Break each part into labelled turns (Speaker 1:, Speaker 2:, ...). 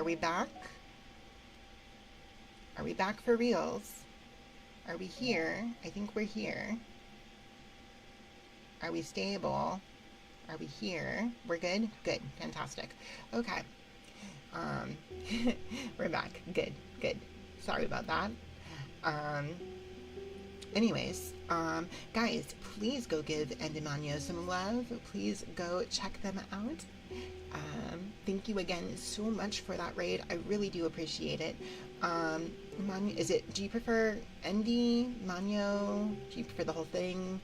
Speaker 1: we back? Are we back for reals? Are we here? I think we're here. Are we stable? Are we here? We're good? Good. Fantastic. Okay. We're back. Good. Good. Sorry about that. Anyways, guys, please go give Endemano some love. Please go check them out. Thank you again so much for that raid. I really do appreciate it. Do you prefer Endy, Manyo? Do you prefer the whole thing,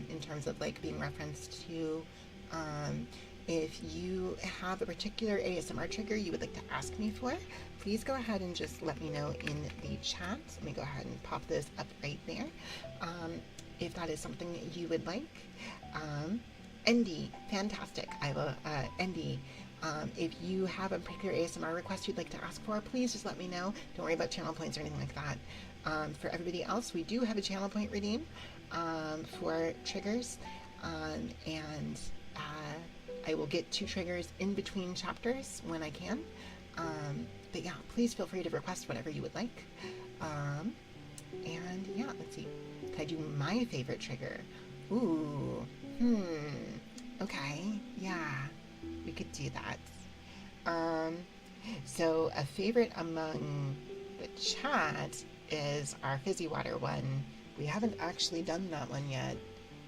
Speaker 1: in terms of like being referenced to? If you have a particular ASMR trigger you would like to ask me for, please go ahead and just let me know in the chat. Let me go ahead and pop this up right there. If that is something that you would like. Endy, fantastic. I will, Endy, if you have a particular ASMR request you'd like to ask for, please just let me know. Don't worry about channel points or anything like that. For everybody else, we do have a channel point redeem for triggers, and I will get 2 triggers in between chapters when I can. But yeah, please feel free to request whatever you would like. And yeah, let's see. Could I do my favorite trigger? Ooh, okay, yeah, we could do that. So a favorite among the chat is our fizzy water one. We haven't actually done that one yet.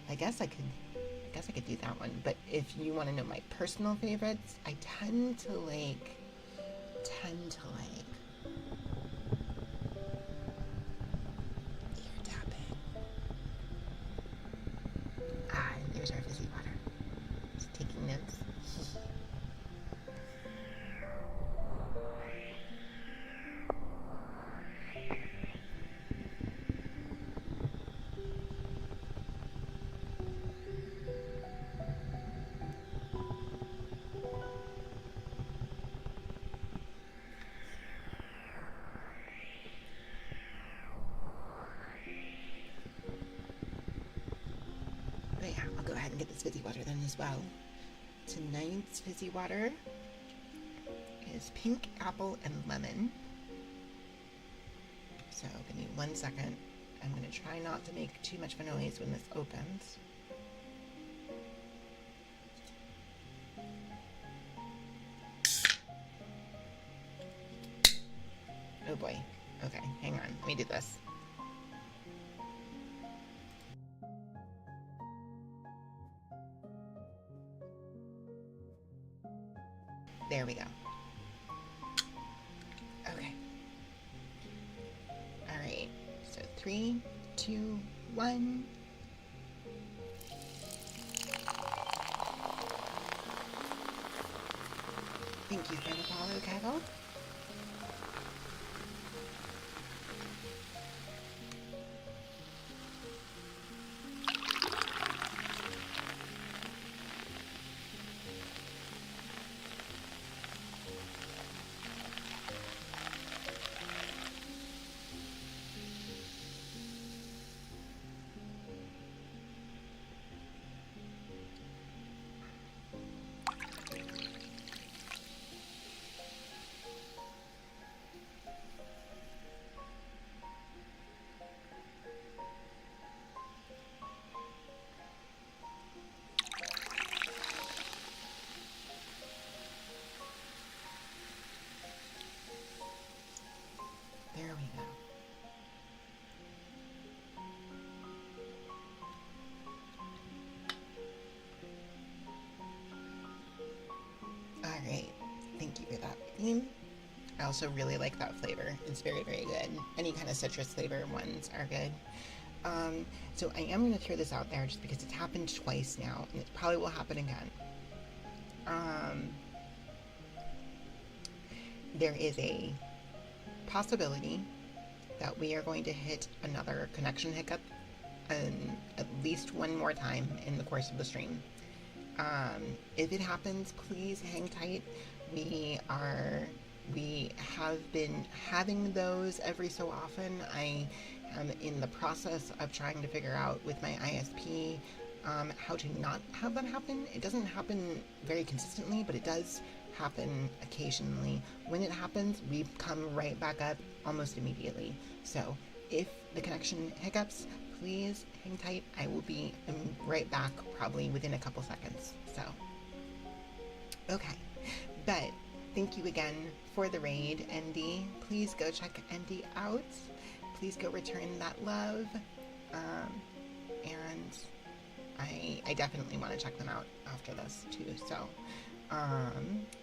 Speaker 1: I guess I could do that one. But if you want to know my personal favorites, I tend to like ear tapping. There's our fizzy water. Just taking notes. But yeah, I'll go ahead and get this fizzy water then as well. Tonight's fizzy water is pink, apple, and lemon. So give me 1 second. I'm going to try not to make too much of a noise when this opens. Oh boy. Okay, hang on. Let me do this. There we go. Okay. All right. So 3, 2, 1. Thank you for the follow, Kevin. There we go. All right. Thank you for that theme. I also really like that flavor. It's very, very good. Any kind of citrus flavor ones are good. So I am going to throw this out there just because it's happened twice now, and it probably will happen again. There is a possibility that we are going to hit another connection hiccup at least one more time in the course of the stream. If it happens, please hang tight. We have been having those every so often. I am in the process of trying to figure out with my ISP how to not have them happen. It doesn't happen very consistently, but it does happen occasionally. When it happens, we come right back up almost immediately. So if the connection hiccups, please hang tight. I will be right back probably within a couple seconds. So, okay. But thank you again for the raid, Endy. Please go check Endy out. Please go return that love. And I definitely want to check them out after this too. So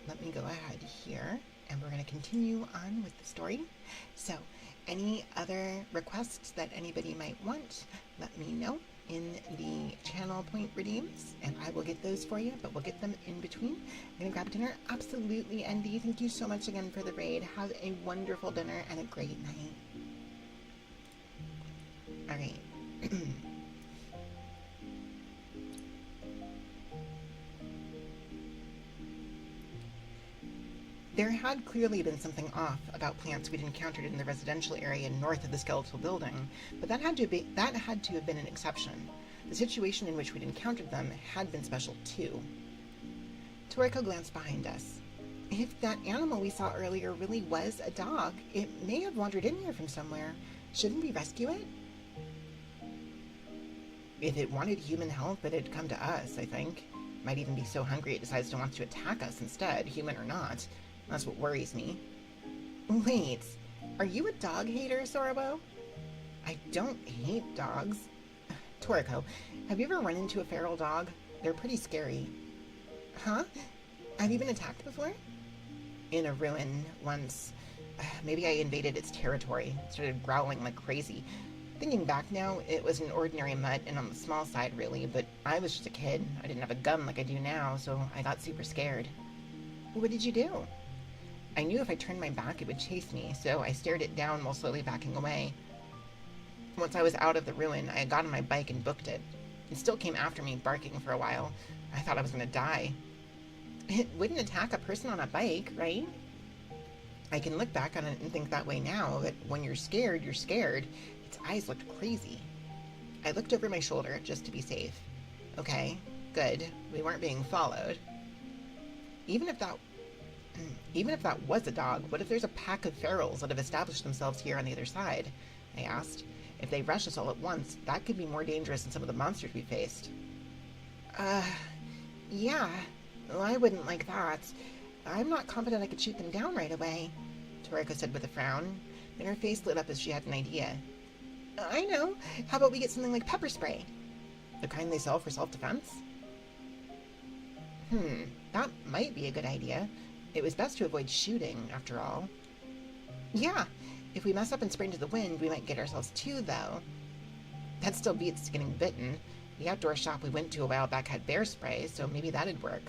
Speaker 1: let me go ahead here and we're going to continue on with the story. So any other requests that anybody might want, let me know in the channel point redeems and I will get those for you, but we'll get them in between. I'm going to grab dinner. Absolutely, Endy. Thank you so much again for the raid. Have a wonderful dinner and a great night. All right. There had clearly been something off about plants we'd encountered in the residential area north of the skeletal building, but that had to have been an exception. The situation in which we'd encountered them had been special too. Toriko glanced behind us. If that animal we saw earlier really was a dog, it may have wandered in here from somewhere. Shouldn't we rescue it? If it wanted human help, it'd come to us, I think. Might even be so hungry it decides to want to attack us instead, human or not. That's what worries me. Wait, are you a dog hater, Sorabo? I don't hate dogs. Toriko, have you ever run into a feral dog? They're pretty scary. Huh? Have you been attacked before? In a ruin once. Maybe I invaded its territory, started growling like crazy. Thinking back now, it was an ordinary mutt and on the small side really, but I was just a kid. I didn't have a gun like I do now, so I got super scared. What did you do? I knew if I turned my back it would chase me, so I stared it down while slowly backing away. Once I was out of the ruin, I got on my bike and booked it. It still came after me, barking for a while. I thought I was going to die. It wouldn't attack a person on a bike, right? I can look back on it and think that way now, but when you're scared, you're scared. Its eyes looked crazy. I looked over my shoulder just to be safe. Okay, good. We weren't being followed. Even if that was a dog, what if there's a pack of ferals that have established themselves here on the other side? I asked. If they rush us all at once, that could be more dangerous than some of the monsters we faced. Yeah. Well, I wouldn't like that. I'm not confident I could shoot them down right away, Toriko said with a frown. Then her face lit up as she had an idea. I know. How about we get something like pepper spray? The kind they sell for self-defense? That might be a good idea. It was best to avoid shooting, after all. Yeah, if we mess up and spray into the wind, we might get ourselves too, though. That still beats getting bitten. The outdoor shop we went to a while back had bear spray, so maybe that'd work.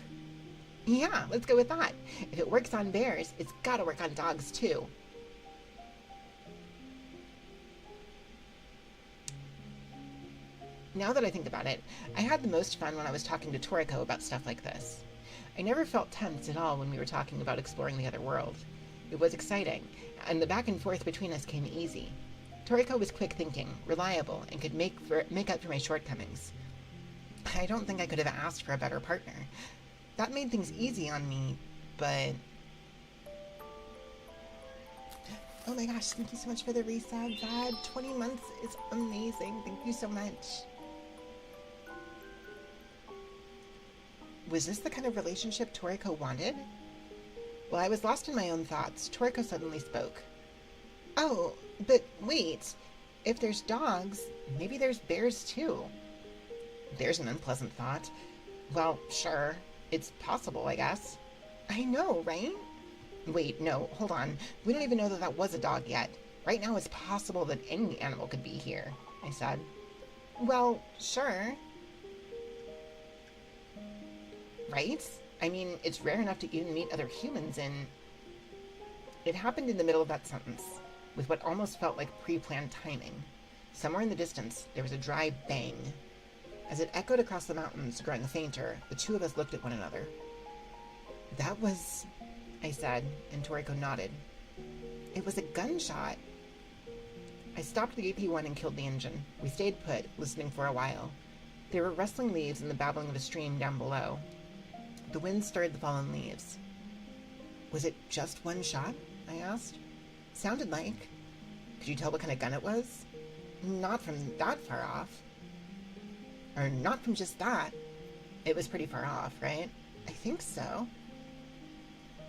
Speaker 1: Yeah, let's go with that. If it works on bears, it's gotta work on dogs, too. Now that I think about it, I had the most fun when I was talking to Toriko about stuff like this. I never felt tense at all when we were talking about exploring the other world. It was exciting, and the back and forth between us came easy. Toriko was quick thinking, reliable, and could make up for my shortcomings. I don't think I could have asked for a better partner. That made things easy on me, but... Oh my gosh, thank you so much for the resub, Dad. 20 months is amazing. Thank you so much. Was this the kind of relationship Toriko wanted? While I was lost in my own thoughts, Toriko suddenly spoke. Oh, but wait. If there's dogs, maybe there's bears too. There's an unpleasant thought. Well, sure. It's possible, I guess. I know, right? Wait, no, hold on. We don't even know that was a dog yet. Right now it's possible that any animal could be here, I said. Well, sure. Right? I mean, it's rare enough to even meet other humans in... It happened in the middle of that sentence, with what almost felt like pre-planned timing. Somewhere in the distance, there was a dry bang. As it echoed across the mountains, growing fainter, the two of us looked at one another. That was... I said, and Toriko nodded. It was a gunshot. I stopped the AP-1 and killed the engine. We stayed put, listening for a while. There were rustling leaves and the babbling of a stream down below. The wind stirred the fallen leaves. Was it just one shot? I asked. Sounded like. Could you tell what kind of gun it was? Not from that far off. Or not from just that. It was pretty far off, right? I think so.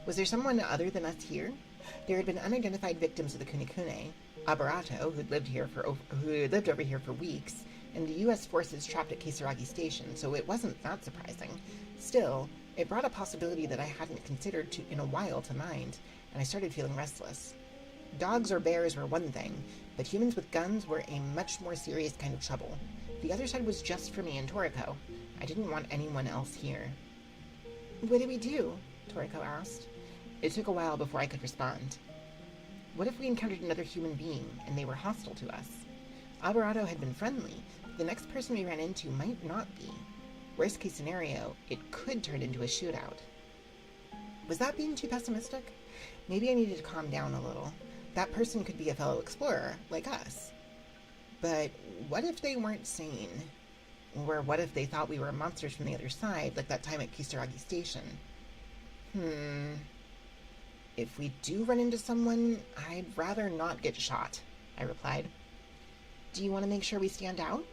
Speaker 1: Was there someone other than us here? There had been unidentified victims of the Kunikune, Abarato, who'd lived over here for weeks, and the U.S. forces trapped at Kisaragi Station, so it wasn't that surprising. Still, it brought a possibility that I hadn't considered in a while to mind, and I started feeling restless. Dogs or bears were one thing, but humans with guns were a much more serious kind of trouble. The other side was just for me and Toriko. I didn't want anyone else here. What do we do? Toriko asked. It took a while before I could respond. What if we encountered another human being, and they were hostile to us? Alvarado had been friendly, but the next person we ran into might not be. Worst case scenario, it could turn into a shootout. Was that being too pessimistic? Maybe I needed to calm down a little. That person could be a fellow explorer, like us. But what if they weren't sane? Or what if they thought we were monsters from the other side, like that time at Kisaragi Station? If we do run into someone, I'd rather not get shot, I replied. Do you want to make sure we stand out?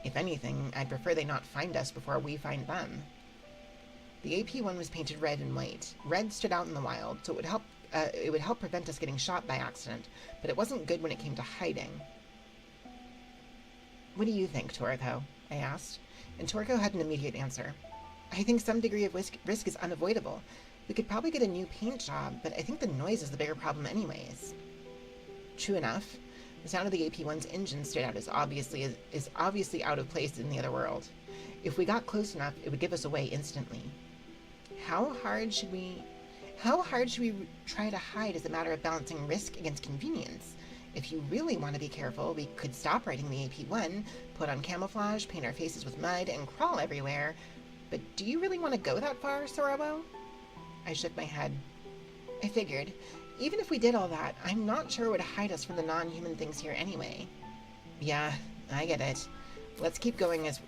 Speaker 1: If anything, I'd prefer they not find us before we find them. The AP-1 was painted red and white. Red stood out in the wild, so it would help prevent us getting shot by accident, but it wasn't good when it came to hiding. What do you think, Toriko? I asked, and Toriko had an immediate answer. I think some degree of risk is unavoidable. We could probably get a new paint job, but I think the noise is the bigger problem anyways. True enough. The sound of the AP-1's engine stood out as obviously out of place in the other world. If we got close enough, it would give us away instantly. How hard should we try to hide as a matter of balancing risk against convenience? If you really want to be careful, we could stop riding the AP-1, put on camouflage, paint our faces with mud, and crawl everywhere. But do you really want to go that far, Sorowo? I shook my head. I figured, even if we did all that, I'm not sure it would hide us from the non-human things here anyway. Yeah, I get it. Let's keep going as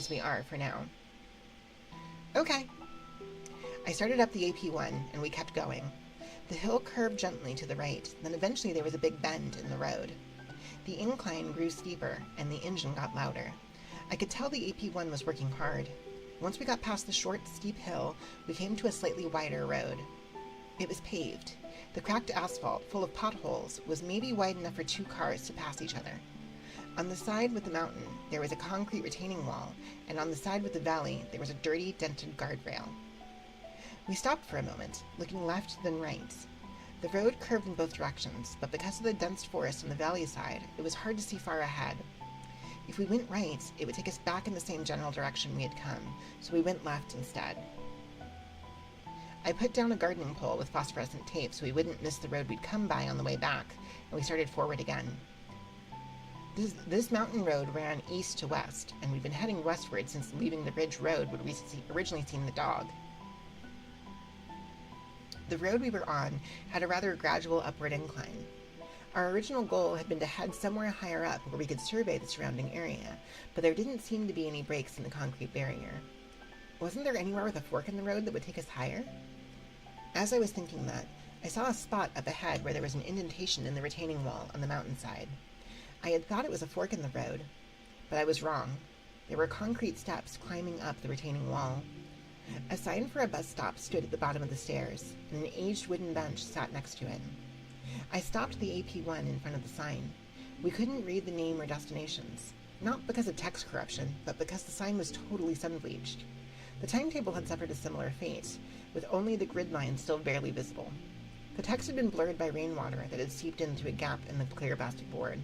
Speaker 1: we are for now. Okay. I started up the AP-1, and we kept going. The hill curved gently to the right, then eventually there was a big bend in the road. The incline grew steeper, and the engine got louder. I could tell the AP-1 was working hard. Once we got past the short, steep hill, we came to a slightly wider road. It was paved. The cracked asphalt, full of potholes, was maybe wide enough for 2 cars to pass each other. On the side with the mountain, there was a concrete retaining wall, and on the side with the valley, there was a dirty, dented guardrail. We stopped for a moment, looking left then right. The road curved in both directions, but because of the dense forest on the valley side, it was hard to see far ahead. If we went right, it would take us back in the same general direction we had come, so we went left instead. I put down a gardening pole with phosphorescent tape so we wouldn't miss the road we'd come by on the way back, and we started forward again. This mountain road ran east to west, and we'd been heading westward since leaving the ridge road where we originally seen the dog. The road we were on had a rather gradual upward incline. Our original goal had been to head somewhere higher up where we could survey the surrounding area, but there didn't seem to be any breaks in the concrete barrier. Wasn't there anywhere with a fork in the road that would take us higher? As I was thinking that, I saw a spot up ahead where there was an indentation in the retaining wall on the mountainside. I had thought it was a fork in the road, but I was wrong. There were concrete steps climbing up the retaining wall. A sign for a bus stop stood at the bottom of the stairs, and an aged wooden bench sat next to it. I stopped the AP-1 in front of the sign. We couldn't read the name or destinations, not because of text corruption, but because the sign was totally sun-bleached. The timetable had suffered a similar fate, with only the grid line still barely visible. The text had been blurred by rainwater that had seeped into a gap in the clear plastic board.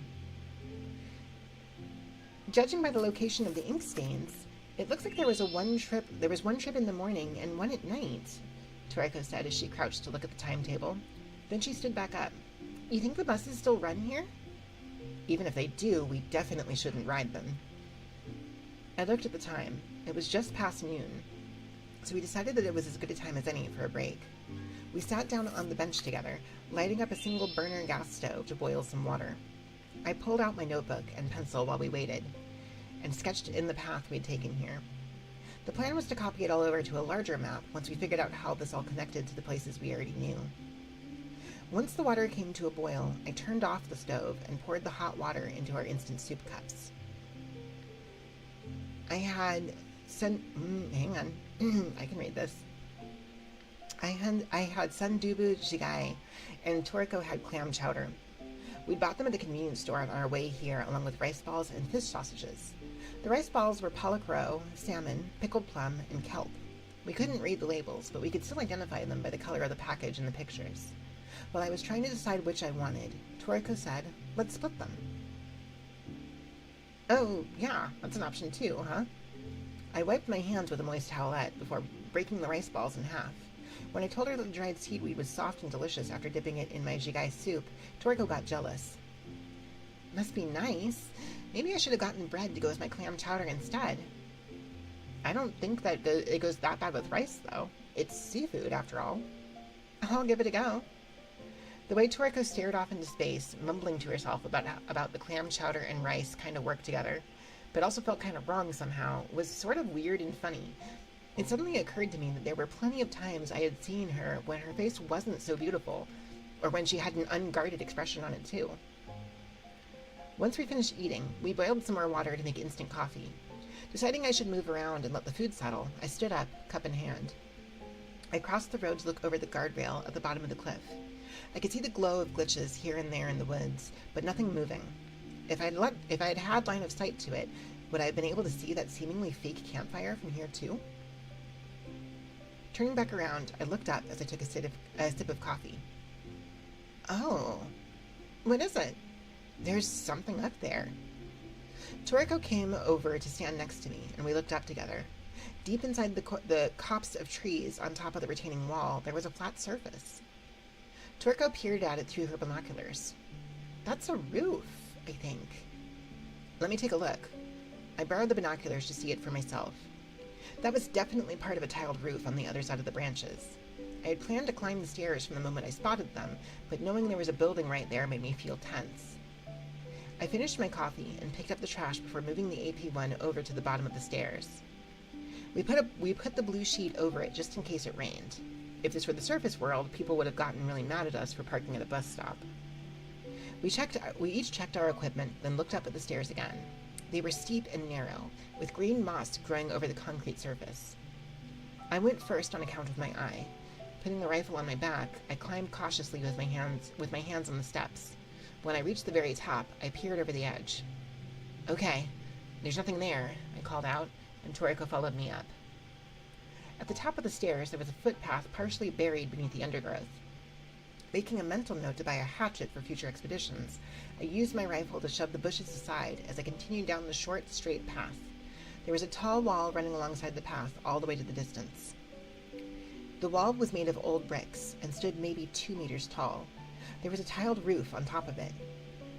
Speaker 1: Judging by the location of the ink stains, it looks like there was one trip in the morning and one at night, Toriko said as she crouched to look at the timetable. Then she stood back up. You think the buses still run here? Even if they do, we definitely shouldn't ride them. I looked at the time. It was just past noon, so we decided that it was as good a time as any for a break. We sat down on the bench together, lighting up a single burner gas stove to boil some water. I pulled out my notebook and pencil while we waited, and sketched in the path we'd taken here. The plan was to copy it all over to a larger map once we figured out how this all connected to the places we already knew. Once the water came to a boil, I turned off the stove and poured the hot water into our instant soup cups. I had hang on, I can read this. I had sundubu jigai, and Toriko had clam chowder. We bought them at the convenience store on our way here, along with rice balls and fish sausages. The rice balls were pollock roe, salmon, pickled plum, and kelp. We couldn't read the labels, but we could still identify them by the color of the package and the pictures. While I was trying to decide which I wanted, Toriko said, "Let's split them." Oh, yeah, that's an option too, huh? I wiped my hands with a moist towelette before breaking the rice balls in half. When I told her that the dried seaweed was soft and delicious after dipping it in my jigai soup, Toriko got jealous. Must be nice. Maybe I should have gotten bread to go with my clam chowder instead. I don't think that it goes that bad with rice, though. It's seafood, after all. I'll give it a go. The way Toriko stared off into space, mumbling to herself about the clam chowder and rice kind of worked together, but also felt kind of wrong somehow, was sort of weird and funny. It suddenly occurred to me that there were plenty of times I had seen her when her face wasn't so beautiful, or when she had an unguarded expression on it too. Once we finished eating, we boiled some more water to make instant coffee. Deciding I should move around and let the food settle, I stood up, cup in hand. I crossed the road to look over the guardrail at the bottom of the cliff. I could see the glow of glitches here and there in the woods, but nothing moving. If I'd had line of sight to it, would I have been able to see that seemingly fake campfire from here too? Turning back around, I looked up as I took a sip of coffee. Oh, what is it? There's something up there. Toriko came over to stand next to me, and we looked up together. Deep inside the copse of trees on top of the retaining wall, there was a flat surface. Toriko peered at it through her binoculars. That's a roof, I think. Let me take a look. I borrowed the binoculars to see it for myself. That was definitely part of a tiled roof on the other side of the branches. I had planned to climb the stairs from the moment I spotted them, but knowing there was a building right there made me feel tense. I finished my coffee and picked up the trash before moving the AP1 over to the bottom of the stairs. We put the blue sheet over it just in case it rained. If this were the surface world, people would have gotten really mad at us for parking at a bus stop. We each checked our equipment, then looked up at the stairs again. They were steep and narrow, with green moss growing over the concrete surface. I went first on account of my eye. Putting the rifle on my back, I climbed cautiously with my hands on the steps. When I reached the very top, I peered over the edge. Okay, there's nothing there, I called out, and Toriko followed me up. At the top of the stairs, there was a footpath partially buried beneath the undergrowth. Making a mental note to buy a hatchet for future expeditions, I used my rifle to shove the bushes aside as I continued down the short, straight path. There was a tall wall running alongside the path all the way to the distance. The wall was made of old bricks and stood maybe 2 meters tall. There was a tiled roof on top of it.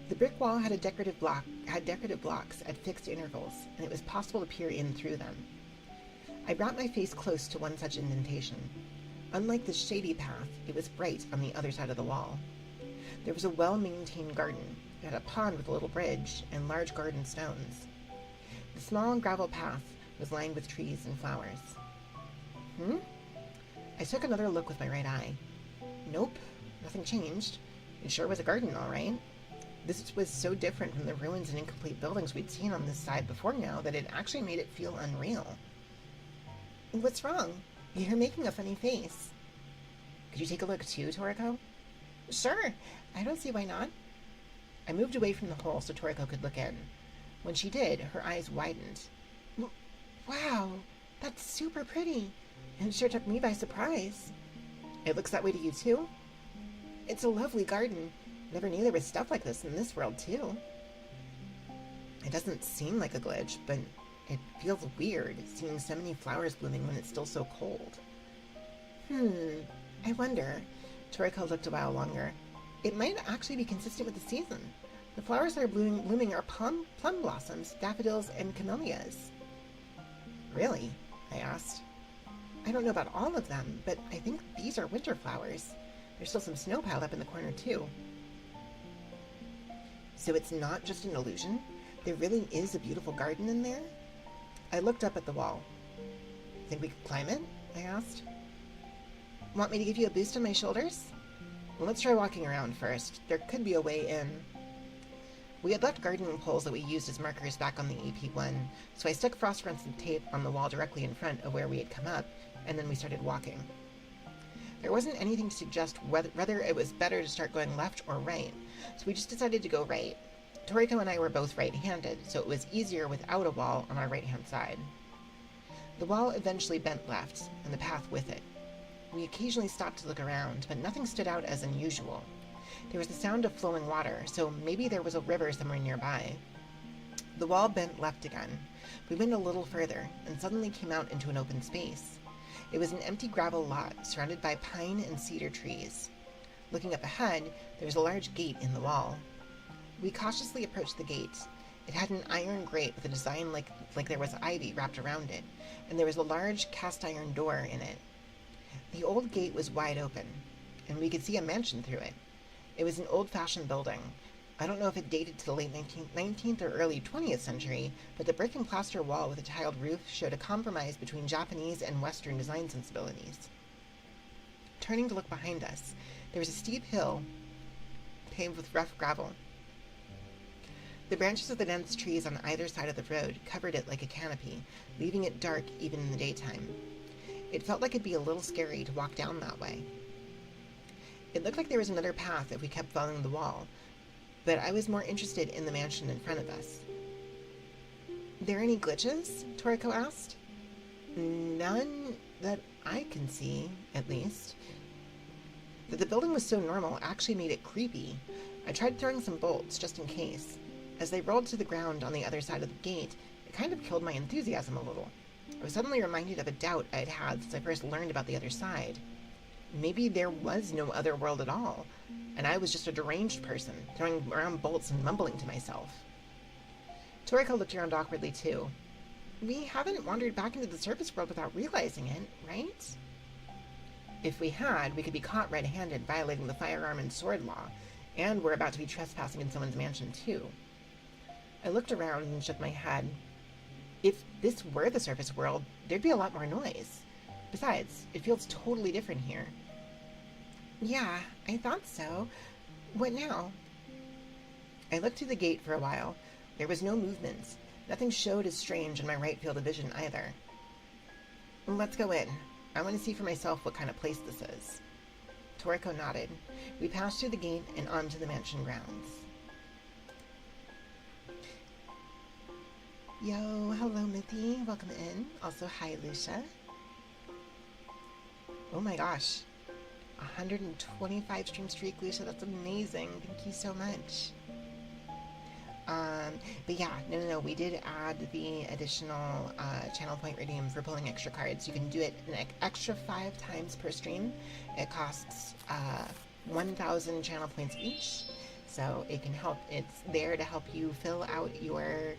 Speaker 1: The brick wall had decorative blocks at fixed intervals, and it was possible to peer in through them. I brought my face close to one such indentation. Unlike the shady path, it was bright on the other side of the wall. There was a well-maintained garden. It had a pond with a little bridge and large garden stones. The small gravel path was lined with trees and flowers. I took another look with my right eye. Nope, nothing changed. It sure was a garden, all right. This was so different from the ruins and incomplete buildings we'd seen on this side before now that it actually made it feel unreal. What's wrong? You're making a funny face. Could you take a look too, Toriko? Sure, I don't see why not. I moved away from the hole so Toriko could look in. When she did, her eyes widened. Wow, that's super pretty. It sure took me by surprise. It looks that way to you too? It's a lovely garden. Never knew there was stuff like this in this world too. It doesn't seem like a glitch, but it feels weird seeing so many flowers blooming when it's still so cold. I wonder. Toriko looked a while longer. It might actually be consistent with the season. The flowers that are blooming are plum blossoms, daffodils, and camellias. Really? I asked. I don't know about all of them, but I think these are winter flowers. There's still some snow piled up in the corner too. So it's not just an illusion? There really is a beautiful garden in there? I looked up at the wall. Think we could climb it? I asked. Want me to give you a boost on my shoulders? Well, let's try walking around first. There could be a way in. We had left gardening poles that we used as markers back on the EP1, so I stuck phosphorescent tape on the wall directly in front of where we had come up, and then we started walking. There wasn't anything to suggest whether it was better to start going left or right, so we just decided to go right. Toriko and I were both right-handed, so it was easier without a wall on our right-hand side. The wall eventually bent left, and the path with it. We occasionally stopped to look around, but nothing stood out as unusual. There was the sound of flowing water, so maybe there was a river somewhere nearby. The wall bent left again. We went a little further, and suddenly came out into an open space. It was an empty gravel lot, surrounded by pine and cedar trees. Looking up ahead, there was a large gate in the wall. We cautiously approached the gate. It had an iron grate with a design like there was ivy wrapped around it, and there was a large cast-iron door in it. The old gate was wide open, and we could see a mansion through it. It was an old-fashioned building. I don't know if it dated to the late 19th or early 20th century, but the brick and plaster wall with a tiled roof showed a compromise between Japanese and Western design sensibilities. Turning to look behind us, there was a steep hill paved with rough gravel. The branches of the dense trees on either side of the road covered it like a canopy, leaving it dark even in the daytime. It felt like it'd be a little scary to walk down that way. It looked like there was another path if we kept following the wall, but I was more interested in the mansion in front of us. There any glitches? Toriko asked. None that I can see, at least. That the building was so normal actually made it creepy. I tried throwing some bolts just in case. As they rolled to the ground on the other side of the gate, it kind of killed my enthusiasm a little. I was suddenly reminded of a doubt I had had since I first learned about the other side. Maybe there was no other world at all, and I was just a deranged person, throwing around bolts and mumbling to myself. Toriko looked around awkwardly, too. We haven't wandered back into the surface world without realizing it, right? If we had, we could be caught red-handed violating the firearm and sword law, and we're about to be trespassing in someone's mansion, too. I looked around and shook my head. If this were the surface world, there'd be a lot more noise. Besides, it feels totally different here. Yeah, I thought so. What now? I looked through the gate for a while. There was no movement. Nothing showed as strange in my right field of vision either. Let's go in. I want to see for myself what kind of place this is. Toriko nodded. We passed through the gate and onto the mansion grounds. Yo, hello Mithy. Welcome in. Also, hi Lucia. Oh my gosh. 125 stream streak, Lucia. That's amazing. Thank you so much. But yeah, no. We did add the additional channel point redeem for pulling extra cards. You can do it an extra 5 times per stream. It costs 1,000 channel points each. So it can help. It's there to help you fill out your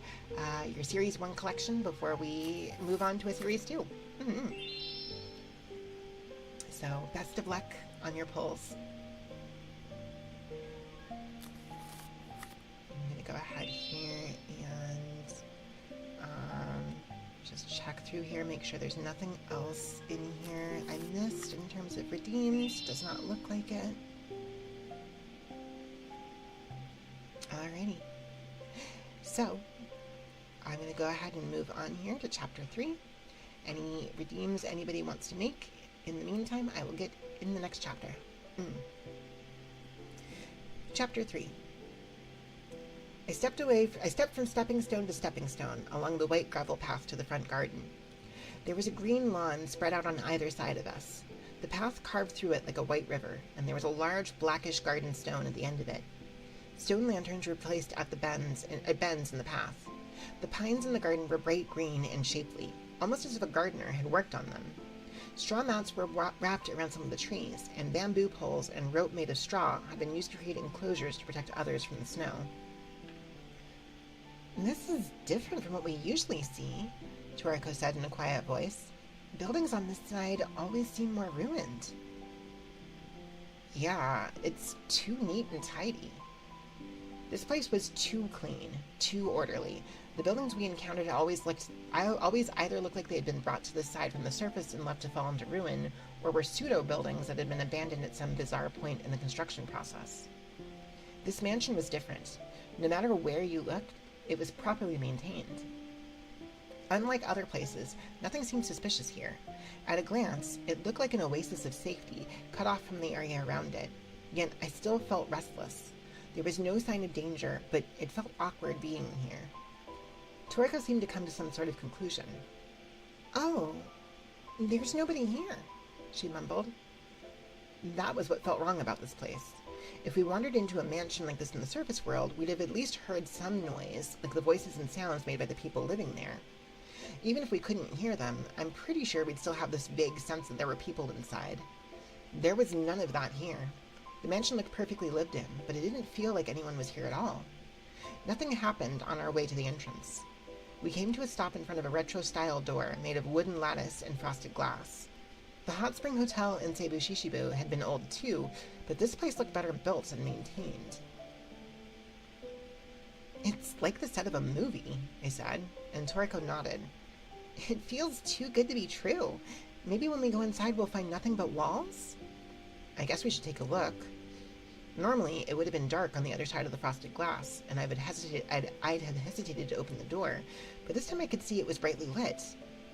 Speaker 1: Series 1 collection before we move on to a Series 2. Mm-hmm. So best of luck on your pulls. I'm going to go ahead here and just check through here, make sure there's nothing else in here I missed in terms of redeems. Does not look like it. Alrighty. So, I'm going to go ahead and move on here to Chapter 3. Any redeems anybody wants to make, in the meantime, I will get in the next chapter. Chapter 3. I stepped from stepping stone to stepping stone along the white gravel path to the front garden. There was a green lawn spread out on either side of us. The path carved through it like a white river, and there was a large blackish garden stone at the end of it. Stone lanterns were placed at bends in the path. The pines in the garden were bright green and shapely, almost as if a gardener had worked on them. Straw mats were wrapped around some of the trees, and bamboo poles and rope made of straw had been used to create enclosures to protect others from the snow. This is different from what we usually see, Toriko said in a quiet voice. Buildings on this side always seem more ruined. Yeah, it's too neat and tidy. This place was too clean, too orderly. The buildings we encountered always either looked like they had been brought to the side from the surface and left to fall into ruin, or were pseudo-buildings that had been abandoned at some bizarre point in the construction process. This mansion was different. No matter where you looked, it was properly maintained. Unlike other places, nothing seemed suspicious here. At a glance, it looked like an oasis of safety, cut off from the area around it. Yet I still felt restless. There was no sign of danger, but it felt awkward being here. Toriko seemed to come to some sort of conclusion. "Oh, there's nobody here," she mumbled. That was what felt wrong about this place. If we wandered into a mansion like this in the surface world, we'd have at least heard some noise, like the voices and sounds made by the people living there. Even if we couldn't hear them, I'm pretty sure we'd still have this vague sense that there were people inside. There was none of that here. The mansion looked perfectly lived in, but it didn't feel like anyone was here at all. Nothing happened on our way to the entrance. We came to a stop in front of a retro-style door made of wooden lattice and frosted glass. The Hot Spring Hotel in Seibu Shishibu had been old too, but this place looked better built and maintained. "It's like the set of a movie," I said, and Toriko nodded. "It feels too good to be true. Maybe when we go inside we'll find nothing but walls?" "I guess we should take a look." Normally, it would have been dark on the other side of the frosted glass, and I'd have hesitated to open the door, but this time I could see it was brightly lit.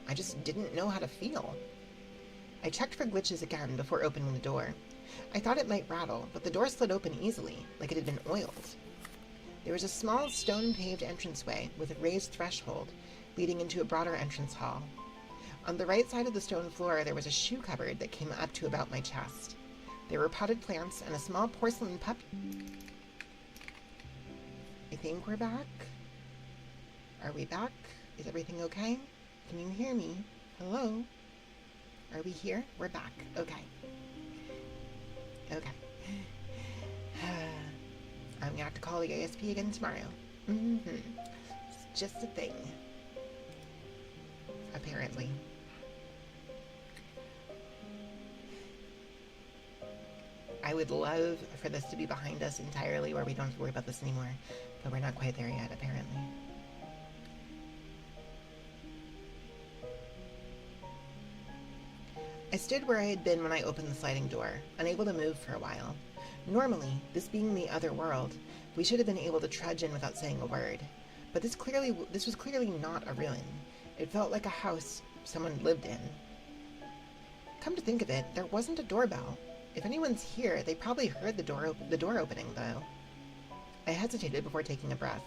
Speaker 1: I just didn't know how to feel. I checked for glitches again before opening the door. I thought it might rattle, but the door slid open easily, like it had been oiled. There was a small stone-paved entranceway with a raised threshold, leading into a broader entrance hall. On the right side of the stone floor, there was a shoe cupboard that came up to about my chest. There were potted plants and a small porcelain puppy. I think we're back. Are we back? Is everything okay? Can you hear me? Hello? Are we here? We're back. Okay. Okay. I'm gonna have to call the ASP again tomorrow. It's just a thing. Apparently. I would love for this to be behind us entirely, where we don't have to worry about this anymore, but we're not quite there yet, apparently. I stood where I had been when I opened the sliding door, unable to move for a while. Normally, this being the other world, we should have been able to trudge in without saying a word, but this was clearly not a ruin. It felt like a house someone lived in. Come to think of it, there wasn't a doorbell. If anyone's here, they probably heard the door opening, though. I hesitated before taking a breath.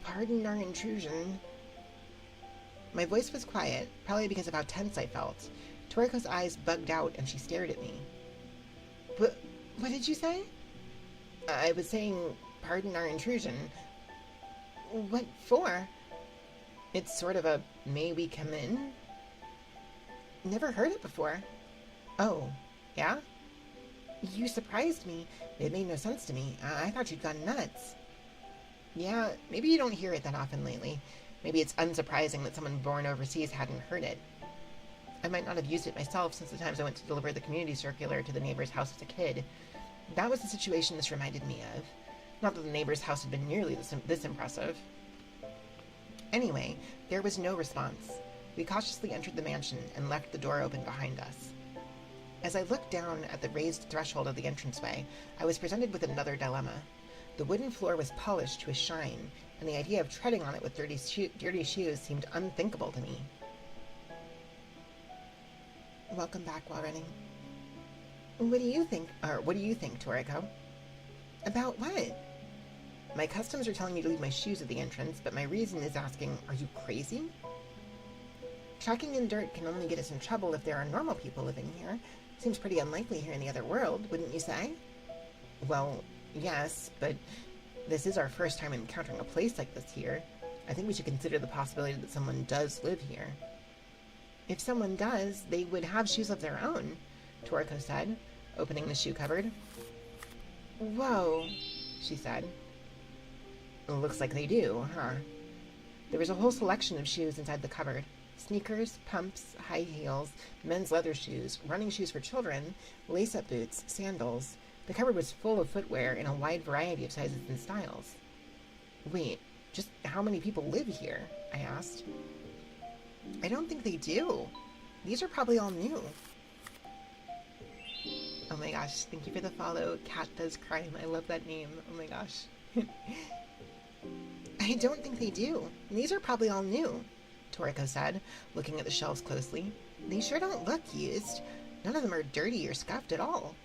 Speaker 1: "Pardon our intrusion." My voice was quiet, probably because of how tense I felt. Toriko's eyes bugged out and she stared at me. What did you say?" "I was saying, pardon our intrusion." "What for?" "It's sort of a, may we come in?" "Never heard it before." "Oh. Yeah?" "You surprised me. It made no sense to me. I thought you'd gone nuts." "Yeah, maybe you don't hear it that often lately. Maybe it's unsurprising that someone born overseas hadn't heard it. I might not have used it myself since the times I went to deliver the community circular to the neighbor's house as a kid. That was the situation this reminded me of. Not that the neighbor's house had been nearly this impressive." Anyway, there was no response. We cautiously entered the mansion and left the door open behind us. As I looked down at the raised threshold of the entranceway, I was presented with another dilemma. The wooden floor was polished to a shine, and the idea of treading on it with dirty shoes seemed unthinkable to me. "Welcome back, while running." What do you think, Toriko?" "About what?" "My customs are telling me to leave my shoes at the entrance, but my reason is asking, are you crazy?" "Tracking in dirt can only get us in trouble if there are normal people living here. Seems pretty unlikely here in the other world, wouldn't you say?" "Well, yes, but this is our first time encountering a place like this here. I think we should consider the possibility that someone does live here." "If someone does, they would have shoes of their own," Toriko said, opening the shoe cupboard. "Whoa," she said. "Looks like they do, huh?" There was a whole selection of shoes inside the cupboard. Sneakers, pumps, high heels, men's leather shoes, running shoes for children, lace-up boots, sandals. The cupboard was full of footwear in a wide variety of sizes and styles. Wait, just how many people live here? I asked. I don't think they do. These are probably all new. Oh my gosh, thank you for the follow. Cat Does Crime. I love that name. Oh my gosh. I don't think they do. These are probably all new, Toriko said, looking at the shelves closely. They sure don't look used. None of them are dirty or scuffed at all.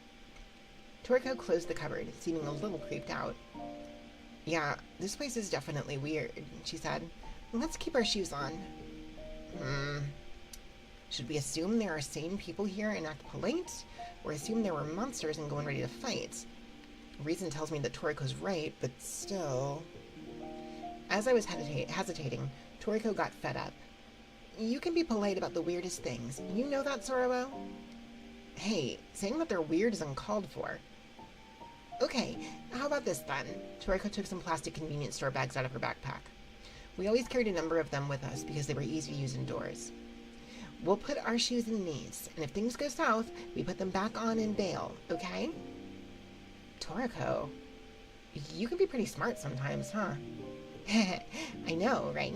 Speaker 1: Toriko closed the cupboard, seeming a little creeped out. Yeah, this place is definitely weird, she said. Let's keep our shoes on. Should we assume there are sane people here and act polite? Or assume there were monsters and go in ready to fight? Reason tells me that Toriko's right, but still... As I was hesitating, Toriko got fed up. You can be polite about the weirdest things. You know that, Sorrow? Hey, saying that they're weird is uncalled for. Okay, how about this then? Toriko took some plastic convenience store bags out of her backpack. We always carried a number of them with us because they were easy to use indoors. We'll put our shoes in these, and if things go south, we put them back on and bail, okay? Toriko, you can be pretty smart sometimes, huh? I know, right?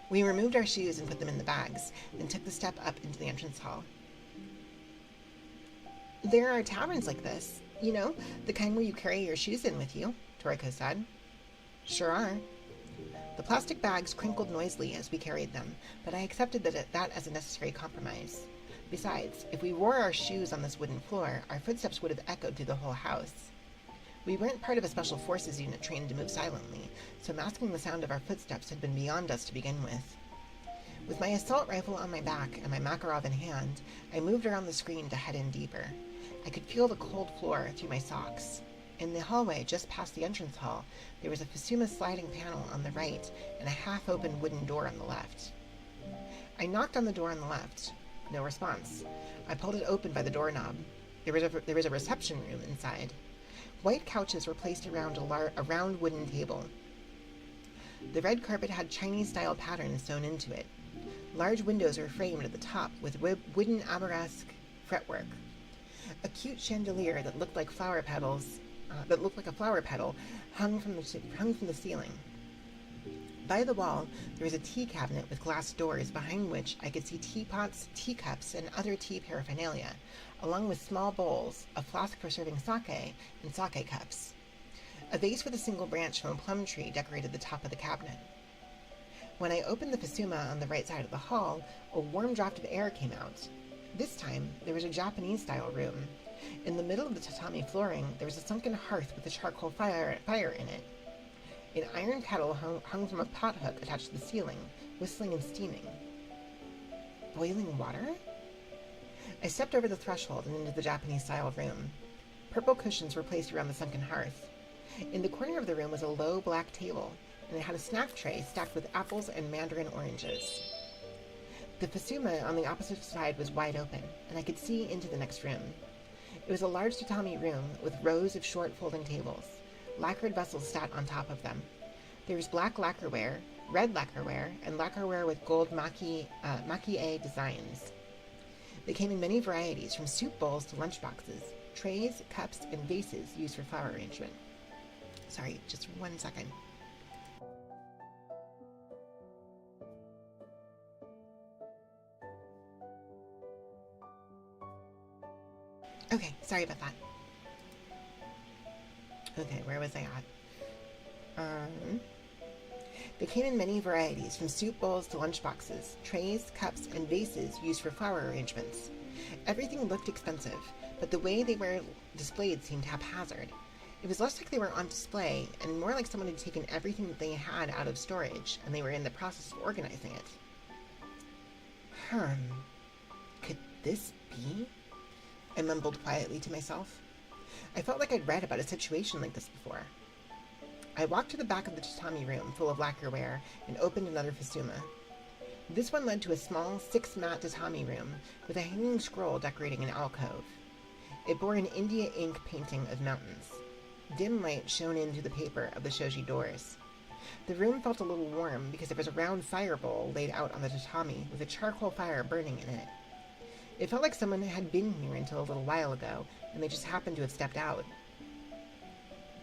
Speaker 1: We removed our shoes and put them in the bags, then took the step up into the entrance hall. There are taverns like this, you know, the kind where you carry your shoes in with you, Toriko said. Sure are. The plastic bags crinkled noisily as we carried them, but I accepted that as a necessary compromise. Besides, if we wore our shoes on this wooden floor, our footsteps would have echoed through the whole house. We weren't part of a special forces unit trained to move silently, so masking the sound of our footsteps had been beyond us to begin with. With my assault rifle on my back and my Makarov in hand, I moved around the screen to head in deeper. I could feel the cold floor through my socks. In the hallway just past the entrance hall, there was a Fusuma sliding panel on the right and a half-open wooden door on the left. I knocked on the door on the left. No response. I pulled it open by the doorknob. There was a reception room inside. White couches were placed around a round wooden table. The red carpet had Chinese-style patterns sewn into it. Large windows were framed at the top with wooden arabesque fretwork. A cute chandelier that looked like a flower petal hung from the ceiling. By the wall, there was a tea cabinet with glass doors behind which I could see teapots, teacups, and other tea paraphernalia, along with small bowls, a flask for serving sake, and sake cups. A vase with a single branch from a plum tree decorated the top of the cabinet. When I opened the Fusuma on the right side of the hall, a warm draft of air came out. This time, there was a Japanese-style room. In the middle of the tatami flooring, there was a sunken hearth with a charcoal fire in it. An iron kettle hung from a pot hook attached to the ceiling, whistling and steaming. Boiling water? I stepped over the threshold and into the Japanese-style room. Purple cushions were placed around the sunken hearth. In the corner of the room was a low black table, and it had a snack tray stacked with apples and mandarin oranges. The Fusuma on the opposite side was wide open, and I could see into the next room. It was a large tatami room with rows of short folding tables. Lacquered vessels sat on top of them. There was black lacquerware, red lacquerware, and lacquerware with gold maki-e designs. They came in many varieties, from soup bowls to lunchboxes, trays, cups, and vases used for flower arrangement. Sorry, just 1 second. Okay, sorry about that. Okay, where was I at? They came in many varieties, from soup bowls to lunchboxes, trays, cups, and vases used for flower arrangements. Everything looked expensive, but the way they were displayed seemed haphazard. It was less like they were on display, and more like someone had taken everything that they had out of storage, and they were in the process of organizing it. Could this be? I mumbled quietly to myself. I felt like I'd read about a situation like this before. I walked to the back of the tatami room, full of lacquerware, and opened another Fusuma. This one led to a small, 6-mat tatami room, with a hanging scroll decorating an alcove. It bore an India ink painting of mountains. Dim light shone into the paper of the shoji doors. The room felt a little warm because there was a round fire bowl laid out on the tatami with a charcoal fire burning in it. It felt like someone had been here until a little while ago, and they just happened to have stepped out.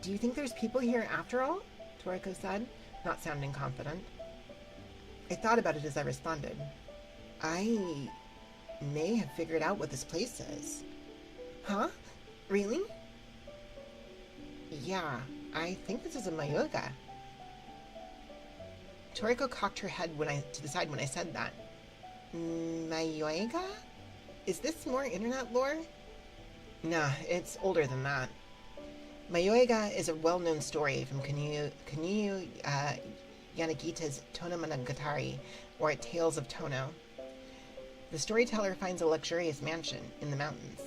Speaker 1: Do you think there's people here after all? Toriko said, not sounding confident. I thought about it as I responded. I may have figured out what this place is. Huh? Really? Yeah, I think this is a Mayoga. Toriko cocked her head to the side when I said that. Mayoga? Is this more internet lore? Nah, it's older than that. Mayoga is a well-known story from Kaniyu Yanagita's Tono Monogatari, or Tales of Tono. The storyteller finds a luxurious mansion in the mountains.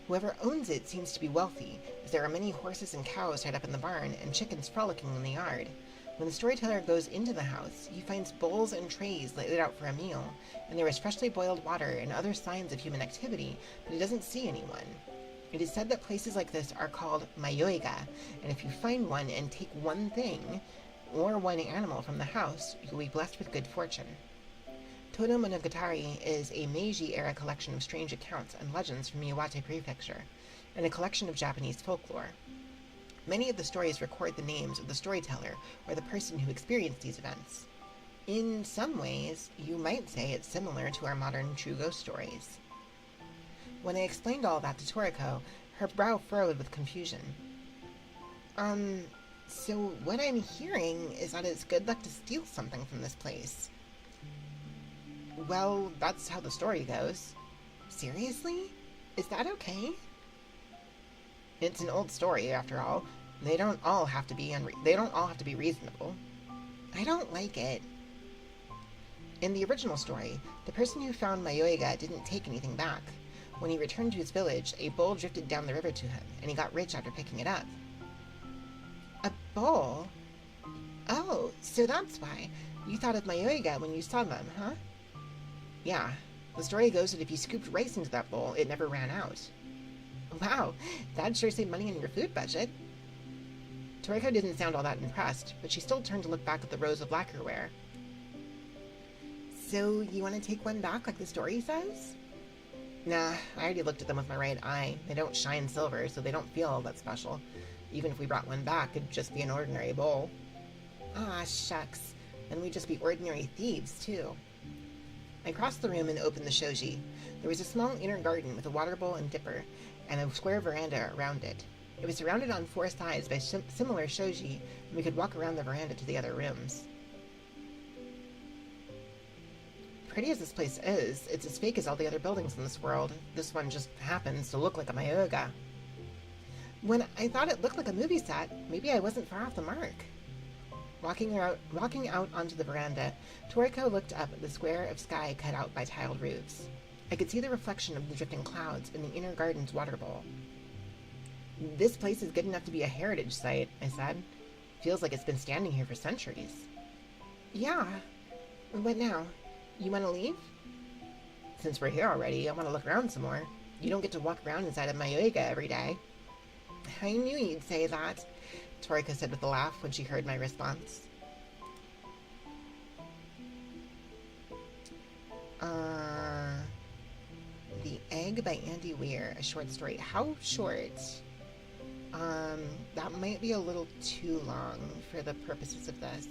Speaker 1: Whoever owns it seems to be wealthy, as there are many horses and cows tied up in the barn and chickens frolicking in the yard. When the storyteller goes into the house, he finds bowls and trays laid out for a meal, and there is freshly boiled water and other signs of human activity, but he doesn't see anyone. It is said that places like this are called Mayoiga, and if you find one and take one thing, or one animal from the house, you will be blessed with good fortune. Tono Monogatari is a Meiji-era collection of strange accounts and legends from Iwate Prefecture, and a collection of Japanese folklore. Many of the stories record the names of the storyteller or the person who experienced these events. In some ways, you might say it's similar to our modern true ghost stories. When I explained all that to Toriko, her brow furrowed with confusion. So what I'm hearing is that it's good luck to steal something from this place. Well, that's how the story goes. Seriously? Is that okay? It's an old story, after all. They don't all have to be reasonable. I don't like it. In the original story, the person who found Mayoiga didn't take anything back. When he returned to his village, a bowl drifted down the river to him, and he got rich after picking it up. A bowl? Oh, so that's why. You thought of Mayoiga when you saw them, huh? Yeah. The story goes that if you scooped rice into that bowl, it never ran out. Wow, that'd sure save money on your food budget. Toriko didn't sound all that impressed, but she still turned to look back at the rows of lacquerware. So, you want to take one back like the story says? Nah, I already looked at them with my right eye. They don't shine silver, so they don't feel all that special. Even if we brought one back, it'd just be an ordinary bowl. Ah, shucks. Then we'd just be ordinary thieves, too. I crossed the room and opened the shoji. There was a small inner garden with a water bowl and dipper, and a square veranda around it. It was surrounded on four sides by similar shoji, and we could walk around the veranda to the other rooms. Pretty as this place is, it's as fake as all the other buildings in this world. This one just happens to look like a Mayoga. When I thought it looked like a movie set, maybe I wasn't far off the mark. Walking out onto the veranda, Toriko looked up at the square of sky cut out by tiled roofs. I could see the reflection of the drifting clouds in the inner garden's water bowl. This place is good enough to be a heritage site, I said. Feels like it's been standing here for centuries. Yeah. What now? You want to leave? Since we're here already, I want to look around some more. You don't get to walk around inside of Mayoiga every day. I knew you'd say that, Toriko said with a laugh when she heard my response. The Egg by Andy Weir, a short story. How short? That might be a little too long for the purposes of this.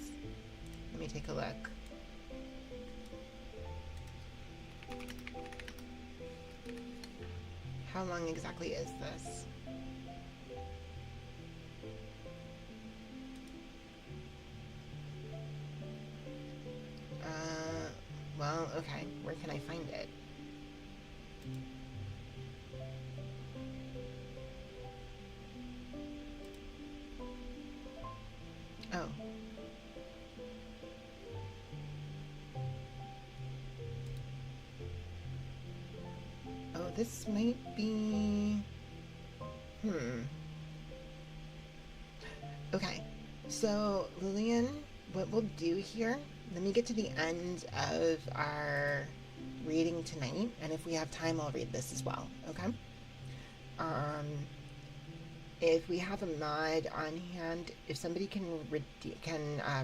Speaker 1: Let me take a look. How long exactly is this? Well, okay. Where can I find it? Oh. Oh, this might be... Okay. So, Lillian, what we'll do here, let me get to the end of our reading tonight, and if we have time, I'll read this as well, okay? If we have a mod on hand, if somebody can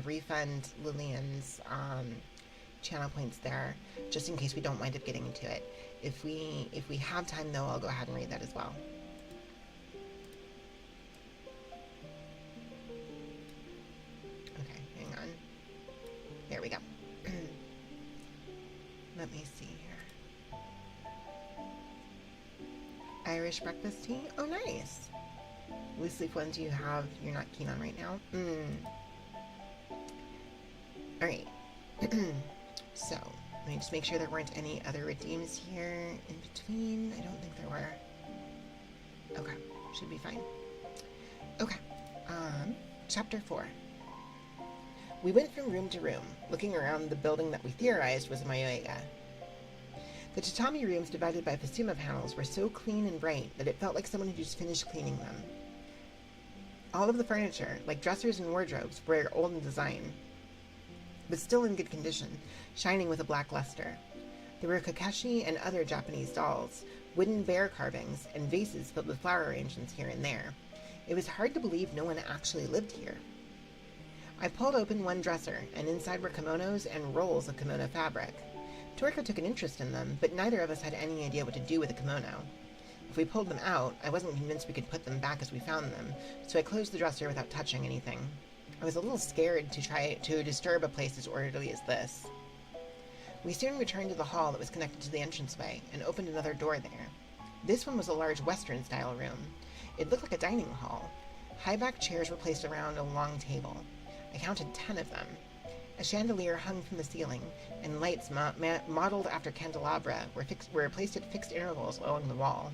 Speaker 1: refund Lillian's channel points there, just in case we don't wind up getting into it. If we have time, though, I'll go ahead and read that as well. Okay, hang on. There we go. Let me see here. Irish breakfast tea? Oh, nice. Loose leaf ones you're not keen on right now? Alright. So, let me just make sure there weren't any other redeems here in between. I don't think there were. Okay, should be fine. Okay, chapter 4. We went from room to room, looking around the building that we theorized was Mayoiga. The tatami rooms divided by Fasuma panels were so clean and bright that it felt like someone had just finished cleaning them. All of the furniture, like dressers and wardrobes, were old in design, but still in good condition, shining with a black luster. There were kakashi and other Japanese dolls, wooden bear carvings, and vases filled with flower arrangements here and there. It was hard to believe no one actually lived here. I pulled open one dresser, and inside were kimonos and rolls of kimono fabric. Toriko took an interest in them, but neither of us had any idea what to do with a kimono. If we pulled them out, I wasn't convinced we could put them back as we found them, so I closed the dresser without touching anything. I was a little scared to try to disturb a place as orderly as this. We soon returned to the hall that was connected to the entranceway, and opened another door there. This one was a large Western-style room. It looked like a dining hall. High-backed chairs were placed around a long table. I counted 10 of them. A chandelier hung from the ceiling, and lights modeled after candelabra were placed at fixed intervals along the wall.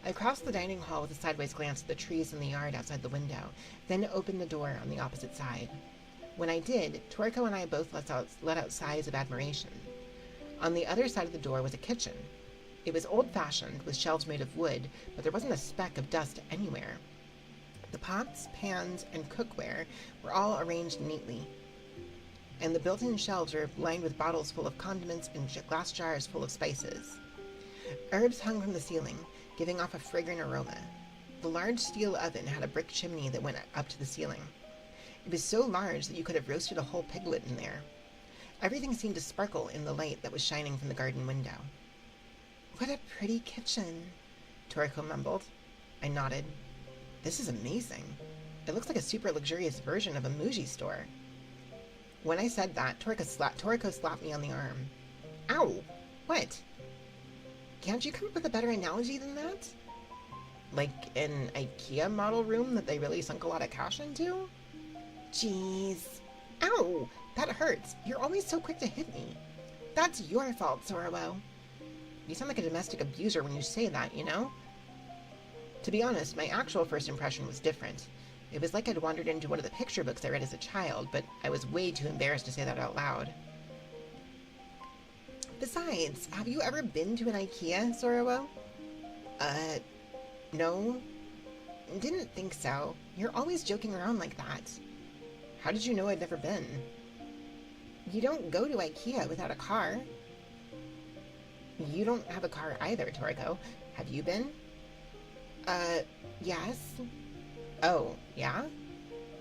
Speaker 1: I crossed the dining hall with a sideways glance at the trees in the yard outside the window, then opened the door on the opposite side. When I did, Toriko and I both let out sighs of admiration. On the other side of the door was a kitchen. It was old-fashioned, with shelves made of wood, but there wasn't a speck of dust anywhere. The pots, pans, and cookware were all arranged neatly, and the built-in shelves were lined with bottles full of condiments and glass jars full of spices. Herbs hung from the ceiling, giving off a fragrant aroma. The large steel oven had a brick chimney that went up to the ceiling. It was so large that you could have roasted a whole piglet in there. Everything seemed to sparkle in the light that was shining from the garden window. "What a pretty kitchen," Toriko mumbled. I nodded. "This is amazing. It looks like a super luxurious version of a Muji store." When I said that, Toriko slapped me on the arm. "Ow! What? Can't you come up with a better analogy than that? Like an IKEA model room that they really sunk a lot of cash into?" "Jeez. Ow! That hurts. You're always so quick to hit me." "That's your fault, Sorowo." "You sound like a domestic abuser when you say that, you know?" To be honest, my actual first impression was different. It was like I'd wandered into one of the picture books I read as a child, but I was way too embarrassed to say that out loud. "Besides, have you ever been to an IKEA, Sorowo?" No. Didn't think so. You're always joking around like that." "How did you know I'd never been?" "You don't go to IKEA without a car." "You don't have a car either, Toriko. Have you been?" Yes." "Oh, yeah?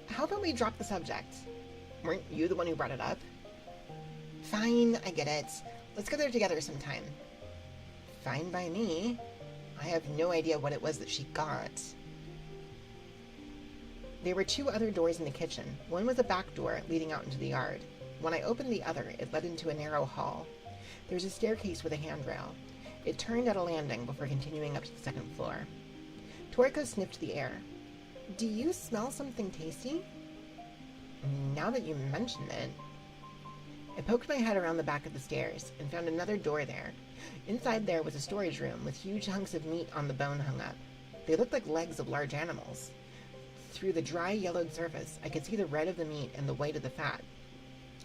Speaker 1: How about we drop the subject? Weren't you the one who brought it up?" "Fine, I get it. Let's go there together sometime." "Fine by me. I have no idea what it was that she got." There were 2 other doors in the kitchen. One was a back door leading out into the yard. When I opened the other, it led into a narrow hall. There was a staircase with a handrail. It turned at a landing before continuing up to the second floor. Toriko sniffed the air. "Do you smell something tasty?" "Now that you mention it." I poked my head around the back of the stairs and found another door there. Inside there was a storage room with huge hunks of meat on the bone hung up. They looked like legs of large animals. Through the dry, yellowed surface, I could see the red of the meat and the white of the fat.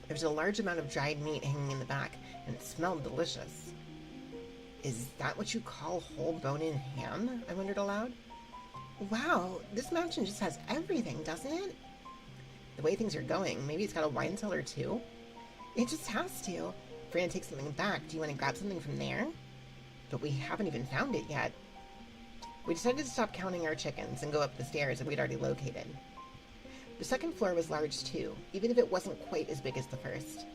Speaker 1: There was a large amount of dried meat hanging in the back, and it smelled delicious. "Is that what you call whole bone-in ham?" I wondered aloud. "Wow, this mansion just has everything, doesn't it?" "The way things are going, maybe it's got a wine cellar too?" "It just has to. If we're gonna take something back, do you want to grab something from there?" "But we haven't even found it yet." We decided to stop counting our chickens and go up the stairs that we'd already located. The second floor was large too, even if it wasn't quite as big as the first.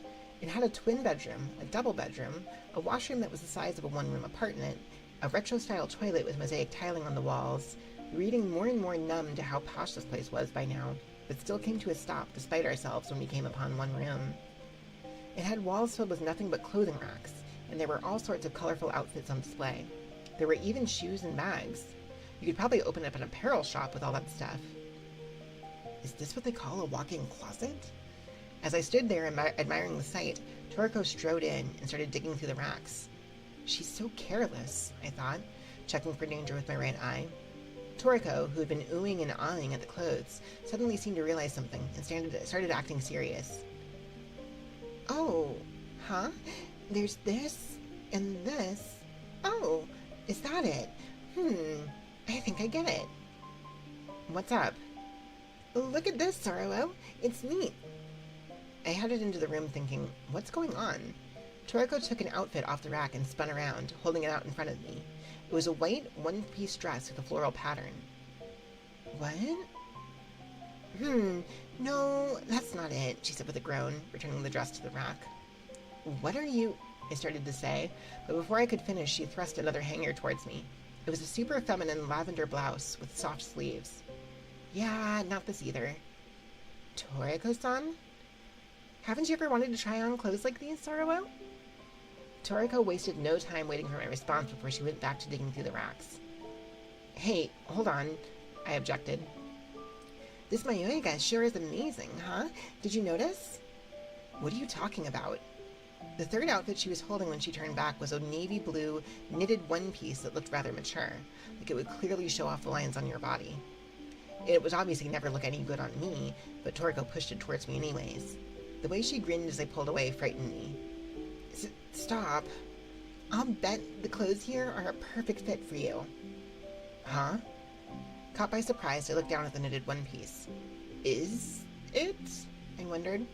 Speaker 1: It had a twin bedroom, a double bedroom, a washroom that was the size of a one-room apartment, a retro-style toilet with mosaic tiling on the walls. Reading more and more numb to how posh this place was by now, but still came to a stop despite ourselves when we came upon one room. It had walls filled with nothing but clothing racks, and there were all sorts of colorful outfits on display. There were even shoes and bags. You could probably open up an apparel shop with all that stuff. Is this what they call a walk-in closet? As I stood there admiring the sight, Toriko strode in and started digging through the racks. She's so careless, I thought, checking for danger with my right eye. Toriko, who had been oohing and ahhing at the clothes, suddenly seemed to realize something and started acting serious. Oh, huh? There's this and this. Oh, is that it? I think I get it. What's up? Look at this, Sorrow. It's neat. I headed into the room thinking, what's going on? Toriko took an outfit off the rack and spun around, holding it out in front of me. It was a white, one-piece dress with a floral pattern. What? No, that's not it, she said with a groan, returning the dress to the rack. What are you... I started to say, but before I could finish, she thrust another hanger towards me. It was a super feminine lavender blouse with soft sleeves. Yeah, not this either. Toriko-san? Haven't you ever wanted to try on clothes like these, Sorrow? Toriko wasted no time waiting for my response before she went back to digging through the racks. Hey, hold on, I objected. This mayoiga sure is amazing, huh? Did you notice? What are you talking about? The third outfit she was holding when she turned back was a navy blue, knitted one-piece that looked rather mature, like it would clearly show off the lines on your body. It would obviously never look any good on me, but Toriko pushed it towards me anyways. The way she grinned as I pulled away frightened me. Stop. I'll bet the clothes here are a perfect fit for you. Huh? Caught by surprise, I looked down at the knitted one-piece. Is it? I wondered.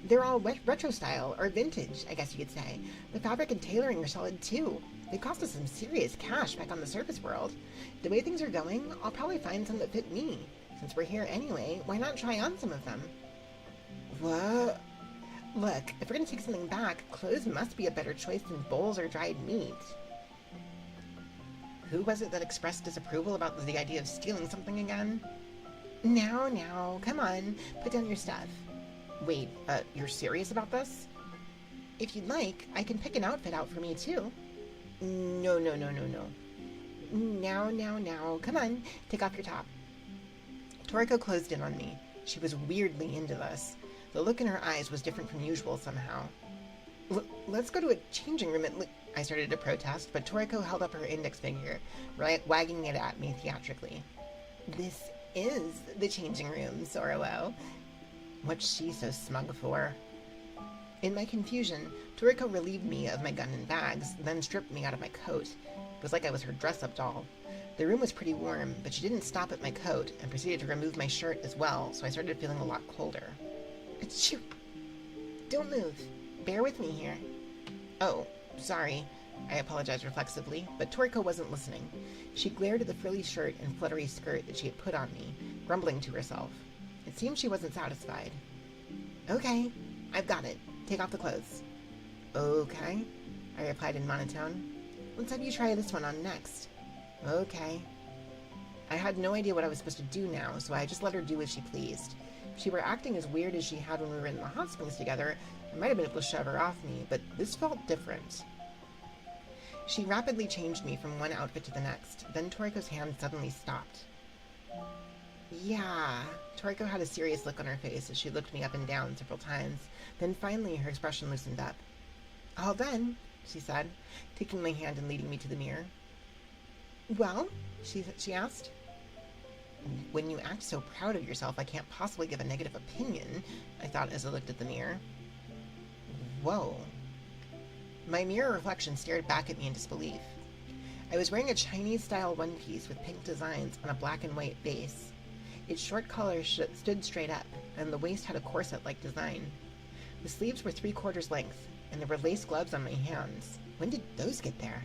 Speaker 1: They're all retro style, or vintage, I guess you could say. The fabric and tailoring are solid too. They cost us some serious cash back on the surface world. The way things are going, I'll probably find some that fit me. Since we're here anyway, why not try on some of them? What? Look, if we're gonna take something back, clothes must be a better choice than bowls or dried meat. Who was it that expressed disapproval about the idea of stealing something again? Now, come on, put down your stuff. Wait, you're serious about this? If you'd like, I can pick an outfit out for me too. No. Now, come on, take off your top. Toriko closed in on me. She was weirdly into this. The look in her eyes was different from usual somehow. Let's go to a changing room I started to protest, but Toriko held up her index finger, wagging it at me theatrically. This is the changing room, Sorrow. What's she so smug for? In my confusion, Toriko relieved me of my gun and bags, then stripped me out of my coat. It was like I was her dress-up doll. The room was pretty warm, but she didn't stop at my coat and proceeded to remove my shirt as well, so I started feeling a lot colder. Achoo! Don't move. Bear with me here. Oh, sorry. I apologized reflexively, but Toriko wasn't listening. She glared at the frilly shirt and fluttery skirt that she had put on me, grumbling to herself. It seemed she wasn't satisfied. Okay, I've got it. Take off the clothes. Okay, I replied in monotone. Let's have you try this one on next. Okay. I had no idea what I was supposed to do now, so I just let her do as she pleased. If she were acting as weird as she had when we were in the hot springs together, I might have been able to shove her off me, but this felt different. She rapidly changed me from one outfit to the next, then Toriko's hand suddenly stopped. Yeah. Toriko had a serious look on her face as she looked me up and down several times, then finally her expression loosened up. All done, she said, taking my hand and leading me to the mirror. Well, she asked. When you act so proud of yourself, I can't possibly give a negative opinion, I thought as I looked at the mirror. Whoa. My mirror reflection stared back at me in disbelief. I was wearing a Chinese-style one-piece with pink designs on a black and white base. Its short collar stood straight up, and the waist had a corset-like design. The sleeves were 3/4 length, and there were lace gloves on my hands. When did those get there?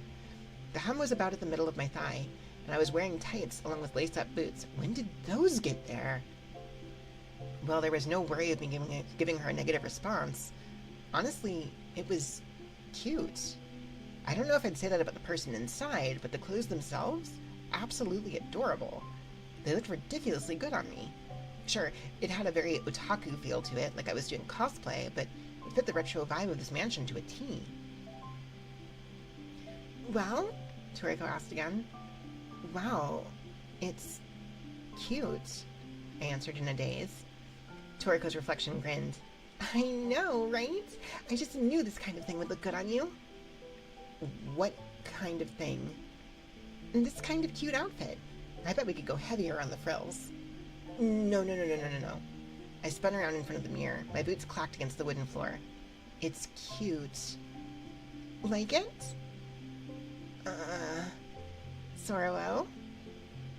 Speaker 1: The hem was about at the middle of my thigh, and I was wearing tights along with lace-up boots. When did those get there? Well, there was no worry of me giving her a negative response. Honestly, it was cute. I don't know if I'd say that about the person inside, but the clothes themselves? Absolutely adorable. They looked ridiculously good on me. Sure, it had a very otaku feel to it, like I was doing cosplay, but it fit the retro vibe of this mansion to a T. Well? Toriko asked again. Wow, it's cute, I answered in a daze. Toriko's reflection grinned. I know, right? I just knew this kind of thing would look good on you. What kind of thing? This kind of cute outfit. I bet we could go heavier on the frills. No. I spun around in front of the mirror. My boots clacked against the wooden floor. It's cute. Like it? Sorrow?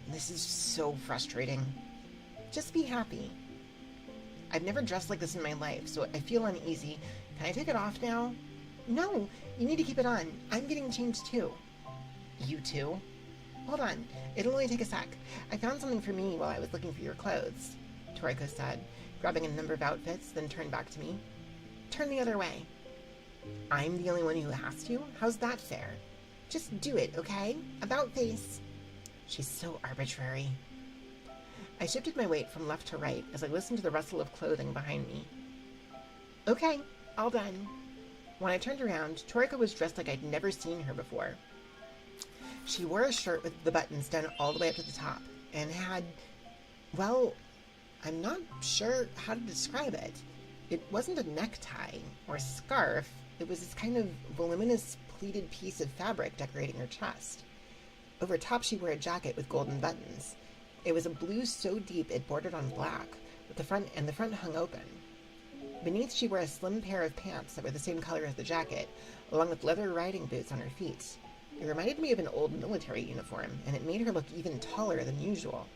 Speaker 1: This is so frustrating. Just be happy. I've never dressed like this in my life, so I feel uneasy. Can I take it off now? No, you need to keep it on. I'm getting changed too. You too? Hold on, it'll only take a sec. I found something for me while I was looking for your clothes, Toriko said, grabbing a number of outfits, then turned back to me. Turn the other way. I'm the only one who has to? How's that fair? Just do it, okay? About face. She's so arbitrary. I shifted my weight from left to right as I listened to the rustle of clothing behind me. Okay, all done. When I turned around, Toriko was dressed like I'd never seen her before. She wore a shirt with the buttons done all the way up to the top, and had, well, I'm not sure how to describe it. It wasn't a necktie or scarf. It was this kind of voluminous pleated piece of fabric decorating her chest. Over top, she wore a jacket with golden buttons. It was a blue so deep it bordered on black, with the front hung open. Beneath, she wore a slim pair of pants that were the same color as the jacket, along with leather riding boots on her feet. It reminded me of an old military uniform, and it made her look even taller than usual.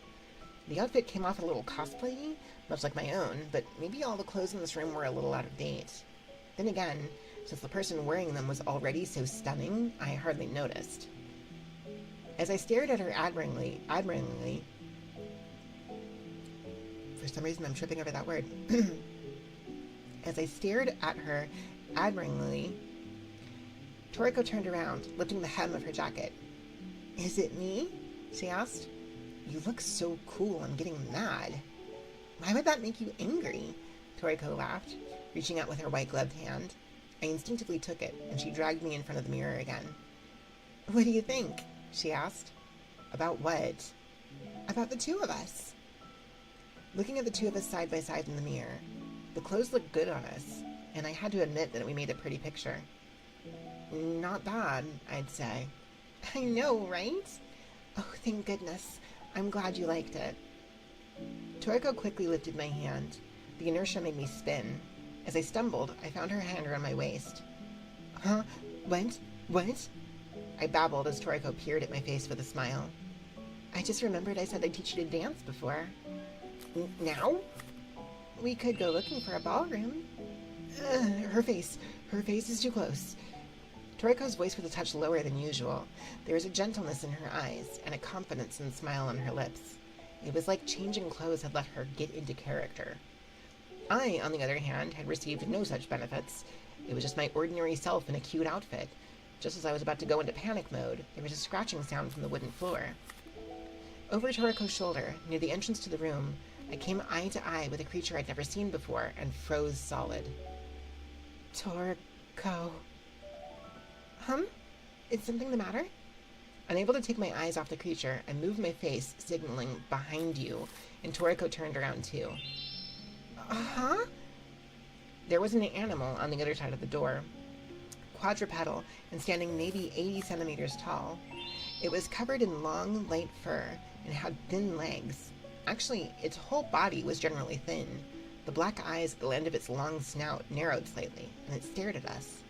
Speaker 1: The outfit came off a little cosplay-y, much like my own, but maybe all the clothes in this room were a little out of date. Then again, since the person wearing them was already so stunning, I hardly noticed. As I stared at her admiringly, for some reason I'm tripping over that word. As I stared at her admiringly, Toriko turned around, lifting the hem of her jacket. Is it me? She asked. You look so cool, I'm getting mad. Why would that make you angry? Toriko laughed, reaching out with her white-gloved hand. I instinctively took it, and she dragged me in front of the mirror again. What do you think? She asked. About what? About the two of us. Looking at the two of us side by side in the mirror, the clothes looked good on us, and I had to admit that we made a pretty picture. Not bad, I'd say. I know, right? Oh, thank goodness. I'm glad you liked it. Toriko quickly lifted my hand. The inertia made me spin. As I stumbled, I found her hand around my waist. Huh? What? I babbled as Toriko peered at my face with a smile. I just remembered I said I'd teach you to dance before. Now? We could go looking for a ballroom. Her face is too close. Toriko's voice was a touch lower than usual. There was a gentleness in her eyes and a confidence and smile on her lips. It was like changing clothes had let her get into character. I, on the other hand, had received no such benefits. It was just my ordinary self in a cute outfit. Just as I was about to go into panic mode, there was a scratching sound from the wooden floor. Over Toriko's shoulder, near the entrance to the room, I came eye to eye with a creature I'd never seen before and froze solid. Toriko. Is something the matter? Unable to take my eyes off the creature, I moved my face, signaling behind you, and Toriko turned around too. There was an animal on the other side of the door, quadrupedal and standing maybe 80 centimeters tall. It was covered in long, light fur and had thin legs. Actually, its whole body was generally thin. The black eyes at the end of its long snout narrowed slightly, and it stared at us.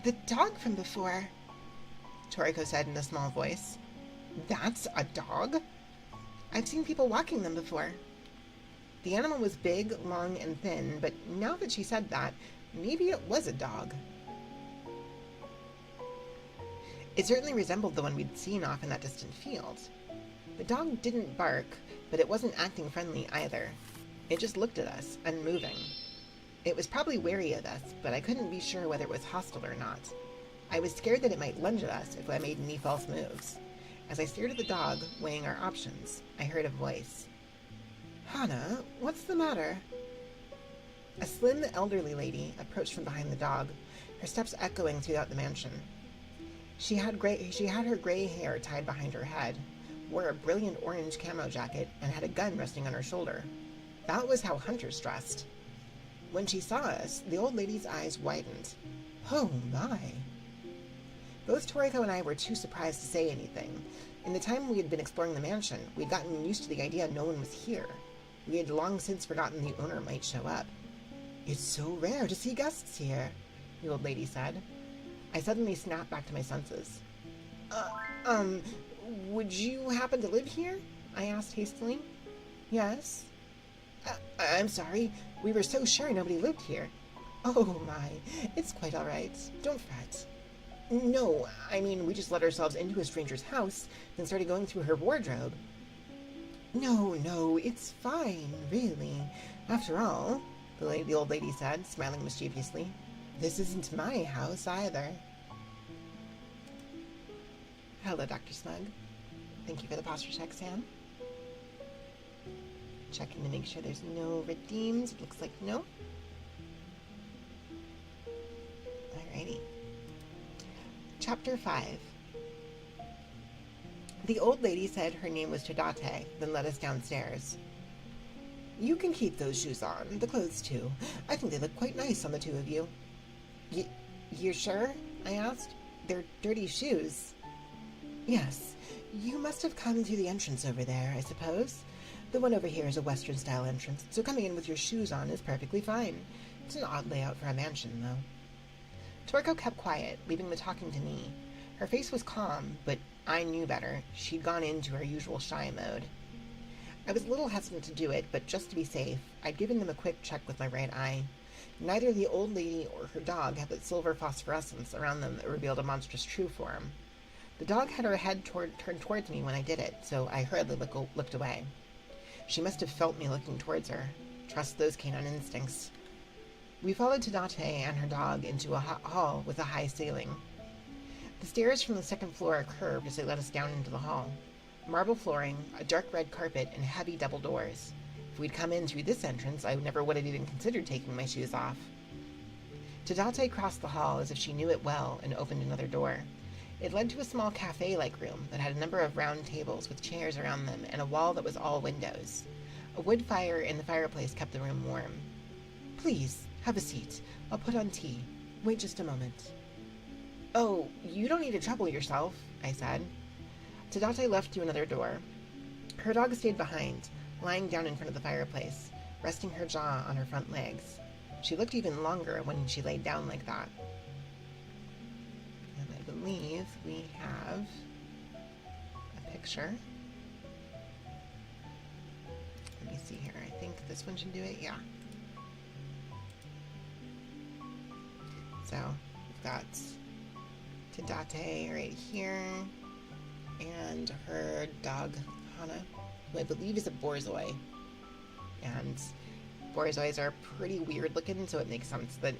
Speaker 1: The dog from before, Toriko said in a small voice. That's a dog? I've seen people walking them before. The animal was big, long, and thin, but now that she said that, maybe it was a dog. It certainly resembled the one we'd seen off in that distant field. The dog didn't bark, but it wasn't acting friendly either. It just looked at us, unmoving. It was probably wary of us, but I couldn't be sure whether it was hostile or not. I was scared that it might lunge at us if I made any false moves. As I stared at the dog, weighing our options, I heard a voice. "Hannah, what's the matter?" A slim, elderly lady approached from behind the dog, her steps echoing throughout the mansion. She had her gray hair tied behind her head, wore a brilliant orange camo jacket, and had a gun resting on her shoulder. That was how hunters dressed. When she saw us, the old lady's eyes widened. Oh my! Both Toriko and I were too surprised to say anything. In the time we had been exploring the mansion, we'd gotten used to the idea no one was here. We had long since forgotten the owner might show up. "It's so rare to see guests here," the old lady said. I suddenly snapped back to my senses. Would you happen to live here?" I asked hastily. "Yes." I'm sorry. We were so sure nobody lived here." "Oh my, it's quite all right. Don't fret." "No, I mean, we just let ourselves into a stranger's house, then started going through her wardrobe." No, it's fine, really. After all," the old lady said, smiling mischievously, "this isn't my house either." Hello, Dr. Smug. Thank you for the posture check, Sam. Checking to make sure there's no redeems. It looks like no. Alrighty. Chapter 5. The old lady said her name was Tadate, then led us downstairs. "You can keep those shoes on, the clothes too. I think they look quite nice on the two of you." You're sure?" I asked. "They're dirty shoes." "Yes. You must have come through the entrance over there, I suppose. The one over here is a Western-style entrance, so coming in with your shoes on is perfectly fine. It's an odd layout for a mansion, though." Toriko kept quiet, leaving the talking to me. Her face was calm, but I knew better. She'd gone into her usual shy mode. I was a little hesitant to do it, but just to be safe, I'd given them a quick check with my right eye. Neither the old lady or her dog had that silver phosphorescence around them that revealed a monstrous true form. The dog had her head turned towards me when I did it, so I hurriedly looked away. She must have felt me looking towards her. Trust those canine instincts. We followed Tadate and her dog into a hall with a high ceiling. The stairs from the second floor curved as they led us down into the hall. Marble flooring, a dark red carpet, and heavy double doors. If we'd come in through this entrance, I never would have even considered taking my shoes off. Tadate crossed the hall as if she knew it well and opened another door. It led to a small cafe-like room that had a number of round tables with chairs around them and a wall that was all windows. A wood fire in the fireplace kept the room warm. "Please, have a seat. I'll put on tea. Wait just a moment." "Oh, you don't need to trouble yourself," I said. Tadate left through another door. Her dog stayed behind, lying down in front of the fireplace, resting her jaw on her front legs. She looked even longer when she laid down like that. And I believe we have a picture. Let me see here. I think this one should do it. Yeah. So we've got Tadate right here, and her dog Hana, who I believe is a borzoi. And borzois are pretty weird looking, so it makes sense that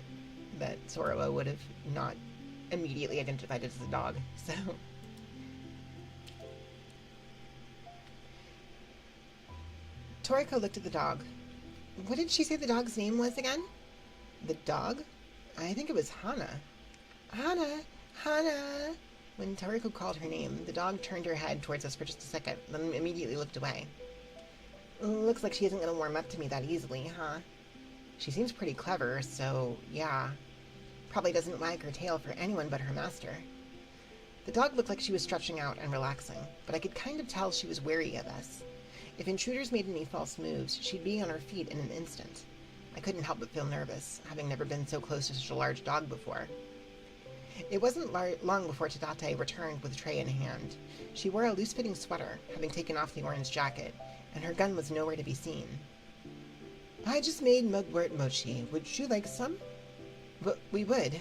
Speaker 1: Soroa would have not immediately identified it as a dog. So Toriko looked at the dog. What did she say the dog's name was again? The dog? I think it was Hana. Hana! When Toriko called her name, the dog turned her head towards us for just a second, then immediately looked away. Looks like she isn't going to warm up to me that easily, huh? She seems pretty clever, so yeah. Probably doesn't wag her tail for anyone but her master. The dog looked like she was stretching out and relaxing, but I could kind of tell she was wary of us. If intruders made any false moves, she'd be on her feet in an instant. I couldn't help but feel nervous, having never been so close to such a large dog before. It wasn't long before Tadate returned with a tray in hand. She wore a loose-fitting sweater, having taken off the orange jacket, and her gun was nowhere to be seen. I just made mugwort mochi. Would you like some? We would.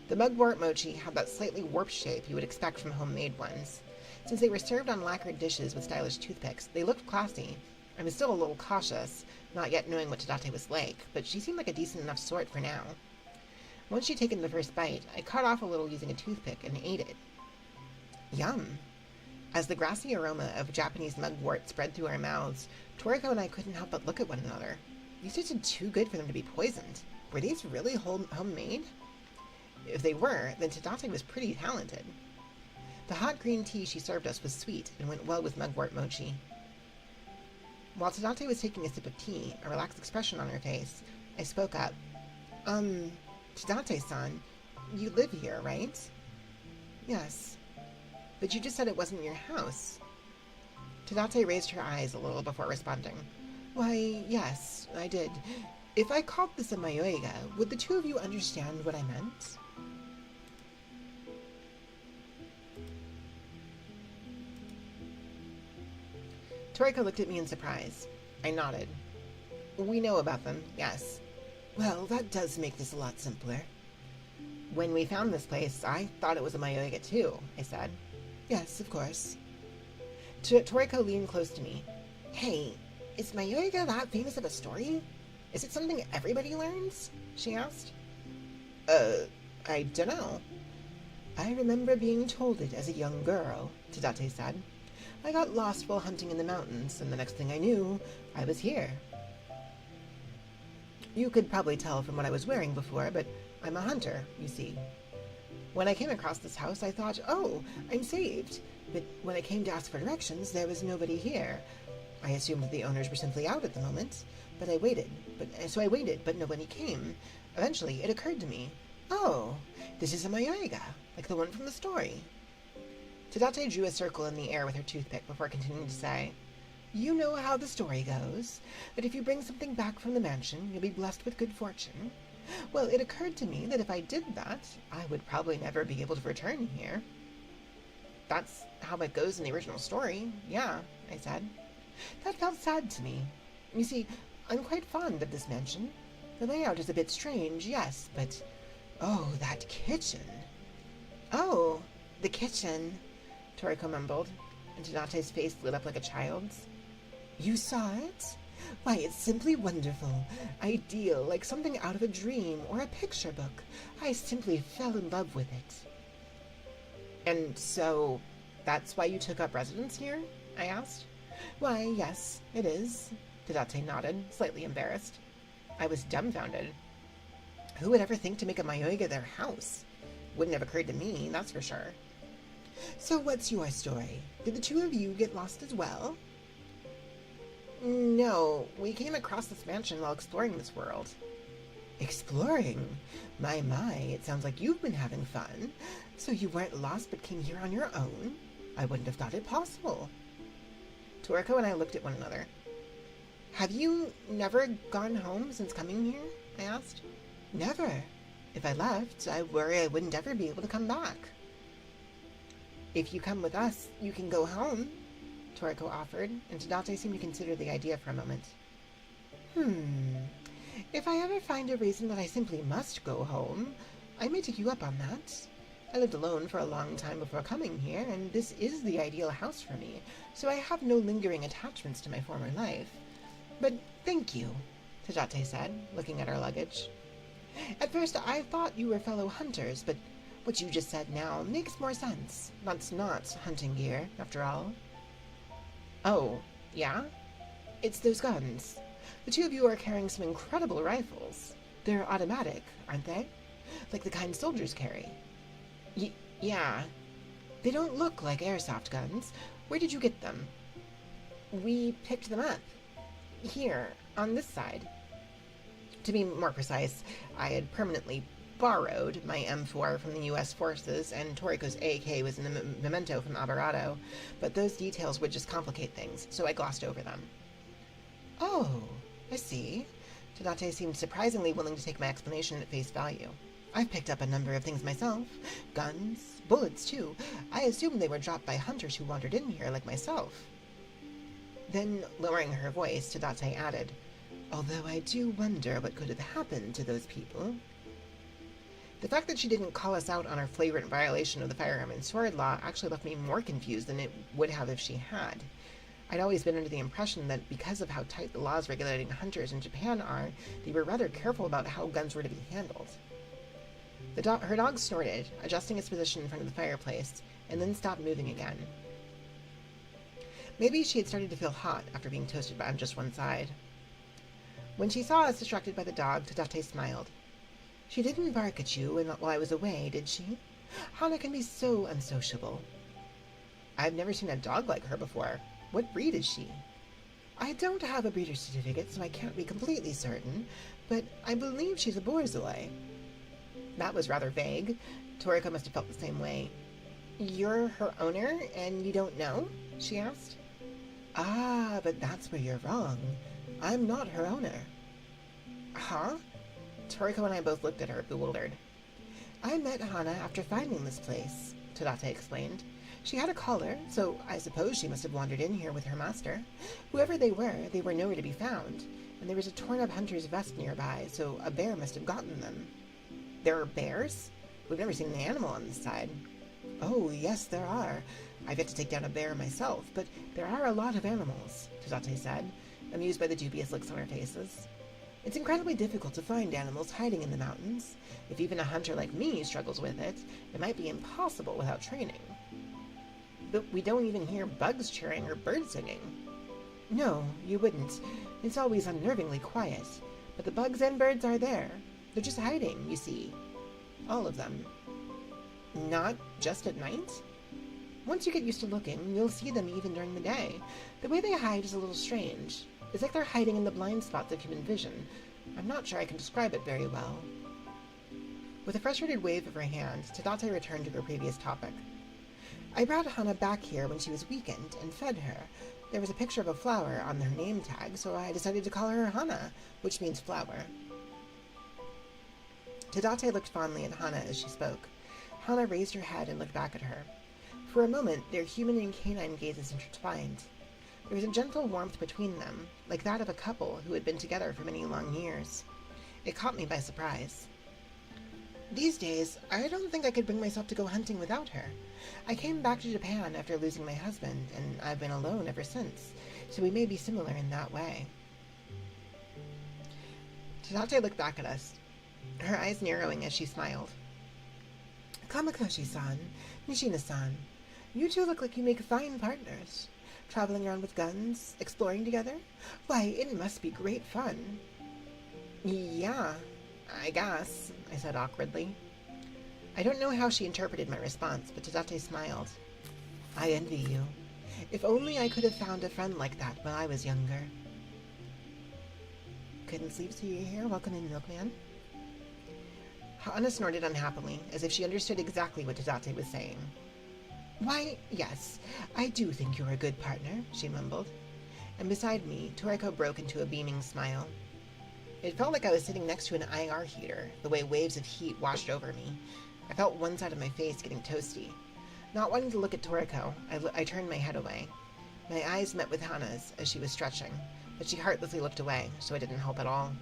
Speaker 1: The mugwort mochi had that slightly warped shape you would expect from homemade ones. Since they were served on lacquered dishes with stylish toothpicks, they looked classy, I was still a little cautious, not yet knowing what Tadate was like, but she seemed like a decent enough sort for now. Once she'd taken the first bite, I cut off a little using a toothpick and ate it. Yum! As the grassy aroma of Japanese mugwort spread through our mouths, Toriko and I couldn't help but look at one another. These tasted too good for them to be poisoned. Were these really homemade? If they were, then Tadate was pretty talented. The hot green tea she served us was sweet and went well with mugwort mochi. While Tadate was taking a sip of tea, a relaxed expression on her face, I spoke up. Tadate-san, you live here, right? Yes. But you just said it wasn't your house. Tadate raised her eyes a little before responding. Why, yes, I did. If I called this a mayoiga, would the two of you understand what I meant? Toriko looked at me in surprise. I nodded. We know about them, yes. Well, that does make this a lot simpler. When we found this place, I thought it was a mayoiga too, I said. Yes, of course. Toriko leaned close to me. Hey, is mayoiga that famous of a story? Is it something everybody learns? She asked. I dunno. I remember being told it as a young girl, Tadate said. I got lost while hunting in the mountains, and the next thing I knew, I was here. You could probably tell from what I was wearing before, but I'm a hunter, you see. When I came across this house, I thought, oh, I'm saved. But when I came to ask for directions, there was nobody here. I assumed that the owners were simply out at the moment, but I waited, but nobody came. Eventually, it occurred to me, oh, this is a mayoiga, like the one from the story. Tadate drew a circle in the air with her toothpick before continuing to say, You know how the story goes, that if you bring something back from the mansion, you'll be blessed with good fortune. Well, it occurred to me that if I did that, I would probably never be able to return here. That's how it goes in the original story, yeah, I said. That felt sad to me. You see, I'm quite fond of this mansion. The layout is a bit strange, yes, but... Oh, that kitchen! Oh, the kitchen, Toriko mumbled, and Tadate's face lit up like a child's. You saw it? Why, it's simply wonderful. Ideal, like something out of a dream or a picture book. I simply fell in love with it. And so, that's why you took up residence here? I asked. Why, yes, it is. Tadate nodded, slightly embarrassed. I was dumbfounded. Who would ever think to make a mayoiga their house? Wouldn't have occurred to me, that's for sure. So what's your story? Did the two of you get lost as well? No, we came across this mansion while exploring this world. Exploring? My, it sounds like you've been having fun. So you weren't lost but came here on your own? I wouldn't have thought it possible. Toriko and I looked at one another. Have you never gone home since coming here? I asked. Never. If I left, I worry I wouldn't ever be able to come back. If you come with us, you can go home, Toriko offered, and Tadate seemed to consider the idea for a moment. If I ever find a reason that I simply must go home, I may take you up on that. I lived alone for a long time before coming here, and this is the ideal house for me, so I have no lingering attachments to my former life. But thank you, Tadate said, looking at our luggage. At first I thought you were fellow hunters, but what you just said now makes more sense. That's not hunting gear, after all. Oh, yeah? It's those guns. The two of you are carrying some incredible rifles. They're automatic, aren't they? Like the kind soldiers carry. Yeah. They don't look like airsoft guns. Where did you get them? We picked them up. Here, on this side. To be more precise, I had permanently borrowed my M4 from the U.S. forces, and Toriko's AK was in a memento from Alvarado, but those details would just complicate things, so I glossed over them. Oh, I see. Tadate seemed surprisingly willing to take my explanation at face value. I've picked up a number of things myself. Guns, bullets, too. I assumed they were dropped by hunters who wandered in here, like myself. Then, lowering her voice, Tadate added, although I do wonder what could have happened to those people. The fact that she didn't call us out on our flagrant violation of the firearm and sword law actually left me more confused than it would have if she had. I'd always been under the impression that because of how tight the laws regulating hunters in Japan are, they were rather careful about how guns were to be handled. Her dog snorted, adjusting its position in front of the fireplace, and then stopped moving again. Maybe she had started to feel hot after being toasted on just one side. When she saw us distracted by the dog, Tadate smiled. She didn't bark at you while I was away, did she? Hana can be so unsociable. I've never seen a dog like her before. What breed is she? I don't have a breeder certificate, so I can't be completely certain, but I believe she's a Borzoi. That was rather vague. Toriko must have felt the same way. You're her owner, and you don't know? She asked. Ah, but that's where you're wrong. I'm not her owner. Huh? Toriko and I both looked at her, bewildered. I met Hana after finding this place, Tadate explained. She had a collar, so I suppose she must have wandered in here with her master. Whoever they were nowhere to be found, and there was a torn-up hunter's vest nearby, so a bear must have gotten them. There are bears? We've never seen an animal on this side. Oh, yes, there are. I've yet to take down a bear myself, but there are a lot of animals, Tadate said, amused by the dubious looks on our faces. It's incredibly difficult to find animals hiding in the mountains. If even a hunter like me struggles with it, it might be impossible without training. But we don't even hear bugs chirring or birds singing. No, you wouldn't. It's always unnervingly quiet. But the bugs and birds are there. They're just hiding, you see. All of them. Not just at night? Once you get used to looking, you'll see them even during the day. The way they hide is a little strange. It's like they're hiding in the blind spots of human vision. I'm not sure I can describe it very well. With a frustrated wave of her hand, Tadate returned to her previous topic. I brought Hana back here when she was weakened and fed her. There was a picture of a flower on her name tag, so I decided to call her Hana, which means flower. Tadate looked fondly at Hana as she spoke. Hana raised her head and looked back at her. For a moment, their human and canine gazes intertwined. There was a gentle warmth between them, like that of a couple who had been together for many long years. It caught me by surprise. These days, I don't think I could bring myself to go hunting without her. I came back to Japan after losing my husband, and I've been alone ever since, so we may be similar in that way. Tadate looked back at us, her eyes narrowing as she smiled. Kamakoshi-san, Nishina-san, you two look like you make fine partners. Traveling around with guns, exploring together? Why, it must be great fun. Yeah, I guess, I said awkwardly. I don't know how she interpreted my response, but Tadate smiled. I envy you. If only I could have found a friend like that when I was younger. Couldn't sleep, so you're here? Welcome in, Milkman. Hana snorted unhappily, as if she understood exactly what Tadate was saying. Why, yes, I do think you're a good partner, she mumbled. And beside me, Toriko broke into a beaming smile. It felt like I was sitting next to an IR heater, the way waves of heat washed over me. I felt one side of my face getting toasty. Not wanting to look at Toriko, I turned my head away. My eyes met with Hana's as she was stretching, but she heartlessly looked away, so it didn't help at all.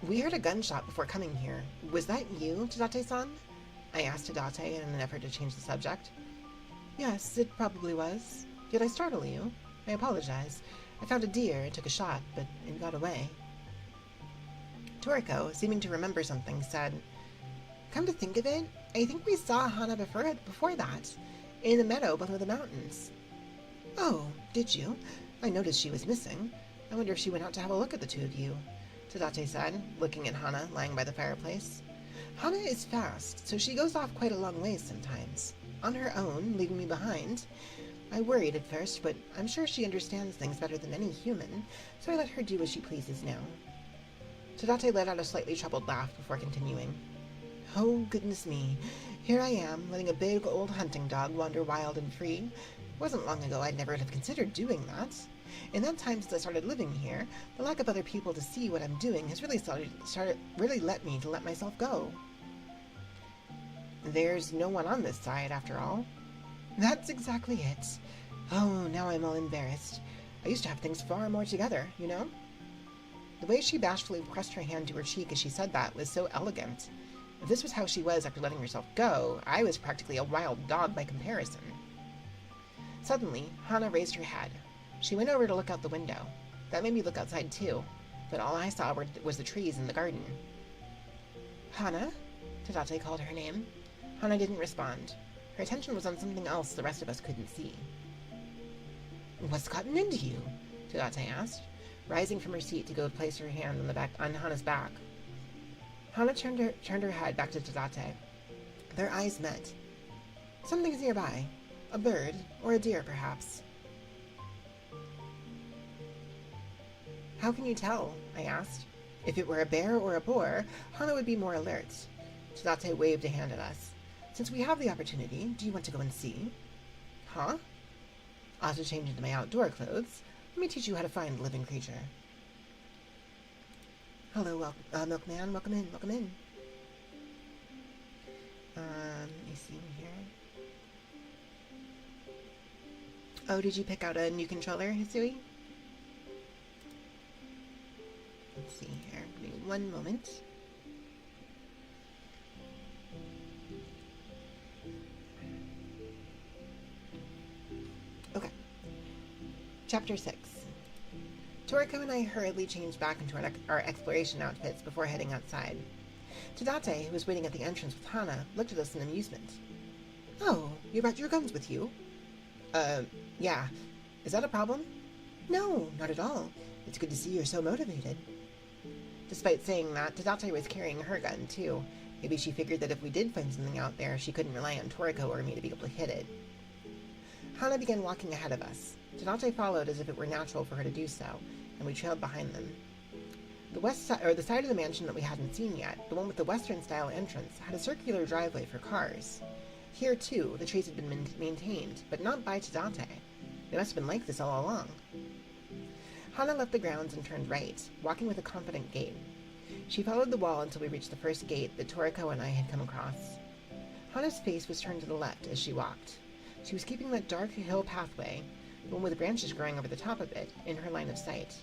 Speaker 1: We heard a gunshot before coming here. Was that you, Tadate-san? I asked Tadate in an effort to change the subject. Yes, it probably was. Did I startle you? I apologize. I found a deer and took a shot, but it got away. Toriko, seeming to remember something, said, Come to think of it, I think we saw Hana before that, in a meadow below the mountains. Oh, did you? I noticed she was missing. I wonder if she went out to have a look at the two of you, Tadate said, looking at Hana lying by the fireplace. Hana is fast, so she goes off quite a long ways sometimes. On her own, leaving me behind. I worried at first, but I'm sure she understands things better than any human, so I let her do as she pleases now. Tadate let out a slightly troubled laugh before continuing. Oh, goodness me. Here I am, letting a big old hunting dog wander wild and free. It wasn't long ago I'd never have considered doing that. In that time since I started living here, the lack of other people to see what I'm doing has really let me to let myself go. There's no one on this side, after all. That's exactly it. Oh, now I'm all embarrassed. I used to have things far more together, you know? The way she bashfully pressed her hand to her cheek as she said that was so elegant. If this was how she was after letting herself go, I was practically a wild dog by comparison. Suddenly, Hana raised her head. She went over to look out the window. That made me look outside too, but all I saw was the trees in the garden. Hana? Tadate called her name. Hana didn't respond. Her attention was on something else the rest of us couldn't see. What's gotten into you? Tadate asked, rising from her seat to go place her hand on Hana's back. Hana turned her head back to Tadate. Their eyes met. Something's nearby. A bird, or a deer, perhaps. How can you tell? I asked. If it were a bear or a boar, Hana would be more alert. Tadate waved a hand at us. Since we have the opportunity, do you want to go and see? Huh? I have to change into my outdoor clothes. Let me teach you how to find a living creature. Hello, milkman. Welcome in. Welcome in. Let me see here. Oh, did you pick out a new controller, Hisui? Let's see here. Give me one moment. Okay. Chapter 6. Toriko and I hurriedly changed back into our exploration outfits before heading outside. Tadate, who was waiting at the entrance with Hana, looked at us in amusement. Oh, you brought your guns with you? Yeah. Is that a problem? No, not at all. It's good to see you're so motivated. Despite saying that, Tadate was carrying her gun, too. Maybe she figured that if we did find something out there, she couldn't rely on Toriko or me to be able to hit it. Hana began walking ahead of us. Tadate followed as if it were natural for her to do so, and we trailed behind them. The side of the mansion that we hadn't seen yet, the one with the western-style entrance, had a circular driveway for cars. Here, too, the trees had been maintained, but not by Tadate. They must have been like this all along. Hana left the grounds and turned right, walking with a confident gait. She followed the wall until we reached the first gate that Toriko and I had come across. Hana's face was turned to the left as she walked. She was keeping that dark hill pathway, the one with branches growing over the top of it, in her line of sight.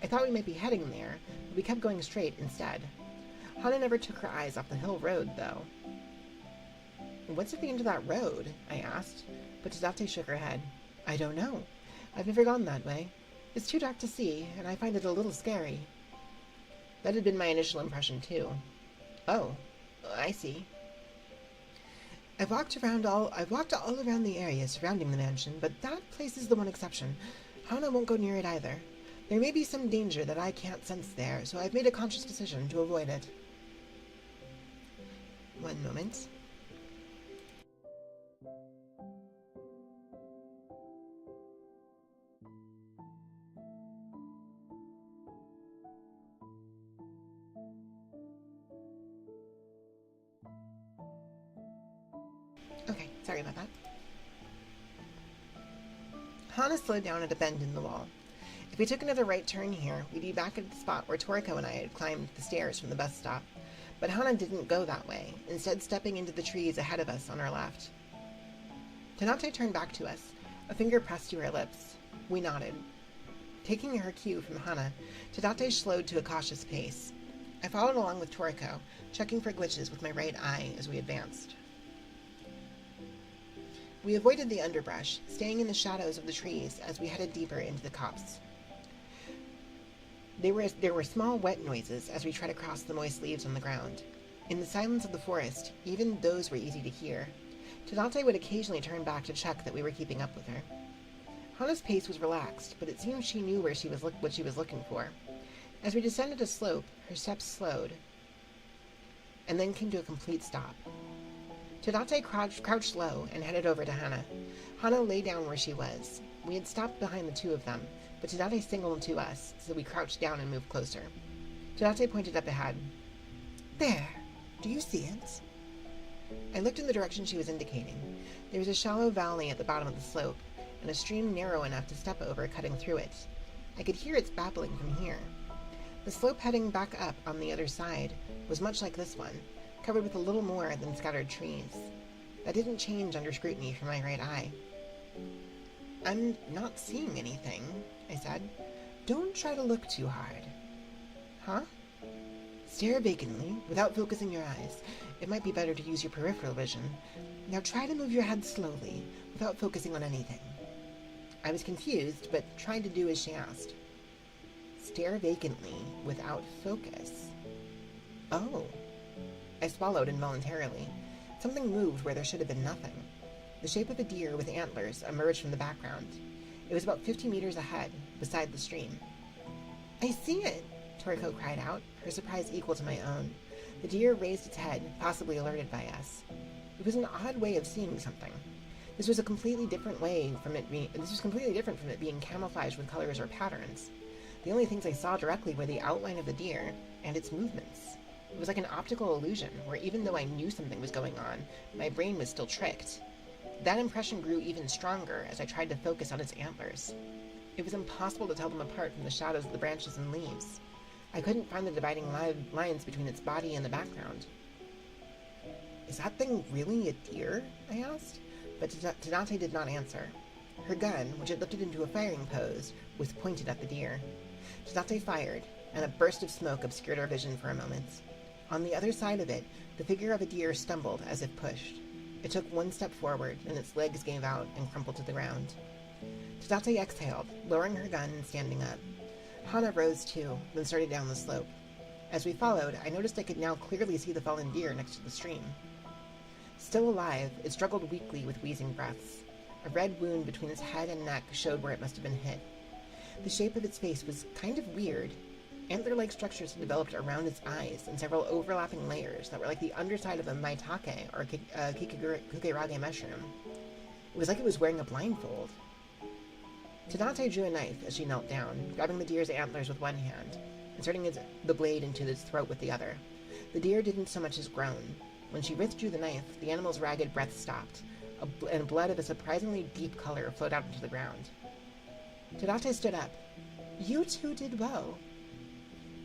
Speaker 1: I thought we might be heading there, but we kept going straight instead. Hana never took her eyes off the hill road, though. What's at the end of that road? I asked, but Tadate shook her head. I don't know. I've never gone that way. It's too dark to see, and I find it a little scary. That had been my initial impression, too. Oh, I see. I've walked all around the area surrounding the mansion, but that place is the one exception. Hana won't go near it either. There may be some danger that I can't sense there, so I've made a conscious decision to avoid it. One moment. Okay, sorry about that. Hana slowed down at a bend in the wall. If we took another right turn here, we'd be back at the spot where Toriko and I had climbed the stairs from the bus stop. But Hana didn't go that way, instead stepping into the trees ahead of us on our left. Tadate turned back to us, a finger pressed to her lips. We nodded. Taking her cue from Hana, Tadate slowed to a cautious pace. I followed along with Toriko, checking for glitches with my right eye as we advanced. We avoided the underbrush, staying in the shadows of the trees as we headed deeper into the copse. There were small wet noises as we tread across the moist leaves on the ground. In the silence of the forest, even those were easy to hear. Tadate would occasionally turn back to check that we were keeping up with her. Hana's pace was relaxed, but it seemed she knew what she was looking for. As we descended a slope, her steps slowed, and then came to a complete stop. Tadate crouched low and headed over to Hana. Hana lay down where she was. We had stopped behind the two of them, but Tadate signaled to us, so we crouched down and moved closer. Tadate pointed up ahead. There! Do you see it? I looked in the direction she was indicating. There was a shallow valley at the bottom of the slope, and a stream narrow enough to step over cutting through it. I could hear its babbling from here. The slope heading back up on the other side was much like this one, covered with a little more than scattered trees. That didn't change under scrutiny from my right eye. I'm not seeing anything, I said. Don't try to look too hard. Huh? Stare vacantly, without focusing your eyes. It might be better to use your peripheral vision. Now try to move your head slowly, without focusing on anything. I was confused, but tried to do as she asked. Stare vacantly, without focus. Oh. I swallowed involuntarily. Something moved where there should have been nothing. The shape of a deer with antlers emerged from the background. It was about 50 meters ahead, beside the stream. I see it, Toriko cried out, her surprise equal to my own. The deer raised its head, possibly alerted by us. It was an odd way of seeing something. This was completely different from it being camouflaged with colors or patterns. The only things I saw directly were the outline of the deer and its movements. It was like an optical illusion, where even though I knew something was going on, my brain was still tricked. That impression grew even stronger as I tried to focus on its antlers. It was impossible to tell them apart from the shadows of the branches and leaves. I couldn't find the dividing lines between its body and the background. Is that thing really a deer? I asked, but Tadate did not answer. Her gun, which had lifted into a firing pose, was pointed at the deer. Tadate fired, and a burst of smoke obscured our vision for a moment. On the other side of it, the figure of a deer stumbled as if pushed. It took one step forward, and its legs gave out and crumpled to the ground. Tadate exhaled, lowering her gun and standing up. Hana rose too, then started down the slope. As we followed, I noticed I could now clearly see the fallen deer next to the stream. Still alive, it struggled weakly with wheezing breaths. A red wound between its head and neck showed where it must have been hit. The shape of its face was kind of weird. Antler-like structures had developed around its eyes in several overlapping layers that were like the underside of a maitake or kukerage mushroom. It was like it was wearing a blindfold. Tadate drew a knife as she knelt down, grabbing the deer's antlers with one hand, inserting the blade into its throat with the other. The deer didn't so much as groan. When she withdrew the knife, the animal's ragged breath stopped, and blood of a surprisingly deep color flowed out into the ground. Tadate stood up. You two did well.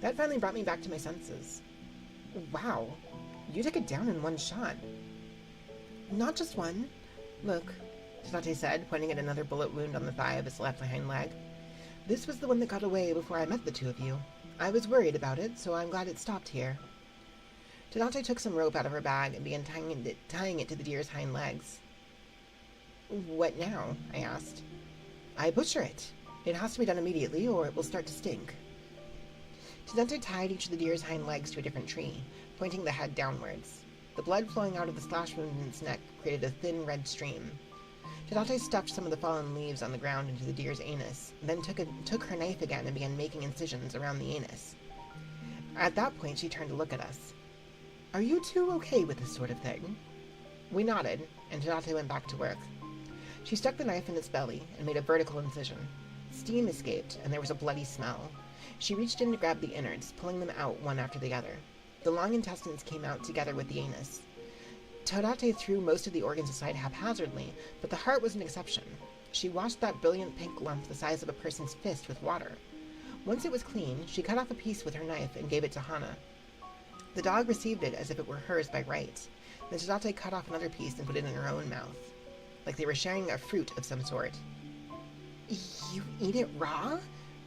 Speaker 1: That finally brought me back to my senses. Wow, you took it down in one shot. Not just one. Look, Tadate said, pointing at another bullet wound on the thigh of its left hind leg. This was the one that got away before I met the two of you. I was worried about it, so I'm glad it stopped here. Tadate took some rope out of her bag and began tying it to the deer's hind legs. What now? I asked. I butcher it. It has to be done immediately, or it will start to stink. Tadate tied each of the deer's hind legs to a different tree, pointing the head downwards. The blood flowing out of the slash wound in its neck created a thin red stream. Tadate stuffed some of the fallen leaves on the ground into the deer's anus, then took her knife again and began making incisions around the anus. At that point, she turned to look at us. Are you two okay with this sort of thing? We nodded, and Tadate went back to work. She stuck the knife in its belly and made a vertical incision. Steam escaped, and there was a bloody smell. She reached in to grab the innards, pulling them out one after the other. The long intestines came out together with the anus. Tadate threw most of the organs aside haphazardly, but the heart was an exception. She washed that brilliant pink lump the size of a person's fist with water. Once it was clean, she cut off a piece with her knife and gave it to Hana. The dog received it as if it were hers by right. Then Tadate cut off another piece and put it in her own mouth, like they were sharing a fruit of some sort. You eat it raw?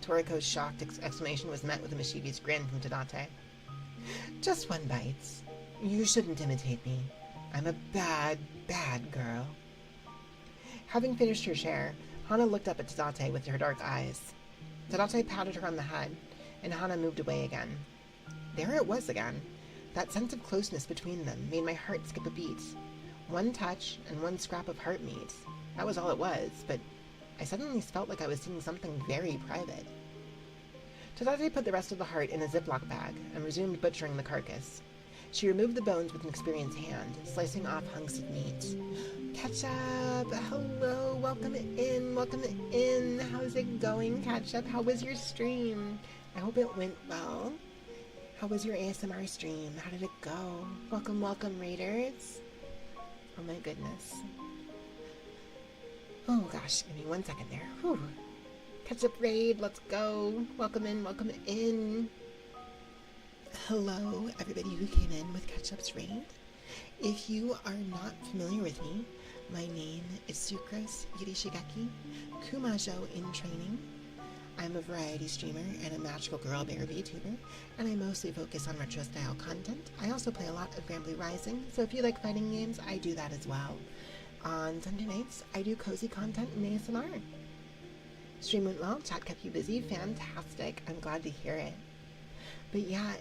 Speaker 1: Toriko's shocked exclamation was met with a mischievous grin from Tadate. Just one bite. You shouldn't imitate me. I'm a bad, bad girl. Having finished her share, Hana looked up at Tadate with her dark eyes. Tadate patted her on the head, and Hana moved away again. There it was again. That sense of closeness between them made my heart skip a beat. One touch and one scrap of heart meat. That was all it was, but I suddenly felt like I was seeing something very private. Tadate put the rest of the heart in a Ziploc bag and resumed butchering the carcass. She removed the bones with an experienced hand, slicing off hunks of meat. Ketchup! Hello! Welcome in! Welcome in! How's it going, Ketchup? How was your stream? I hope it went well. How was your ASMR stream? How did it go? Welcome, welcome, Raiders! Oh my goodness. Oh gosh, give me 1 second there. Whew. Ketchup raid, let's go. Welcome in, welcome in. Hello, everybody who came in with Ketchup's raid. If you are not familiar with me, my name is Sucrose Yurishigeki, Kumajo in training. I'm a variety streamer and a magical girl bear VTuber, and I mostly focus on retro style content. I also play a lot of Granblue Rising, so if you like fighting games, I do that as well. On Sunday nights, I do cozy content and ASMR. Stream went well. Chat kept you busy. Fantastic. I'm glad to hear it. But yeah,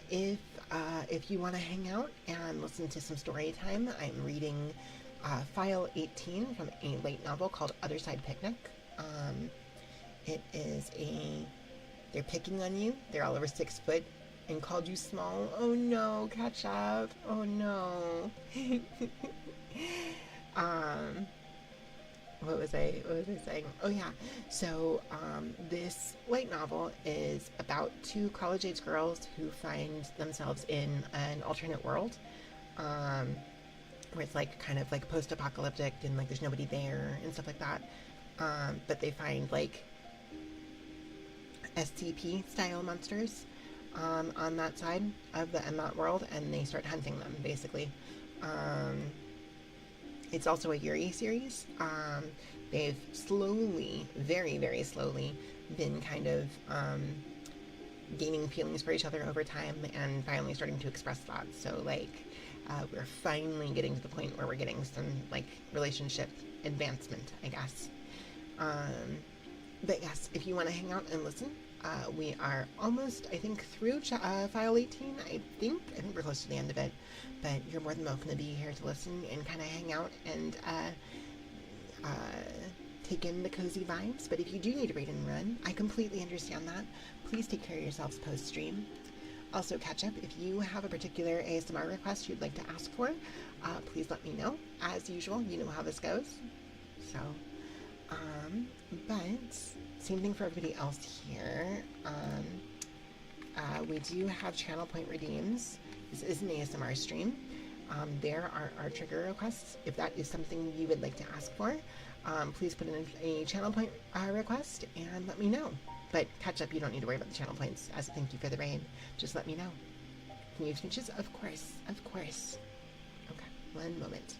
Speaker 1: if you want to hang out and listen to some story time, I'm reading File 18 from a late novel called Otherside Picnic. It is they're picking on you. They're all over 6 foot and called you small. Oh no, catch up. Oh no. What was I saying? Oh yeah. So this light novel is about 2 college-age girls who find themselves in an alternate world, where it's like kind of like post-apocalyptic and like there's nobody there and stuff like that. But they find like SCP style monsters on that side of that world, and they start hunting them basically. It's also a Yuri series. They've slowly, very, very slowly, been kind of gaining feelings for each other over time and finally starting to express that. So, like, we're finally getting to the point where we're getting some, like, relationship advancement, I guess. But yes, if you want to hang out and listen, we are almost, I think, through File 18. I think we're close to the end of it. But you're more than welcome to be here to listen and kind of hang out and take in the cozy vibes. But if you do need to read and run, I completely understand that. Please take care of yourselves post-stream. Also, catch up. If you have a particular ASMR request you'd like to ask for, please let me know. As usual, you know how this goes. So, but same thing for everybody else here. We do have channel point redeems. This is an ASMR stream. There are our trigger requests. If that is something you would like to ask for, please put in a channel point request and let me know. But catch up, you don't need to worry about the channel points as a thank you for the raid. Just let me know. Can you use pinches? Of course, of course. Okay, one moment.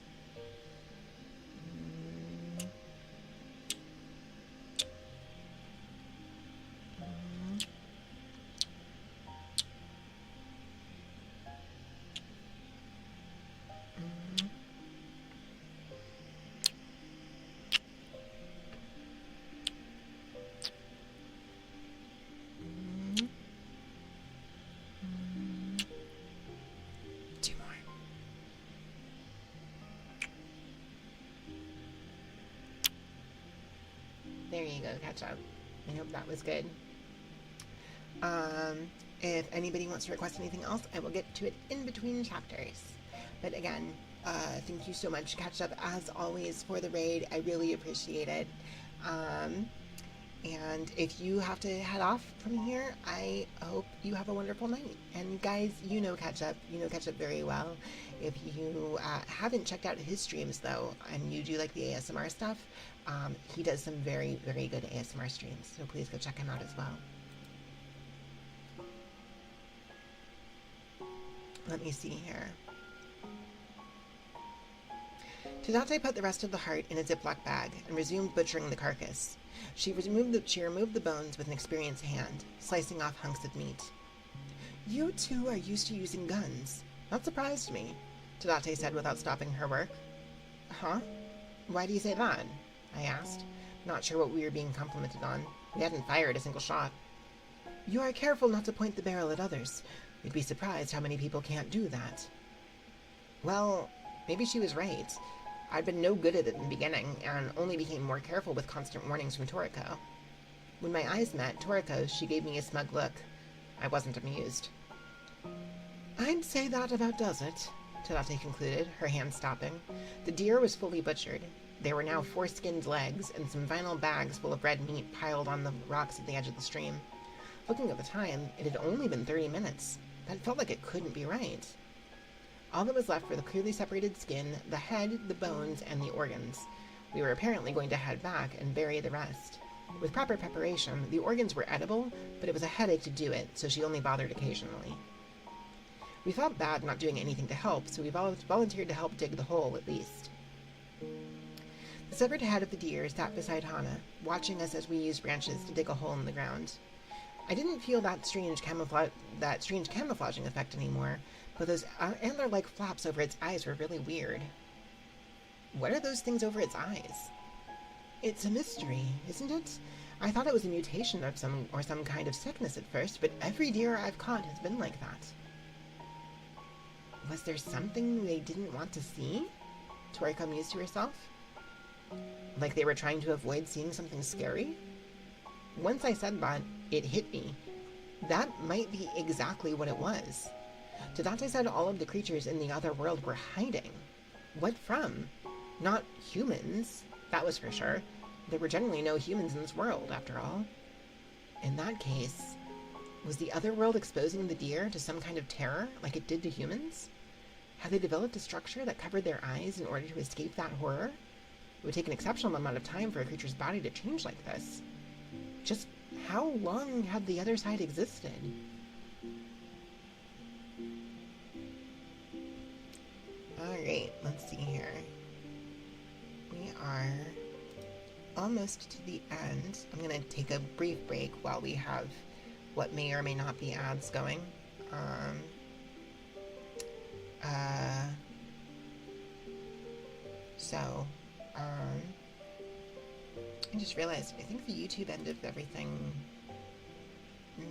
Speaker 1: There you go, catch up. I hope that was good. If anybody wants to request anything else, I will get to it in between chapters. But again, thank you so much, catch up, as always, for the raid. I really appreciate it. And if you have to head off from here, I hope you have a wonderful night. And guys, you know catch up very well. If you haven't checked out his streams though, and you do like the ASMR stuff, he does some very, very good ASMR streams. So please go check him out as well. Let me see here. Tadate put the rest of the heart in a Ziploc bag and resumed butchering the carcass. She removed the bones with an experienced hand, slicing off hunks of meat. You two are used to using guns. That surprised me, Tadate said without stopping her work. Huh? Why do you say that? I asked, not sure what we were being complimented on. We hadn't fired a single shot. You are careful not to point the barrel at others. You'd be surprised how many people can't do that. Well, maybe she was right. I'd been no good at it in the beginning, and only became more careful with constant warnings from Toriko. When my eyes met Toriko's, she gave me a smug look. I wasn't amused. I'd say that about does it, Tadate concluded, her hand stopping. The deer was fully butchered. There were now 4 skinned legs and some vinyl bags full of red meat piled on the rocks at the edge of the stream. Looking at the time, it had only been 30 minutes. That felt like it couldn't be right. All that was left were the clearly separated skin, the head, the bones, and the organs. We were apparently going to head back and bury the rest. With proper preparation, the organs were edible, but it was a headache to do it, so she only bothered occasionally. We felt bad not doing anything to help, so we volunteered to help dig the hole, at least. The severed head of the deer sat beside Hana, watching us as we used branches to dig a hole in the ground. I didn't feel that strange camouflaging effect anymore, but those antler-like flaps over its eyes were really weird. What are those things over its eyes? It's a mystery, isn't it? I thought it was a mutation of some kind of sickness at first, but every deer I've caught has been like that. Was there something they didn't want to see? Toriko mused to herself. Like they were trying to avoid seeing something scary? Once I said that, it hit me. That might be exactly what it was. Tadate said all of the creatures in the other world were hiding. What from? Not humans, that was for sure. There were generally no humans in this world, after all. In that case, was the other world exposing the deer to some kind of terror, like it did to humans? Had they developed a structure that covered their eyes in order to escape that horror? It would take an exceptional amount of time for a creature's body to change like this. Just how long had the other side existed? Alright, let's see here. We are almost to the end. I'm going to take a brief break while we have what may or may not be ads going. I just realized, I think the YouTube end of everything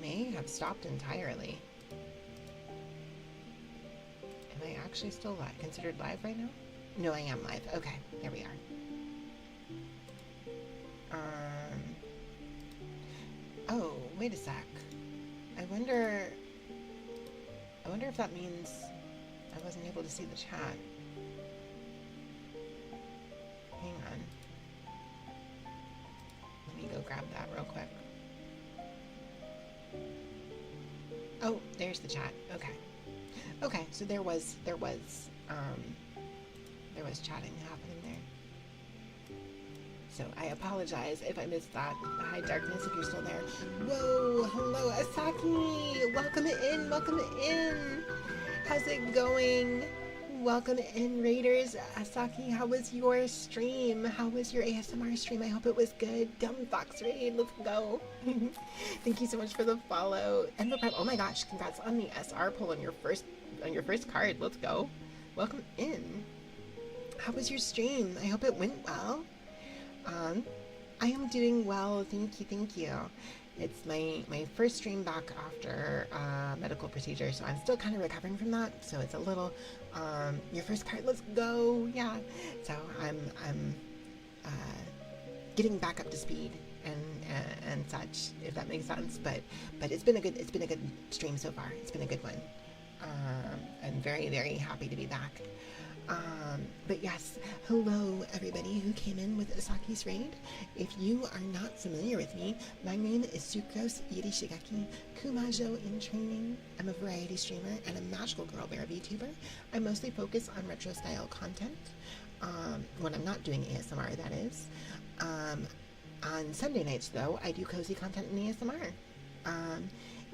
Speaker 1: may have stopped entirely. Am I actually still considered live right now? No, I am live. Okay, there we are. Oh, wait a sec. I wonder if that means I wasn't able to see the chat. Hang on. Let me go grab that real quick. Oh, there's the chat. Okay. Okay, so there was chatting happening there. So I apologize if I missed that. Hi, Darkness, if you're still there. Whoa, hello, Asaki! Welcome in, welcome in! How's it going? Welcome in, Raiders. Asaki, how was your stream? How was your ASMR stream? I hope it was good. Dumb Fox Raid, let's go. Thank you so much for the follow. And the prep. Oh my gosh, congrats on the SR pull on your first card. Let's go. Welcome in. How was your stream? I hope it went well. I am doing well, thank you. It's my first stream back after medical procedure, so I'm still kind of recovering from that. So it's a little, your first card, let's go, yeah. So I'm getting back up to speed and such, if that makes sense. But it's been a good stream so far. It's been a good one. I'm very, very happy to be back. But yes, hello everybody who came in with Asaki's raid. If you are not familiar with me, my name is Sucrose Yirishigaki, Kumajo in training. I'm a variety streamer and a magical girl bear VTuber. I mostly focus on retro style content, when I'm not doing ASMR, that is. On Sunday nights though, I do cozy content in ASMR.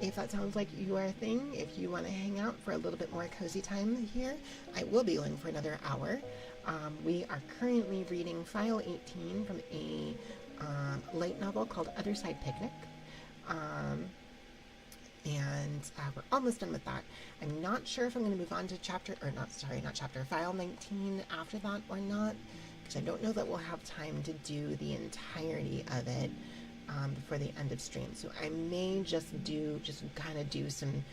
Speaker 1: If that sounds like your thing, if you want to hang out for a little bit more cozy time here, I will be going for another hour. We are currently reading File 18 from a light novel called Otherside Picnic. We're almost done with that. I'm not sure if I'm going to move on to File 19 after that or not, because I don't know that we'll have time to do the entirety of it before the end of stream. So I may just kind of do some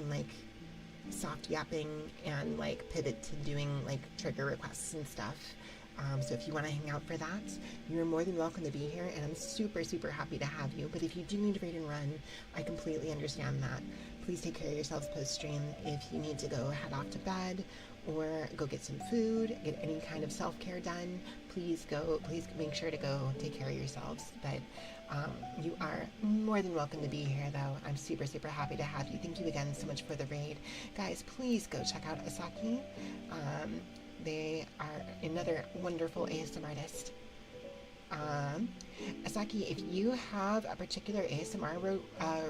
Speaker 1: like soft yapping and like pivot to doing like trigger requests and stuff. So if you want to hang out for that, you're more than welcome to be here, and I'm super, super happy to have you. But if you do need to read and run, I completely understand that. Please take care of yourselves post-stream. If you need to go head off to bed or go get some food, get any kind of self-care done, please make sure to go take care of yourselves. But you are more than welcome to be here, though. I'm super, super happy to have you. Thank you again so much for the raid. Guys, please go check out Asaki. They are another wonderful ASMR artist. Asaki, if you have a particular ASMR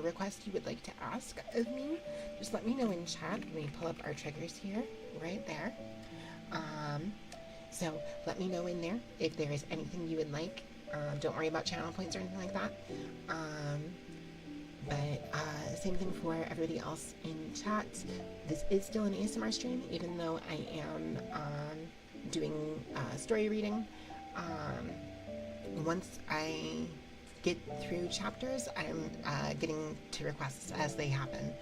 Speaker 1: request you would like to ask of me, just let me know in chat. Let me pull up our triggers here, right there. So let me know in there if there is anything you would like. Don't worry about channel points or anything like that. But same thing for everybody else in chat. This is still an ASMR stream, even though I am doing story reading. Once I get through chapters, I'm getting to requests as they happen.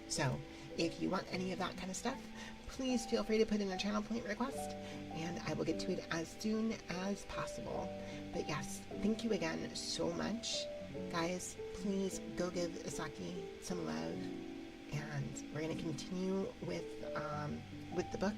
Speaker 1: So if you want any of that kind of stuff, please feel free to put in a channel point request, and I will get to it as soon as possible. But yes, thank you again so much. Guys, please go give Isaki some love, and we're going to continue with the book.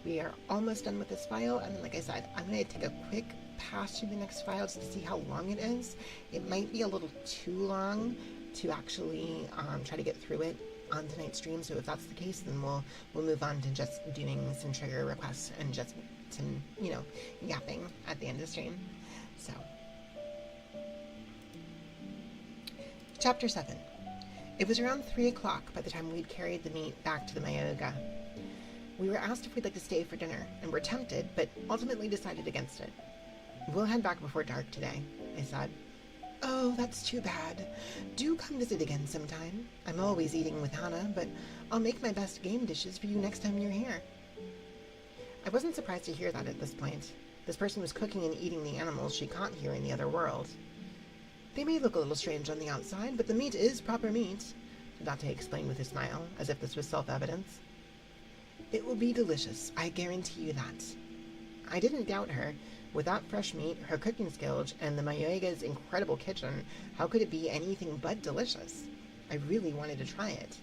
Speaker 1: We are almost done with this file, and like I said, I'm going to take a quick pass through the next file just to see how long it is. It might be a little too long to actually try to get through it on tonight's stream, so if that's the case, then we'll move on to just doing some trigger requests and just some, yapping at the end of the stream. So, Chapter 7. It was around 3 o'clock by the time we'd carried the meat back to the Mayoga. We were asked if we'd like to stay for dinner, and were tempted, but ultimately decided against it. We'll head back before dark today, I said. Oh, that's too bad. Do come visit again sometime. I'm always eating with Hana, but I'll make my best game dishes for you next time you're here. I wasn't surprised to hear that at this point. This person was cooking and eating the animals she caught here in the other world. They may look a little strange on the outside, but the meat is proper meat, Date explained with a smile, as if this was self-evidence. It will be delicious, I guarantee you that. I didn't doubt her. With that fresh meat, her cooking skills, and the Mayoga's incredible kitchen, how could it be anything but delicious? I really wanted to try it.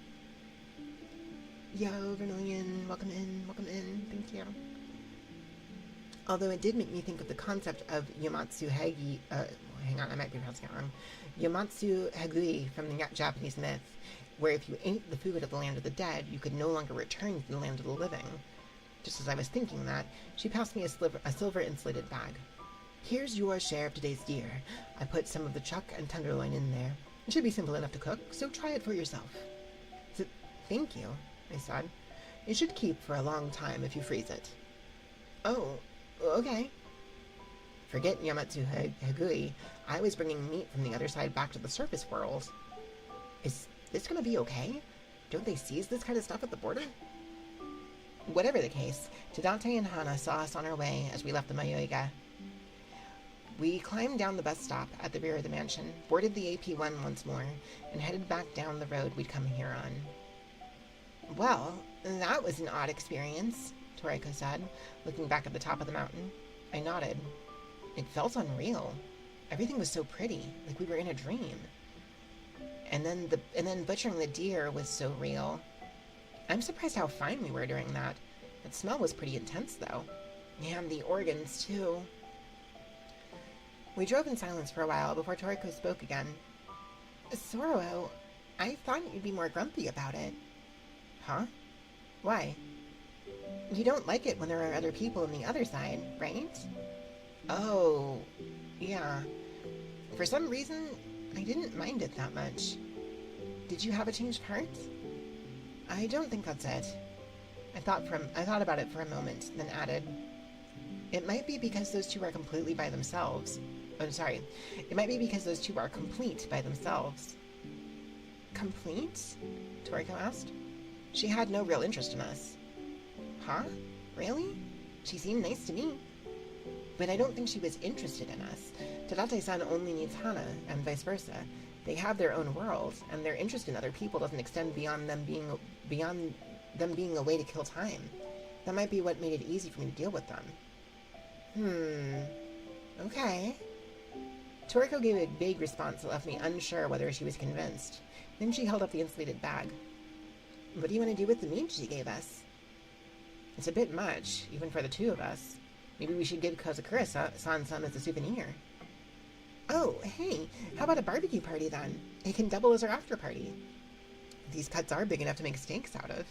Speaker 1: Yo, Vermilion, welcome in, thank you. Although it did make me think of the concept of Yamatsu Hegi, hang on, I might be pronouncing it wrong. Yamatsu Hegui from the Japanese myth, where if you ate the food of the land of the dead, you could no longer return to the land of the living. Just as I was thinking that, she passed me a silver insulated bag. Here's your share of today's deer. I put some of the chuck and tenderloin in there. It should be simple enough to cook, so try it for yourself. Thank you, I said. It should keep for a long time if you freeze it. Oh, okay. Forget Yamatsu Hegui. I was bringing meat from the other side back to the surface world. Is this gonna be okay? Don't they seize this kind of stuff at the border? Whatever the case, Tadate and Hana saw us on our way as we left the Mayoiga. We climbed down the bus stop at the rear of the mansion, boarded the AP-1 once more, and headed back down the road we'd come here on. Well, that was an odd experience, Toriko said, looking back at the top of the mountain. I nodded. It felt unreal. Everything was so pretty, like we were in a dream. And then butchering the deer was so real. I'm surprised how fine we were during that. That smell was pretty intense, though. And the organs, too. We drove in silence for a while before Toriko spoke again. Sororo, I thought you'd be more grumpy about it. Huh? Why? You don't like it when there are other people on the other side, right? Oh, yeah. For some reason, I didn't mind it that much. Did you have a change of heart? I don't think that's it. I thought about it for a moment, then added, it might be because those two are completely by themselves. Oh, sorry. It might be because those two are complete by themselves. Complete? Toriko asked. She had no real interest in us. Huh? Really? She seemed nice to me. But I don't think she was interested in us. Tadate-san only needs Hana, and vice versa. They have their own world, and their interest in other people doesn't extend beyond them being a way to kill time. That might be what made it easy for me to deal with them. Okay. Toriko gave a vague response that left me unsure whether she was convinced. Then she held up the insulated bag. What do you want to do with the meat she gave us? It's a bit much, even for the two of us. Maybe we should give Kazakura-san some as a souvenir. Oh, hey, how about a barbecue party then? It can double as our after party. These cuts are big enough to make steaks out of.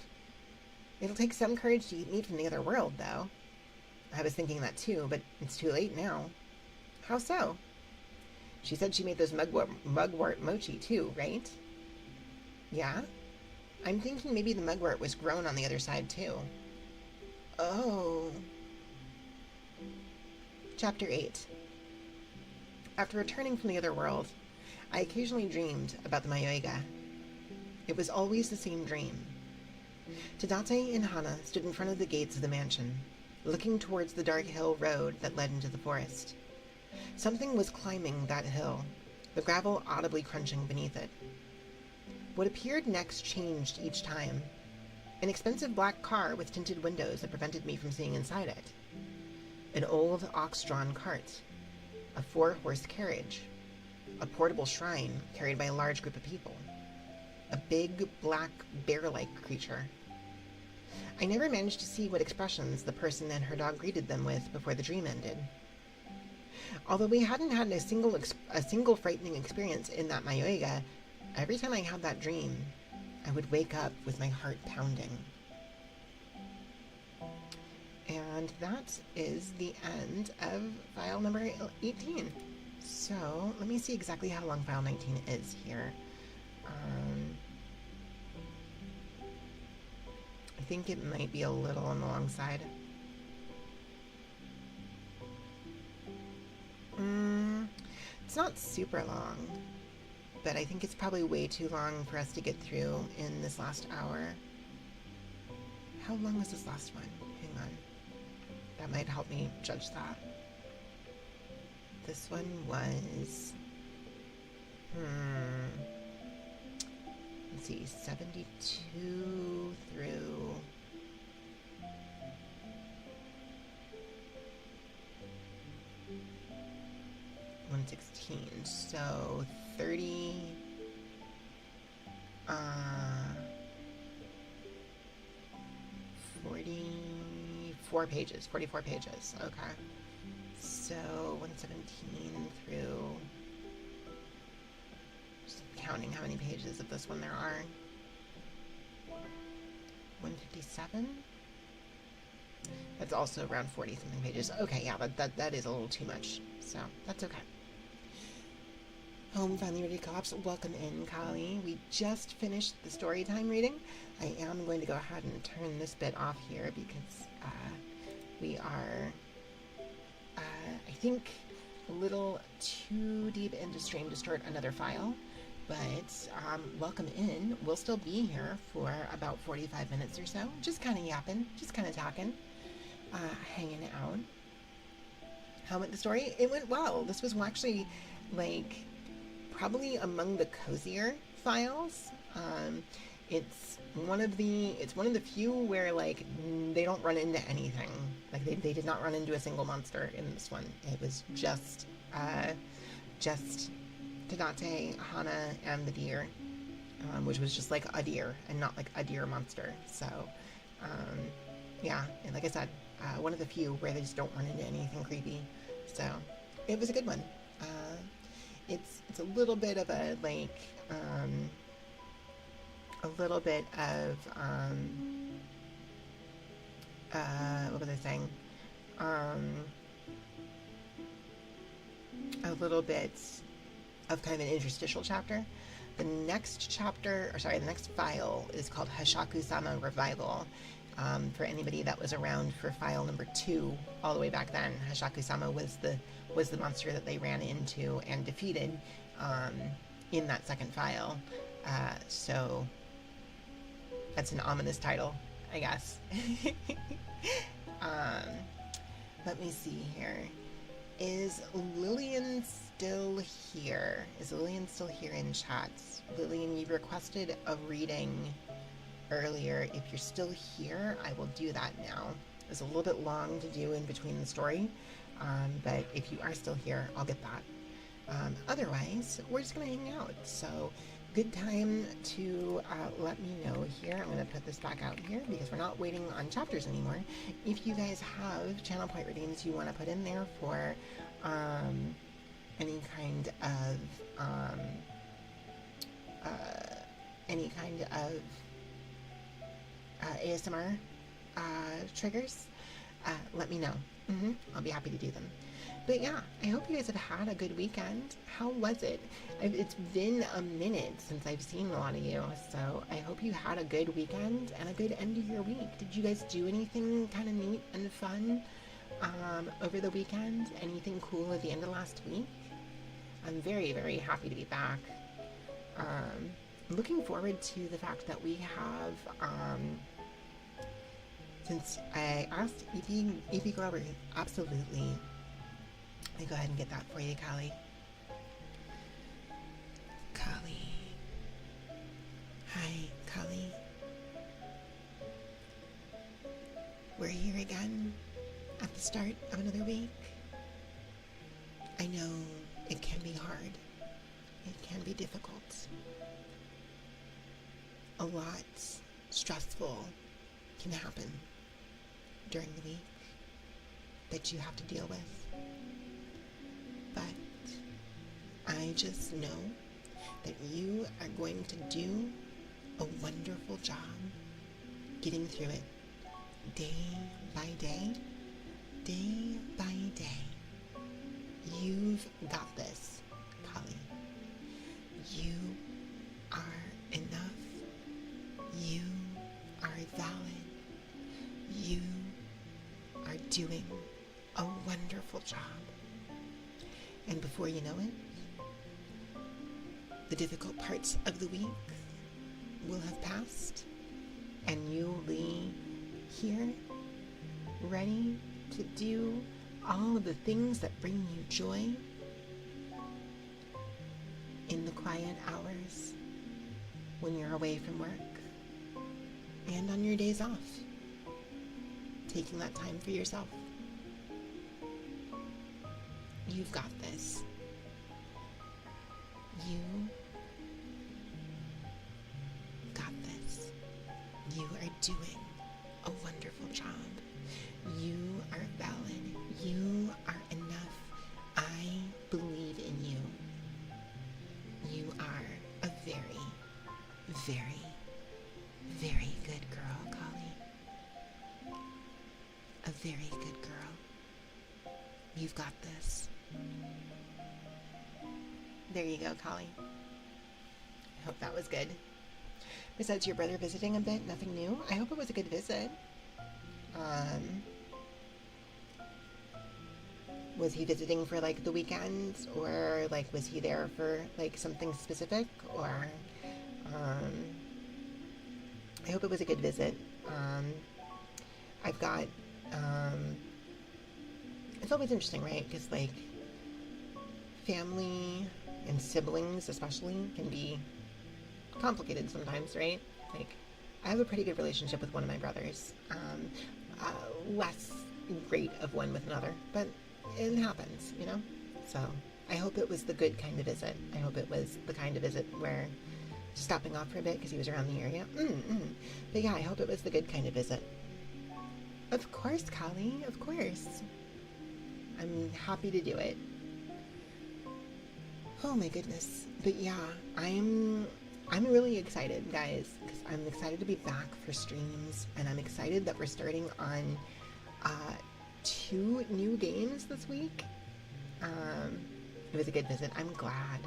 Speaker 1: It'll take some courage to eat meat from the other world, though. I was thinking that too, but it's too late now. How so? She said she made those mugwort mochi too, right? Yeah? I'm thinking maybe the mugwort was grown on the other side too. Oh. Chapter 8. After returning from the other world, I occasionally dreamed about the Mayoiga. It was always the same dream. Tadate and Hana stood in front of the gates of the mansion, looking towards the dark hill road that led into the forest. Something was climbing that hill, the gravel audibly crunching beneath it. What appeared next changed each time. An expensive black car with tinted windows that prevented me from seeing inside it. An old ox-drawn cart. A 4-horse carriage. A portable shrine carried by a large group of people. A big, black, bear-like creature. I never managed to see what expressions the person and her dog greeted them with before the dream ended. Although we hadn't had a single frightening experience in that Mayoiga, every time I had that dream, I would wake up with my heart pounding. And that is the end of file number 18. So let me see exactly how long file 19 is here. I think it might be a little on the long side. It's not super long, but I think it's probably way too long for us to get through in this last hour. How long was this last one? Hang on. That might help me judge that. This one was... Let's see, 72 through... 116, so 44 pages, okay. So 117 through, just counting how many pages of this one there are. 157? That's also around 40 something pages. Okay, yeah, that is a little too much, so that's okay. Home finally ready to collapse. Welcome in, Kali. We just finished the story time reading. I am going to go ahead and turn this bit off here because we are, I think, a little too deep into stream to start another file. But welcome in. We'll still be here for about 45 minutes or so. Just kind of yapping, just kind of talking, hanging out. How went the story? It went well. This was actually, like, probably among the cozier files. It's one of the few where, like, they don't run into anything. Like, they did not run into a single monster in this one. It was just Tadate, Hana, and the deer, which was just like a deer and not like a deer monster. So, yeah, and like I said, one of the few where they just don't run into anything creepy. So, it was a good one. It's a little bit of a, like, what was I saying? A little bit of kind of an interstitial chapter. The next file is called Hashaku-sama Revival. For anybody that was around for file number 2 all the way back then, Hashaku-sama was the monster that they ran into and defeated in that second file. So that's an ominous title, I guess. Let me see here. Is Lillian still here? Is Lillian still here in chat? Lillian, you requested a reading earlier. If you're still here, I will do that now. It's a little bit long to do in between the story, but if you are still here, I'll get that. Otherwise, we're just going to hang out. So, good time to let me know here. I'm going to put this back out here because we're not waiting on chapters anymore. If you guys have channel point redeems you want to put in there for any kind of ASMR triggers, let me know. I'll be happy to do them. But yeah, I hope you guys have had a good weekend. How was it? It's been a minute since I've seen a lot of you, so I hope you had a good weekend and a good end of your week. Did you guys do anything kind of neat and fun over the weekend? Anything cool at the end of last week? I'm very, very happy to be back. Looking forward to the fact that we have, since I asked EP Glover, absolutely. Let me go ahead and get that for you, Callie. Callie. Hi, Callie. We're here again at the start of another week. I know it can be hard. It can be difficult. A lot stressful can happen during the week that you have to deal with. But I just know that you are going to do a wonderful job getting through it day by day, day by day. You've got this, Callie. You are enough. You are valid. You are doing a wonderful job. And before you know it, the difficult parts of the week will have passed, and you'll be here, ready to do all of the things that bring you joy in the quiet hours when you're away from work and on your days off, taking that time for yourself. You've got this. You got this. You are doing a wonderful job. You are valid. You are enough. I believe in you. You are a very, very, very good girl, Callie. A very good girl. You've got this. There you go, Callie. I hope that was good. Besides your brother visiting a bit, nothing new. I hope it was a good visit. Was he visiting for like the weekend, or like was he there for like something specific, or I hope it was a good visit. I've got it's always interesting, right? Because like family and siblings especially can be complicated sometimes, right? Like I have a pretty good relationship with one of my brothers, less great of one with another, but it happens, you know? So I hope it was the good kind of visit. I hope it was the kind of visit where stopping off for a bit because he was around the area. But yeah, I hope it was the good kind of visit. Of course, Callie, of course. I'm happy to do it. Oh my goodness. But yeah, I'm really excited, guys, because I'm excited to be back for streams, and I'm excited that we're starting on 2 new games this week. It was a good visit. I'm glad.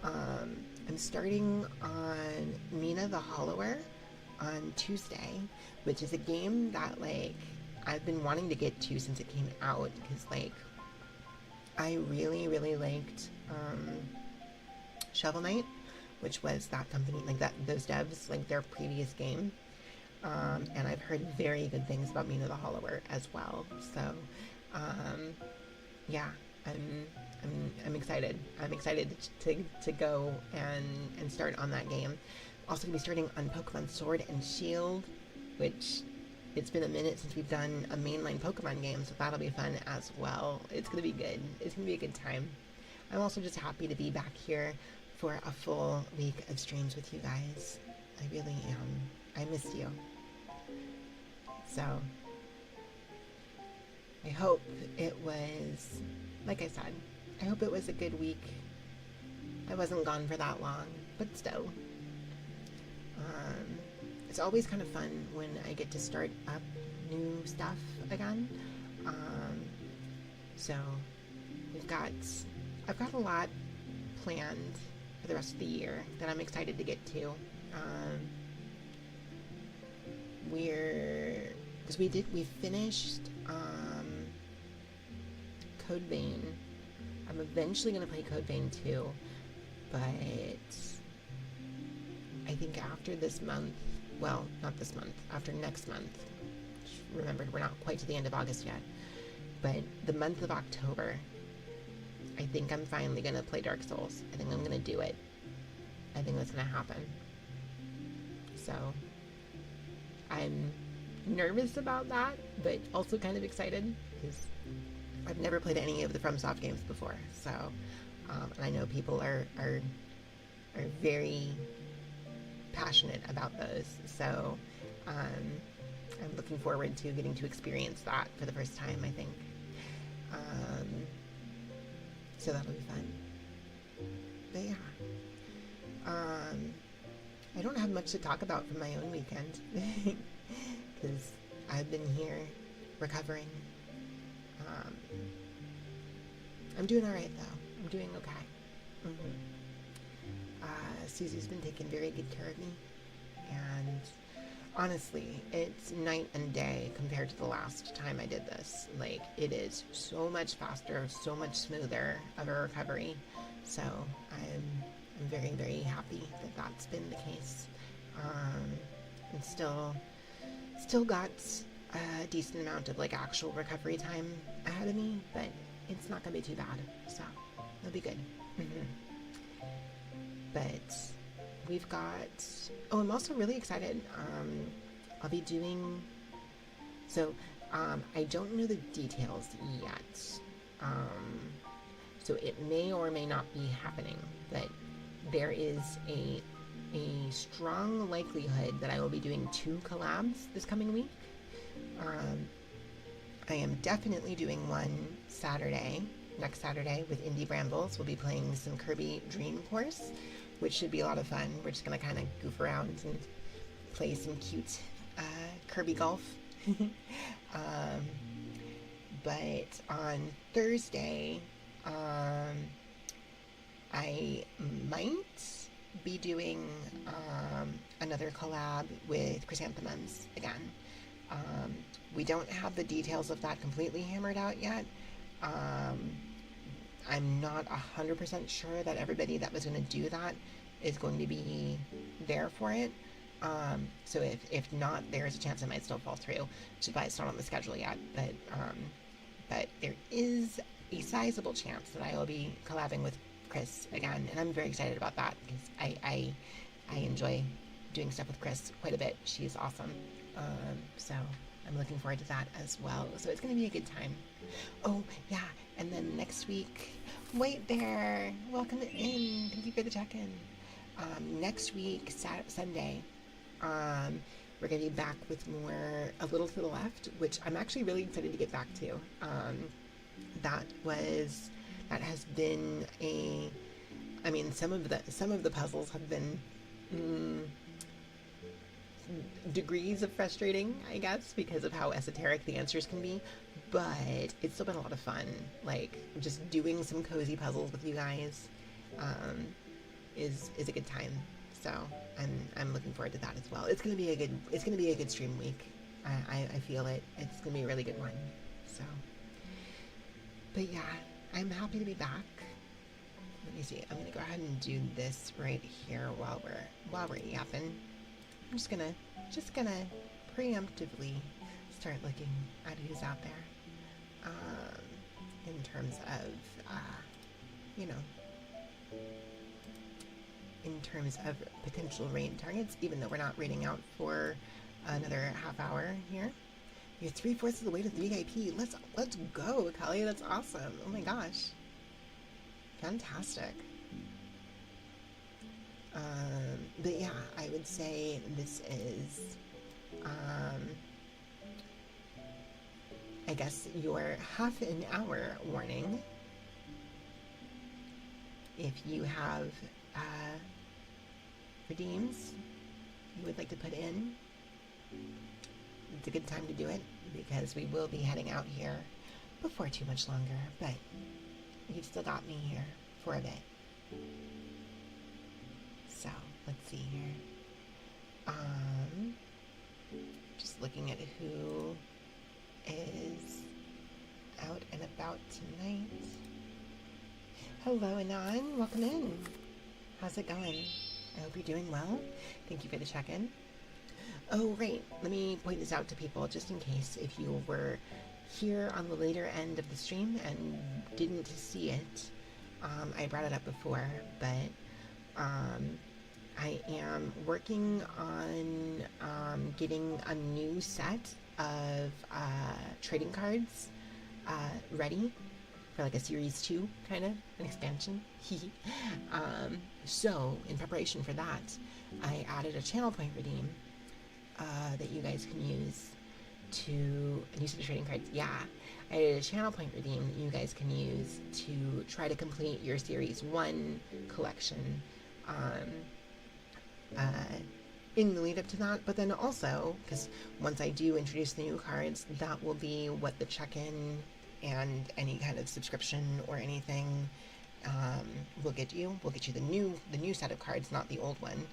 Speaker 1: I'm starting on Mina the Hollower on Tuesday, which is a game that like I've been wanting to get to since it came out, because like I really liked Shovel Knight, which was that company, like that those devs, like their previous game. And I've heard very good things about Mina the Hollower as well. So yeah, I'm excited. I'm excited to go and start on that game. Also gonna be starting on Pokemon Sword and Shield, which it's been a minute since we've done a mainline Pokemon game, so that'll be fun as well. It's gonna be good. It's gonna be a good time. I'm also just happy to be back here for a full week of streams with you guys. I really am. I missed you. So I hope it was, like I said, I hope it was a good week. I wasn't gone for that long, but still. It's always kind of fun when I get to start up new stuff again. So I've got a lot planned for the rest of the year that I'm excited to get to. We finished Code Vein. I'm eventually going to play Code Vein 2, but I think after this month, well, not this month, after next month, remember, we're not quite to the end of August yet, but the month of October, I think I'm finally going to play Dark Souls. I think I'm going to do it. I think that's going to happen. So I'm nervous about that, but also kind of excited because I've never played any of the FromSoft games before. So, and I know people are very passionate about those. So, I'm looking forward to getting to experience that for the first time, I think. So that'll be fun. But yeah. I don't have much to talk about from my own weekend because I've been here recovering. I'm doing all right though. I'm doing okay. Susie's been taking very good care of me, and honestly, it's night and day compared to the last time I did this. Like, it is so much faster, so much smoother of a recovery. So I'm very, very happy that that's been the case. And still got a decent amount of like actual recovery time ahead of me, but it's not gonna be too bad. So it'll be good. But we've got, I'm also really excited. I'll be doing, so I don't know the details yet. So it may or may not be happening, but there is a strong likelihood that I will be doing 2 collabs this coming week. I am definitely doing one next Saturday with Indie Brambles. We'll be playing some Kirby Dream Course, which should be a lot of fun. We're just going to kind of goof around and play some cute Kirby golf. But on Thursday, I might be doing another collab with Chrysanthemums again. We don't have the details of that completely hammered out yet. I'm not 100% sure that everybody that was going to do that is going to be there for it. So if not, there's a chance it might still fall through, which is why it's not on the schedule yet. But there is a sizable chance that I will be collabing with Chris again, and I'm very excited about that because I enjoy doing stuff with Chris quite a bit. She's awesome. So I'm looking forward to that as well. So it's going to be a good time. Oh, yeah. And then next week, wait there. Welcome in. Thank you for the check-in. Next week, Sunday, we're going to be back with more A Little to the Left, which I'm actually really excited to get back to. That has been some of the puzzles have been degrees of frustrating, I guess, because of how esoteric the answers can be, but it's still been a lot of fun. Like, just doing some cozy puzzles with you guys is a good time. So I'm looking forward to that as well. It's gonna be a good stream week. I feel it. It's gonna be a really good one. So, but yeah, I'm happy to be back. Let me see. I'm gonna go ahead and do this right here while we're yapping. I'm just gonna preemptively start looking at who's out there. In terms of potential raid targets, even though we're not raiding out for another half hour here. You're 3/4 of the way to the VIP. Let's go, Kali. That's awesome. Oh my gosh. Fantastic. But yeah, I would say this is, I guess, your half an hour warning. If you have redeems you would like to put in, it's a good time to do it because we will be heading out here before too much longer, but you've still got me here for a bit. So let's see here. Just looking at who is out and about tonight. Hello, Anon. Welcome in. How's it going? I hope you're doing well. Thank you for the check-in. Oh, right. Let me point this out to people just in case if you were here on the later end of the stream and didn't see it, I brought it up before, but I am working on getting a new set of trading cards ready for like a series 2, kind of an expansion. So in preparation for that, I added a channel point redeem that you guys can use to a new set of trading cards. Yeah, I added a channel point redeem that you guys can use to try to complete your series 1 collection in the lead up to that. But then also, because once I do introduce the new cards, that will be what the check-in and any kind of subscription or anything will get you. We'll get you the new set of cards, not the old one.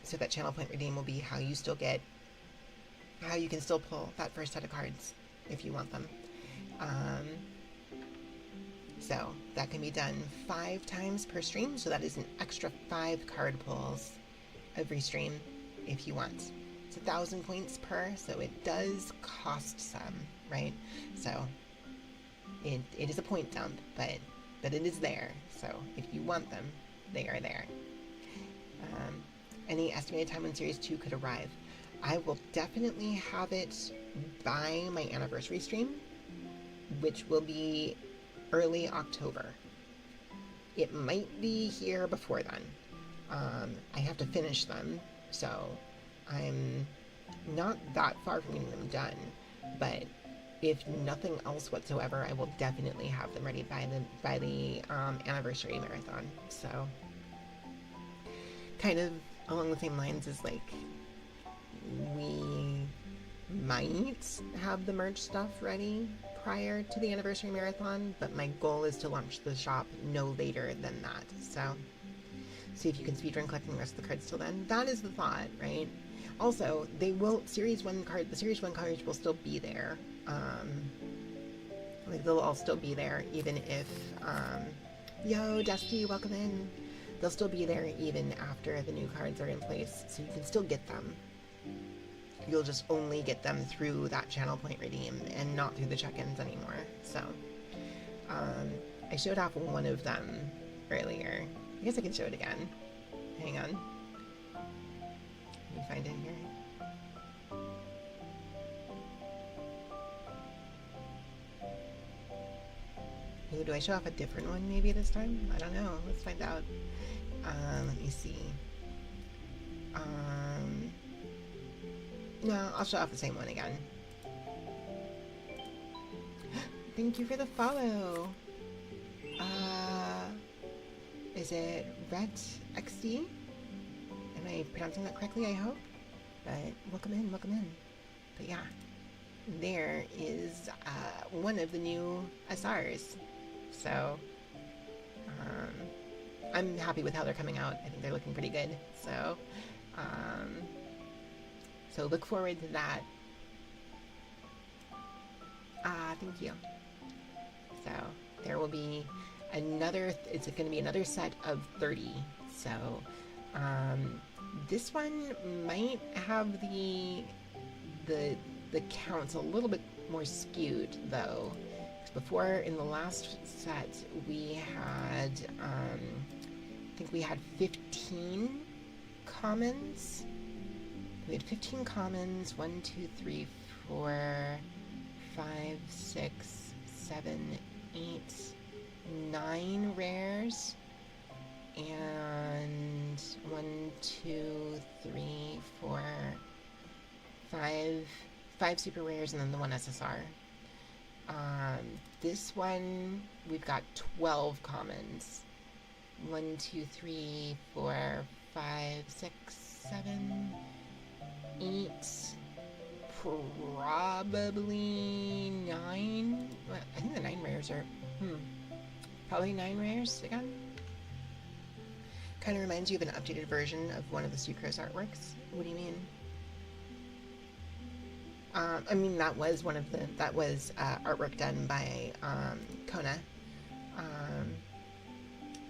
Speaker 1: So that channel point redeem will be how you can still pull that first set of cards if you want them. So that can be done 5 times per stream. So that is an extra 5 card pulls every stream if you want. It's 1,000 points per, so it does cost some, right? So it is a point dump, but it is there. So if you want them, they are there. Any estimated time when Series 2 could arrive? I will definitely have it by my anniversary stream, which will be early October. It might be here before then. I have to finish them, so I'm not that far from getting them done, but if nothing else whatsoever, I will definitely have them ready by the anniversary marathon. So kind of along the same lines as like we might have the merch stuff ready prior to the anniversary marathon, but my goal is to launch the shop no later than that. So see if you can speedrun collecting the rest of the cards till then. That is the thought, right? Also, they will the Series 1 cards will still be there. Like they'll all still be there, even if yo Dusty, welcome in. They'll still be there even after the new cards are in place, so you can still get them. You'll just only get them through that channel point redeem and not through the check-ins anymore. So I showed off one of them earlier. I guess I can show it again. Hang on. Let me find it here. Ooh, do I show off a different one maybe this time? I don't know. Let's find out. Let me see. No, I'll show off the same one again. Thank you for the follow. Is it Ret XD? Am I pronouncing that correctly, I hope? But welcome in. But yeah, there is one of the new SRs. So I'm happy with how they're coming out. I think they're looking pretty good. So so look forward to that. Thank you. So there will be another, it's going to be another set of 30. So this one might have the counts a little bit more skewed though. Before, in the last set, we had, I think we had 15 commons. We had 15 commons, 1, 2, 3, 4, 5, 6, 7, 8, 9 rares, and 1, 2, 3, 4, 5 super rares, and then the 1 SSR. This one, we've got 12 commons. 1, 2, 3, 4, 5, 6, 7, 8, probably 9. I think the 9 rares are, probably 9 rares again. Kind of reminds you of an updated version of one of the Sucrose artworks. What do you mean? I mean, that was artwork done by Kona.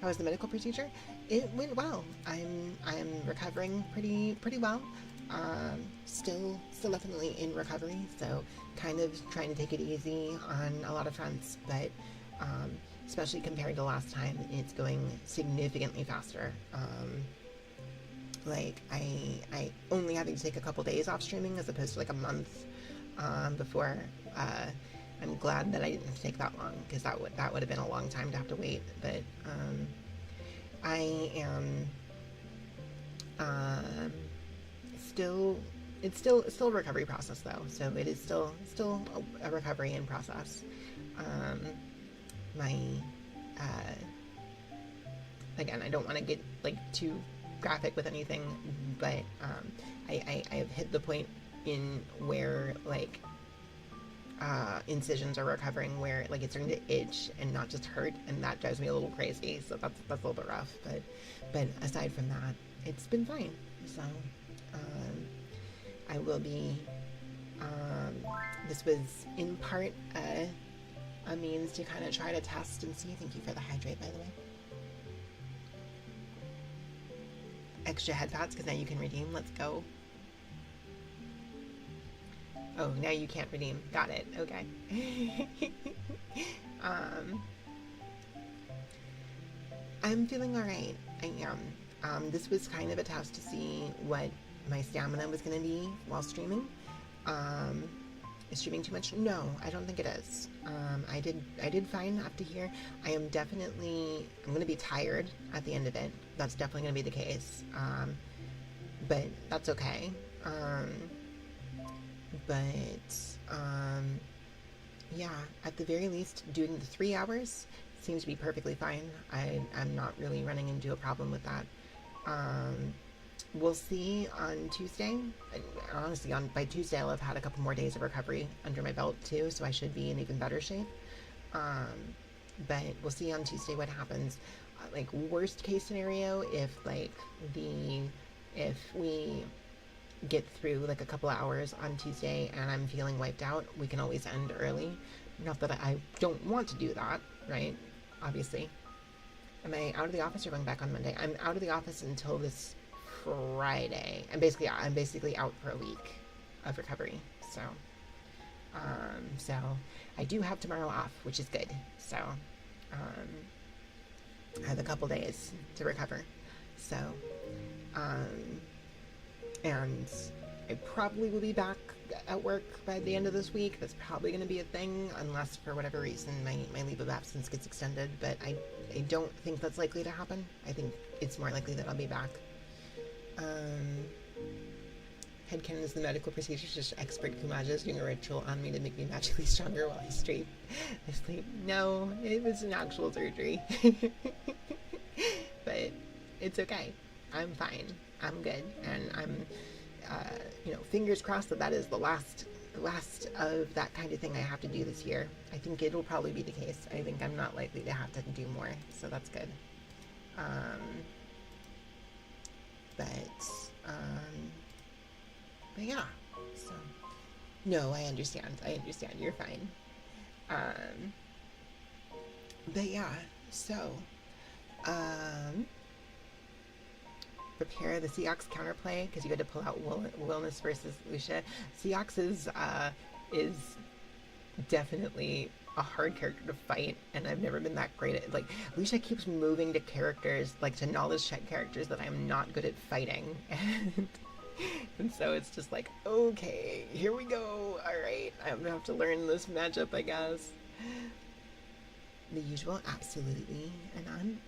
Speaker 1: How was the medical procedure? It went well. I'm recovering pretty well. Still definitely in recovery, so kind of trying to take it easy on a lot of fronts, but especially compared to last time, it's going significantly faster. Like I only having to take a couple days off streaming as opposed to like a month before. I'm glad that I didn't have to take that long, because that would have been a long time to have to wait. But I am it's still a recovery process though, so it is still a recovery in process. My again, I don't want to get like too graphic with anything, but I have hit the point in where like incisions are recovering, where like it's starting to itch and not just hurt, and that drives me a little crazy. So that's a little bit rough, but aside from that, it's been fine. So I will be this was in part a means to kind of try to test and see. Thank you for the hydrate, by the way. Extra head pads, because now you can redeem. Let's go. Oh, now you can't redeem. Got it. Okay. I'm feeling all right. I am. This was kind of a test to see what my stamina was going to be while streaming. Is streaming too much? No, I don't think it is. I did fine up to here. I'm going to be tired at the end of it. That's definitely going to be the case. But that's okay. Yeah, at the very least, doing the 3 hours seems to be perfectly fine. I'm not really running into a problem with that. We'll see on Tuesday. Honestly, by Tuesday, I'll have had a couple more days of recovery under my belt too, so I should be in even better shape. But we'll see on Tuesday what happens. Like, worst case scenario, if we get through like a couple hours on Tuesday and I'm feeling wiped out, we can always end early. Not that I don't want to do that, right? Obviously. Am I out of the office or going back on Monday? I'm out of the office until this Friday. I'm basically out for a week of recovery. So I do have tomorrow off, which is good. So I have a couple days to recover. So and I probably will be back at work by the end of this week. That's probably going to be a thing, unless for whatever reason my leave of absence gets extended, but I don't think that's likely to happen. I think it's more likely that I'll be back. Headcanon is the medical procedure, just expert Kumaja is doing a ritual on me to make me magically stronger while I sleep. No, it was an actual surgery. But it's okay. I'm fine. I'm good, and I'm, fingers crossed that is the last of that kind of thing I have to do this year. I think it'll probably be the case. I think I'm not likely to have to do more, so that's good. But yeah. So, no, I understand. You're fine. But yeah. So, prepare the Seahawks counterplay, because you had to pull out Wilness versus Lucia. Seahawks is definitely a hard character to fight, and I've never been that great at, like, Lucia keeps moving to characters, like to knowledge check characters that I'm not good at fighting, and so it's just like, okay, here we go, alright, I'm gonna have to learn this matchup, I guess. The usual, absolutely, and I'm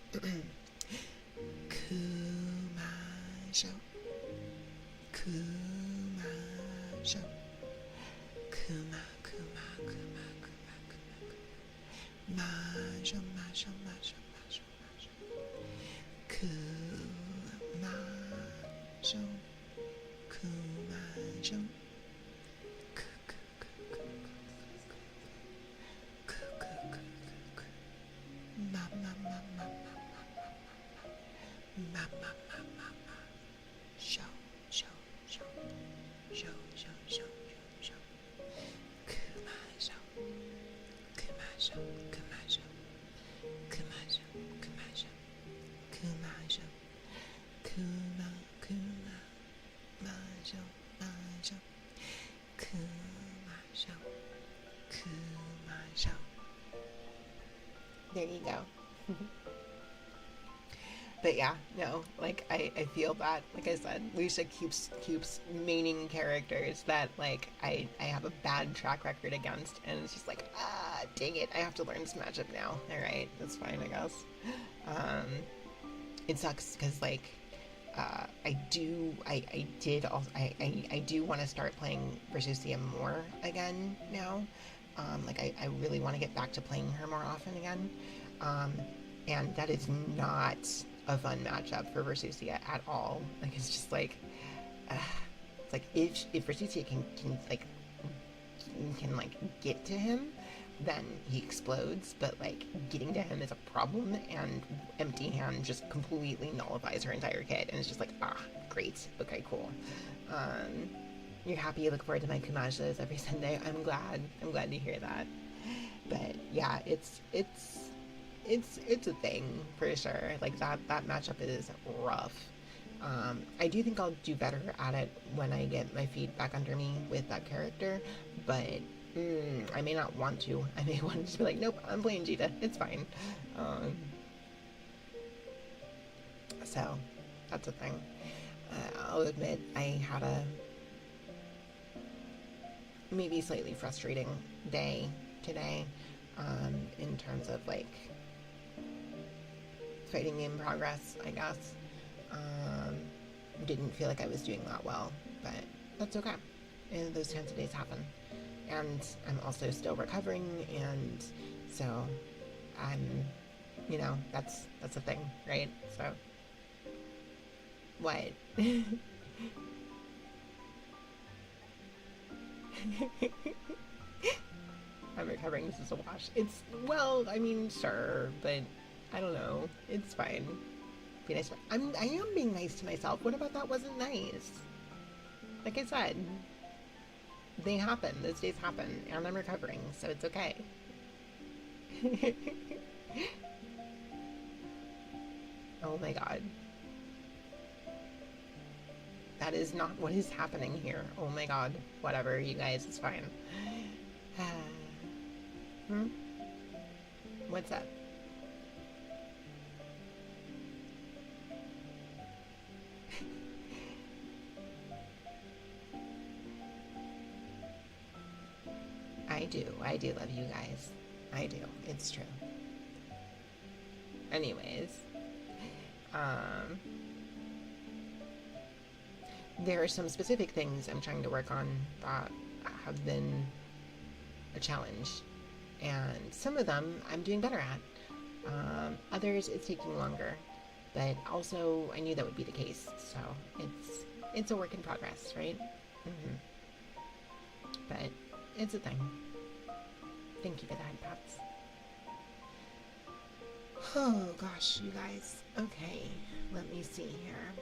Speaker 1: Kumajo, Kumajo, Kuma, Majo, Majo, Majo, Majo, Majo, Kumajo, Kumajo, Mama, Mama, Mama, Mama, show, show, show, show, show, show, show, Kumajo, Kumajo, Kumajo, Kumajo, Kumajo, Kumajo, Kuma, Kuma, Majo. There you go. But yeah, no, like I feel that, like I said, Lucia keeps maining characters that like I have a bad track record against, and it's just like, dang it, I have to learn this matchup now. All right, that's fine, I guess. It sucks because like I do want to start playing Versusia more again now. Like I really want to get back to playing her more often again. And that is not a fun matchup for Versusia at all. Like it's just like, it's like if Versusia can get to him, then he explodes. But like getting to him is a problem, and Empty Hand just completely nullifies her entire kit. And it's just like, great, okay, cool. You're happy. You look forward to my Kumajos every Sunday. I'm glad to hear that. But yeah, it's a thing for sure. Like that matchup is rough. I do think I'll do better at it when I get my feet back under me with that character, but I may not want to. I may want to just be like, nope, I'm playing Jita. It's fine. So that's a thing. I'll admit I had a maybe slightly frustrating day today, in terms of like fighting game progress, I guess. Didn't feel like I was doing that well, but that's okay. And those kinds of days happen. And I'm also still recovering, and so I'm, that's a thing, right? So, what? I'm recovering, this is a wash. It's, well, I mean, sure, but I don't know. It's fine. Be nice. I am being nice to myself. What about that wasn't nice? Like I said, they happen. Those days happen, and I'm recovering, so it's okay. Oh my god. That is not what is happening here. Oh my god. Whatever, you guys, it's fine. What's up? I do love you guys. I do. It's true. Anyways, there are some specific things I'm trying to work on that have been a challenge, and some of them I'm doing better at. Others it's taking longer, but also I knew that would be the case, so it's a work in progress, right? But it's a thing. Thank you for that, Pats. Oh gosh, you guys. Okay, let me see here.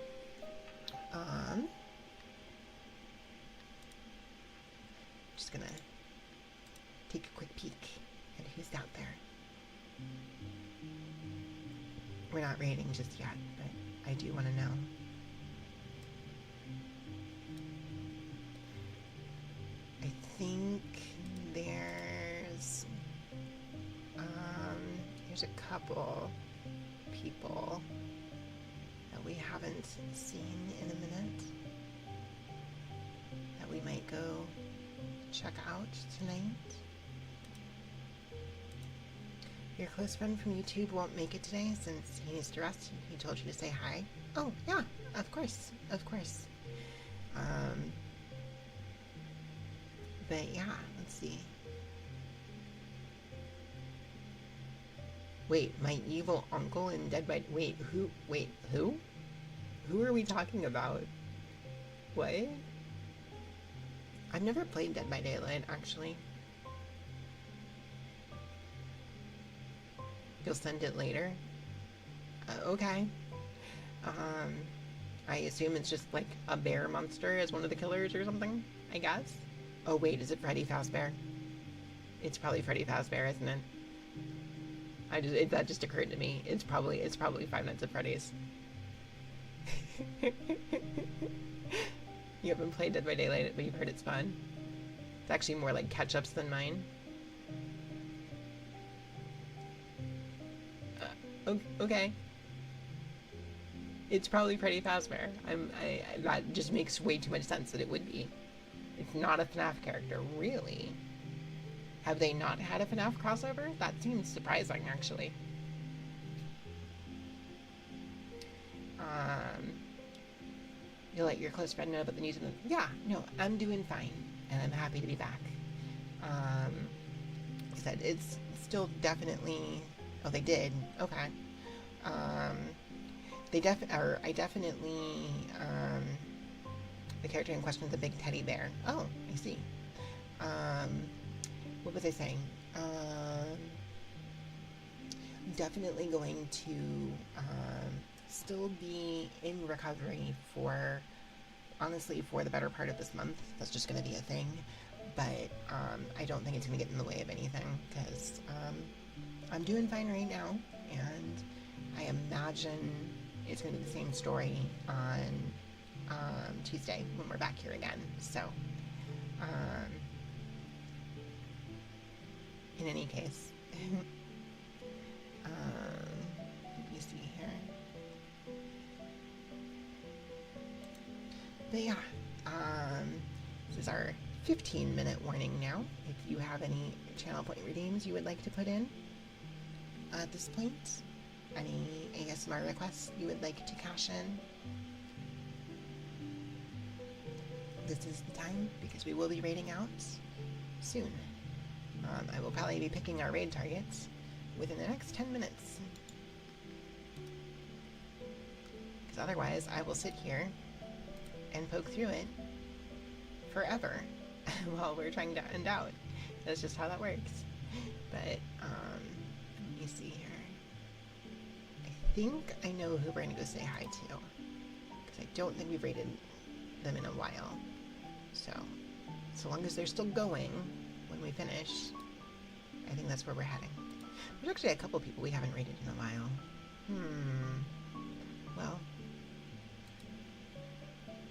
Speaker 1: Just gonna take a quick peek at who's out there. We're not rating just yet, but I do want to know. I think there's a couple people that we haven't seen in a minute that we might go check out tonight. Your close friend from YouTube won't make it today since he needs to rest. He told you to say hi. Oh, yeah, of course. But yeah, let's see. Wait, my evil uncle in Dead by... Wait, who? Who are we talking about? What? I've never played Dead by Daylight, actually. You'll send it later? Okay. I assume it's just like a bear monster as one of the killers or something, I guess? Oh wait, is it Freddy Fazbear? It's probably Freddy Fazbear, isn't it? That just occurred to me. It's probably Five Nights at Freddy's. You haven't played Dead by Daylight, but you've heard it's fun. It's actually more like catch-ups than mine. Okay. It's probably Freddy Fazbear. That just makes way too much sense that it would be. It's not a FNAF character, really. Have they not had a FNAF crossover? That seems surprising, actually. You'll let your close friend know about the news. Yeah, no, I'm doing fine, and I'm happy to be back. Like I said, it's still definitely... Oh, they did? Okay. I definitely, the character in question is a big teddy bear. Oh, I see. What was I saying? Definitely going to, still be in recovery for, honestly, for the better part of this month. That's just going to be a thing. But, I don't think it's going to get in the way of anything, because, I'm doing fine right now, and I imagine it's going to be the same story on Tuesday when we're back here again. So, in any case, let me see here. But yeah, this is our 15-minute warning now. If you have any channel point redeems you would like to put in at this point, any ASMR requests you would like to cash in, this is the time, because we will be raiding out soon. I will probably be picking our raid targets within the next 10 minutes. Because otherwise I will sit here and poke through it forever while we're trying to end out. That's just how that works. But, let me see here. I think I know who we're going to go say hi to, because I don't think we've raided them in a while. So long as they're still going when we finish, I think that's where we're heading. There's actually a couple people we haven't raided in a while. Well,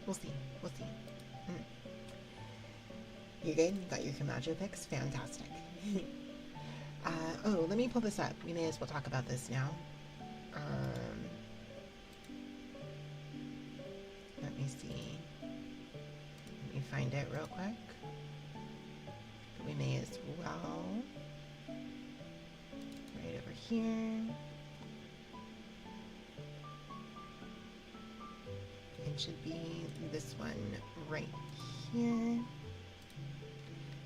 Speaker 1: we'll see. You good? You got your Kamajo picks? Fantastic. Oh, let me pull this up. We may as well talk about this now. Let me see. Let me find it real quick. We may as well. Right over here. It should be this one right here.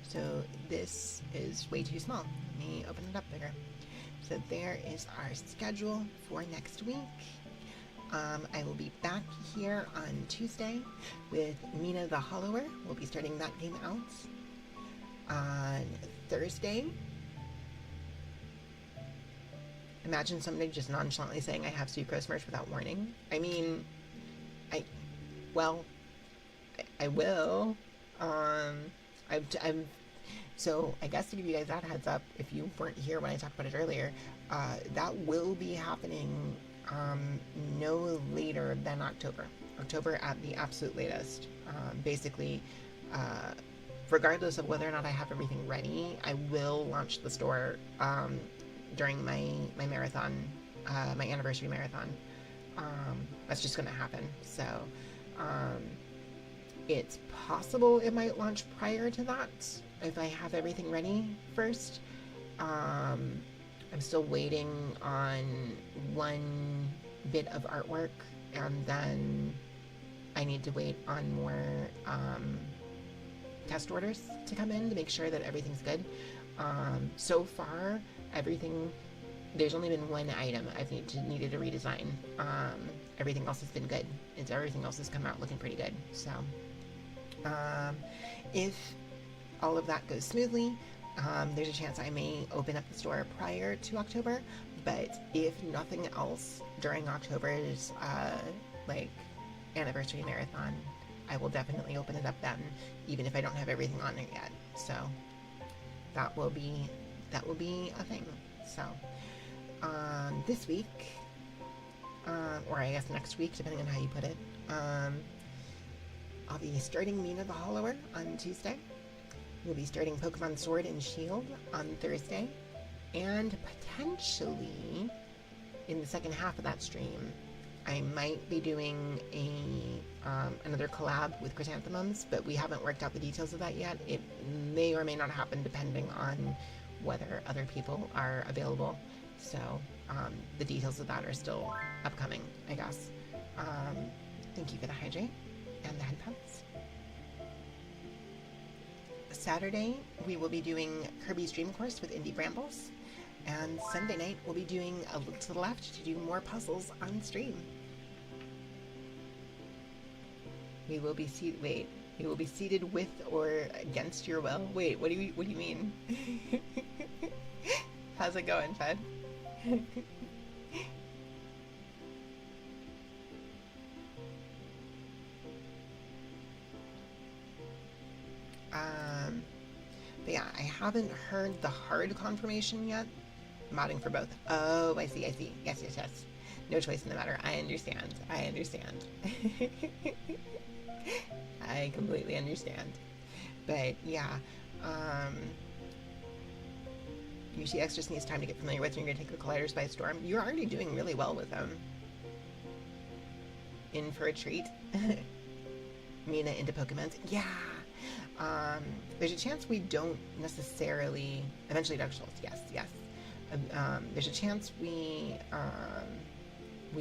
Speaker 1: So this is way too small. Let me open it up bigger. So there is our schedule for next week. I will be back here on Tuesday with Mina the Hollower. We'll be starting that game out. On Thursday, imagine somebody just nonchalantly saying I have Sucrose merch without warning. I mean, I will. So I guess to give you guys that heads up, if you weren't here when I talked about it earlier, that will be happening no later than October at the absolute latest. Basically, regardless of whether or not I have everything ready, I will launch the store during my marathon, my anniversary marathon. That's just going to happen. So it's possible it might launch prior to that if I have everything ready first. I'm still waiting on one bit of artwork, and then I need to wait on more test orders to come in to make sure that everything's good. So far, there's only been one item I've needed to redesign. Everything else has been good. Everything else has come out looking pretty good. So, if all of that goes smoothly, there's a chance I may open up the store prior to October, but if nothing else during October's anniversary marathon, I will definitely open it up then, even if I don't have everything on it yet. So that will be a thing. So this week, or I guess next week, depending on how you put it, I'll be starting Mina the Hollower on Tuesday. We'll be starting Pokemon Sword and Shield on Thursday, and potentially in the second half of that stream, I might be doing another collab with Chrysanthemums, but we haven't worked out the details of that yet. It may or may not happen depending on whether other people are available. So the details of that are still upcoming, I guess. Thank you for the hydrate and the headphones. Saturday, we will be doing Kirby's Dream Course with Indie Brambles. And Sunday night, we'll be doing A Look to the Left to do more puzzles on stream. We will be seated with or against your will. Wait, what do you mean? How's it going, Fed? But yeah, I haven't heard the hard confirmation yet. Modding for both. Oh, I see. Yes. No choice in the matter. I understand. I completely understand. But yeah, UCX just needs time to get familiar with, and you're going to take the colliders by storm. You're already doing really well with them. In for a treat. Mina into Pokemon. Yeah. There's a chance we don't necessarily... Eventually Dark Souls, yes. There's a chance we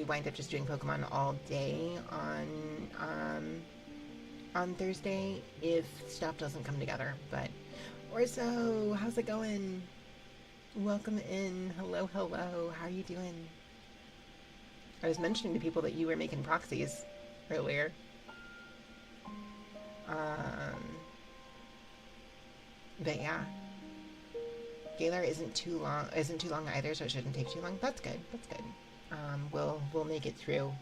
Speaker 1: wind up just doing Pokemon all day on Thursday if stuff doesn't come together. But Orso, how's it going? Welcome in. Hello. How are you doing? I was mentioning to people that you were making proxies earlier. But yeah, Galar isn't too long either, so it shouldn't take too long. That's good. We'll make it through.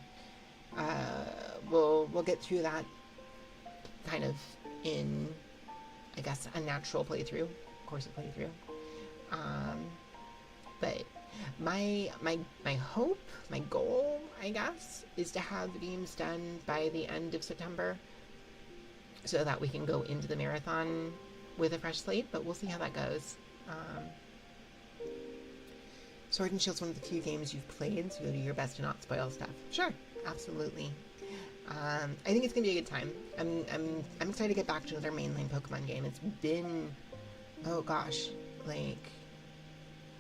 Speaker 1: We'll get through that kind of in, I guess, a natural playthrough, course of playthrough. But my hope, my goal, I guess, is to have the games done by the end of September, so that we can go into the marathon with a fresh slate, but we'll see how that goes. Sword and Shield's one of the few games you've played, so you'll do your best to not spoil stuff. Sure, absolutely. I think it's gonna be a good time. I'm excited to get back to another mainline Pokemon game. It's been, oh gosh, like,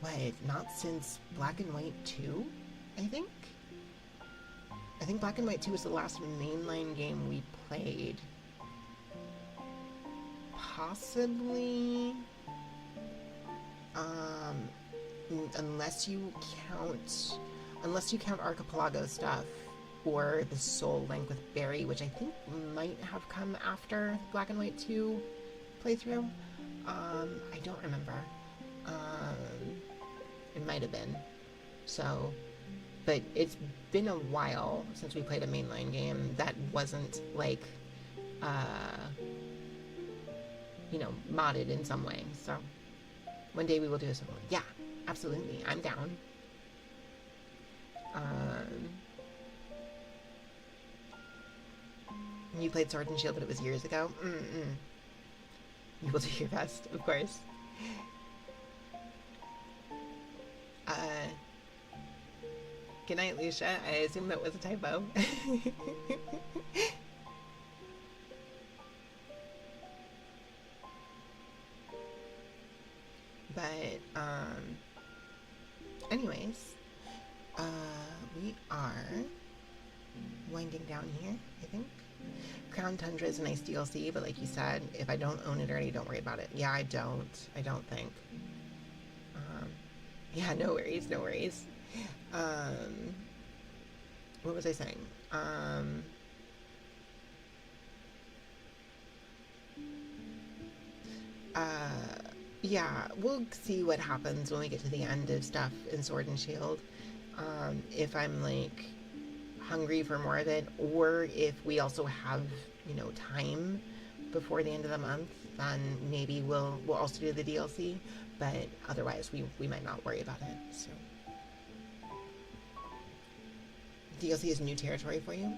Speaker 1: what, not since Black and White 2, I think? I think Black and White 2 was the last mainline game we played. Possibly, unless you count Archipelago stuff or the Soul Link with Barry, which I think might have come after Black and White 2 playthrough. I don't remember. It might have been. So, but it's been a while since we played a mainline game that wasn't like, modded in some way. So one day we will do a similar. Yeah, absolutely. I'm down. You played Sword and Shield, but it was years ago. You will do your best, of course. Good night, Lucia. I assume that was a typo. But, anyways, we are winding down here, I think. Crown Tundra is a nice DLC, but like you said, if I don't own it already, don't worry about it. Yeah, I don't think. Yeah, no worries. What was I saying? Yeah, we'll see what happens when we get to the end of stuff in Sword and Shield. If I'm like hungry for more of it, or if we also have, time before the end of the month, then maybe we'll also do the DLC. But otherwise, we might not worry about it. So, DLC is new territory for you.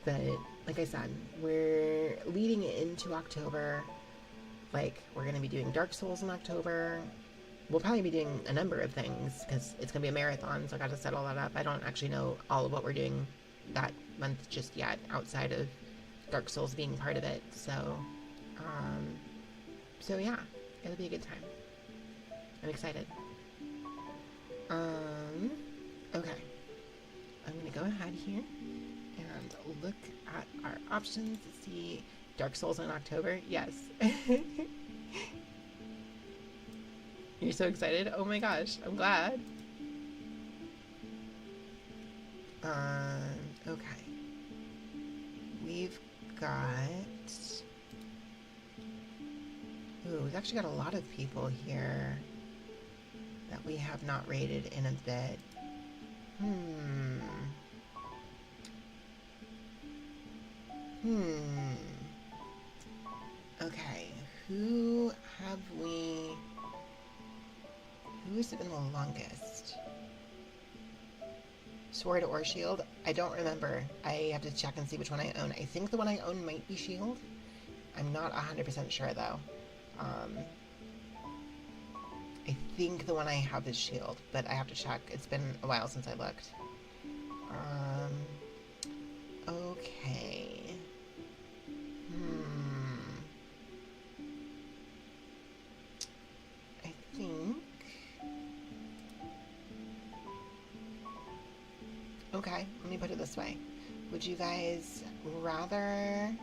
Speaker 1: But like I said, we're leading into October. Like, we're going to be doing Dark Souls in October. we'll probably be doing a number of things because it's going to be a marathon, so I got to set all that up. I don't actually know all of what we're doing that month just yet, outside of Dark Souls being part of it. So yeah, it'll be a good time. I'm excited. Okay. I'm going to go ahead here and look at our options to see Dark Souls in October. Yes. You're so excited? Oh my gosh, I'm glad. Okay. We've got... Ooh, we've actually got a lot of people here that we have not rated in a bit. Okay, who's been the longest? Sword or Shield? I don't remember. I have to check and see which one I own. I think the one I own might be Shield. I'm not 100% sure though. I think the one I have is Shield, but I have to check. It's been a while since I looked. Okay. I think... Okay, let me put it this way. Would you guys rather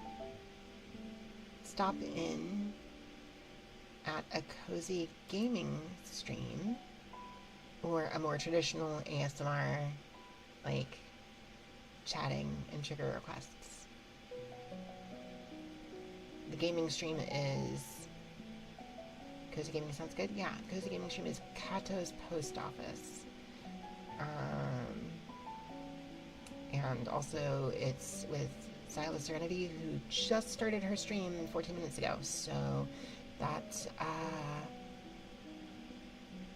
Speaker 1: stop in at a cozy gaming stream or a more traditional ASMR, like chatting and trigger requests? The gaming stream is... Cozy Gaming sounds good? Yeah, Cozy Gaming stream is Kato's Post Office. And also it's with Silas Serenity, who just started her stream 14 minutes ago. So that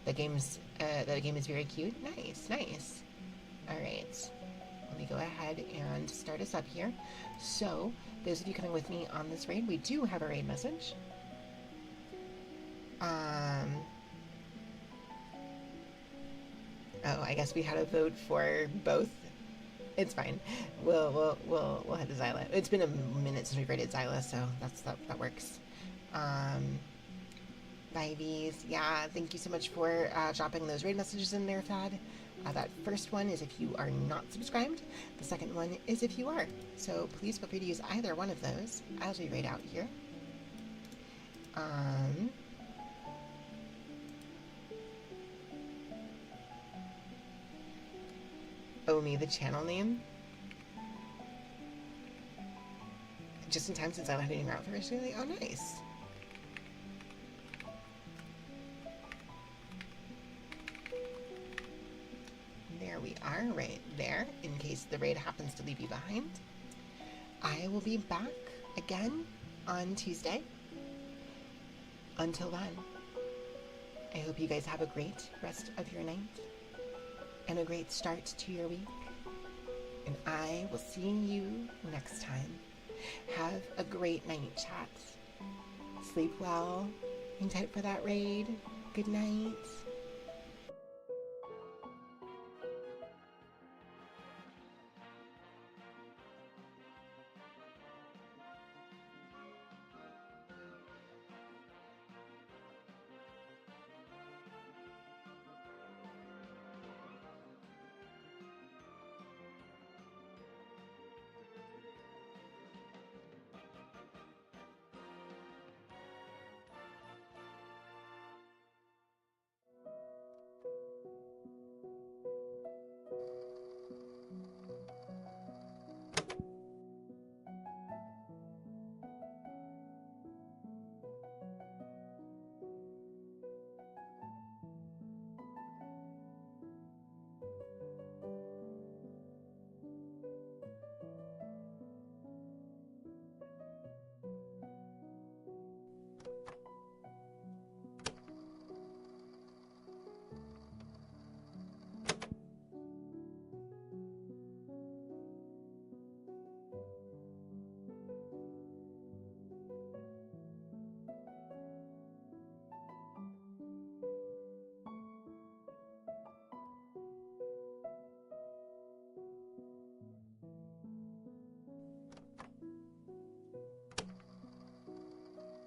Speaker 1: the game is very cute. Nice. All right, let me go ahead and start us up here. So those of you coming with me on this raid, we do have a raid message. Oh, I guess we had a vote for both. It's fine. We'll head to Zyla. It's been a minute since we raided Zyla, so that works. Vivies, yeah, thank you so much for dropping those raid messages in there, Thad. That first one is if you are not subscribed. The second one is if you are. So please feel free to use either one of those as we raid out here. Owe me the channel name. Just in time since I was heading around for Australia. Oh, nice. There we are, right there, in case the raid happens to leave you behind. I will be back again on Tuesday. Until then, I hope you guys have a great rest of your night and a great start to your week. And I will see you next time. Have a great night, chat. Sleep well. Hang tight for that raid. Good night.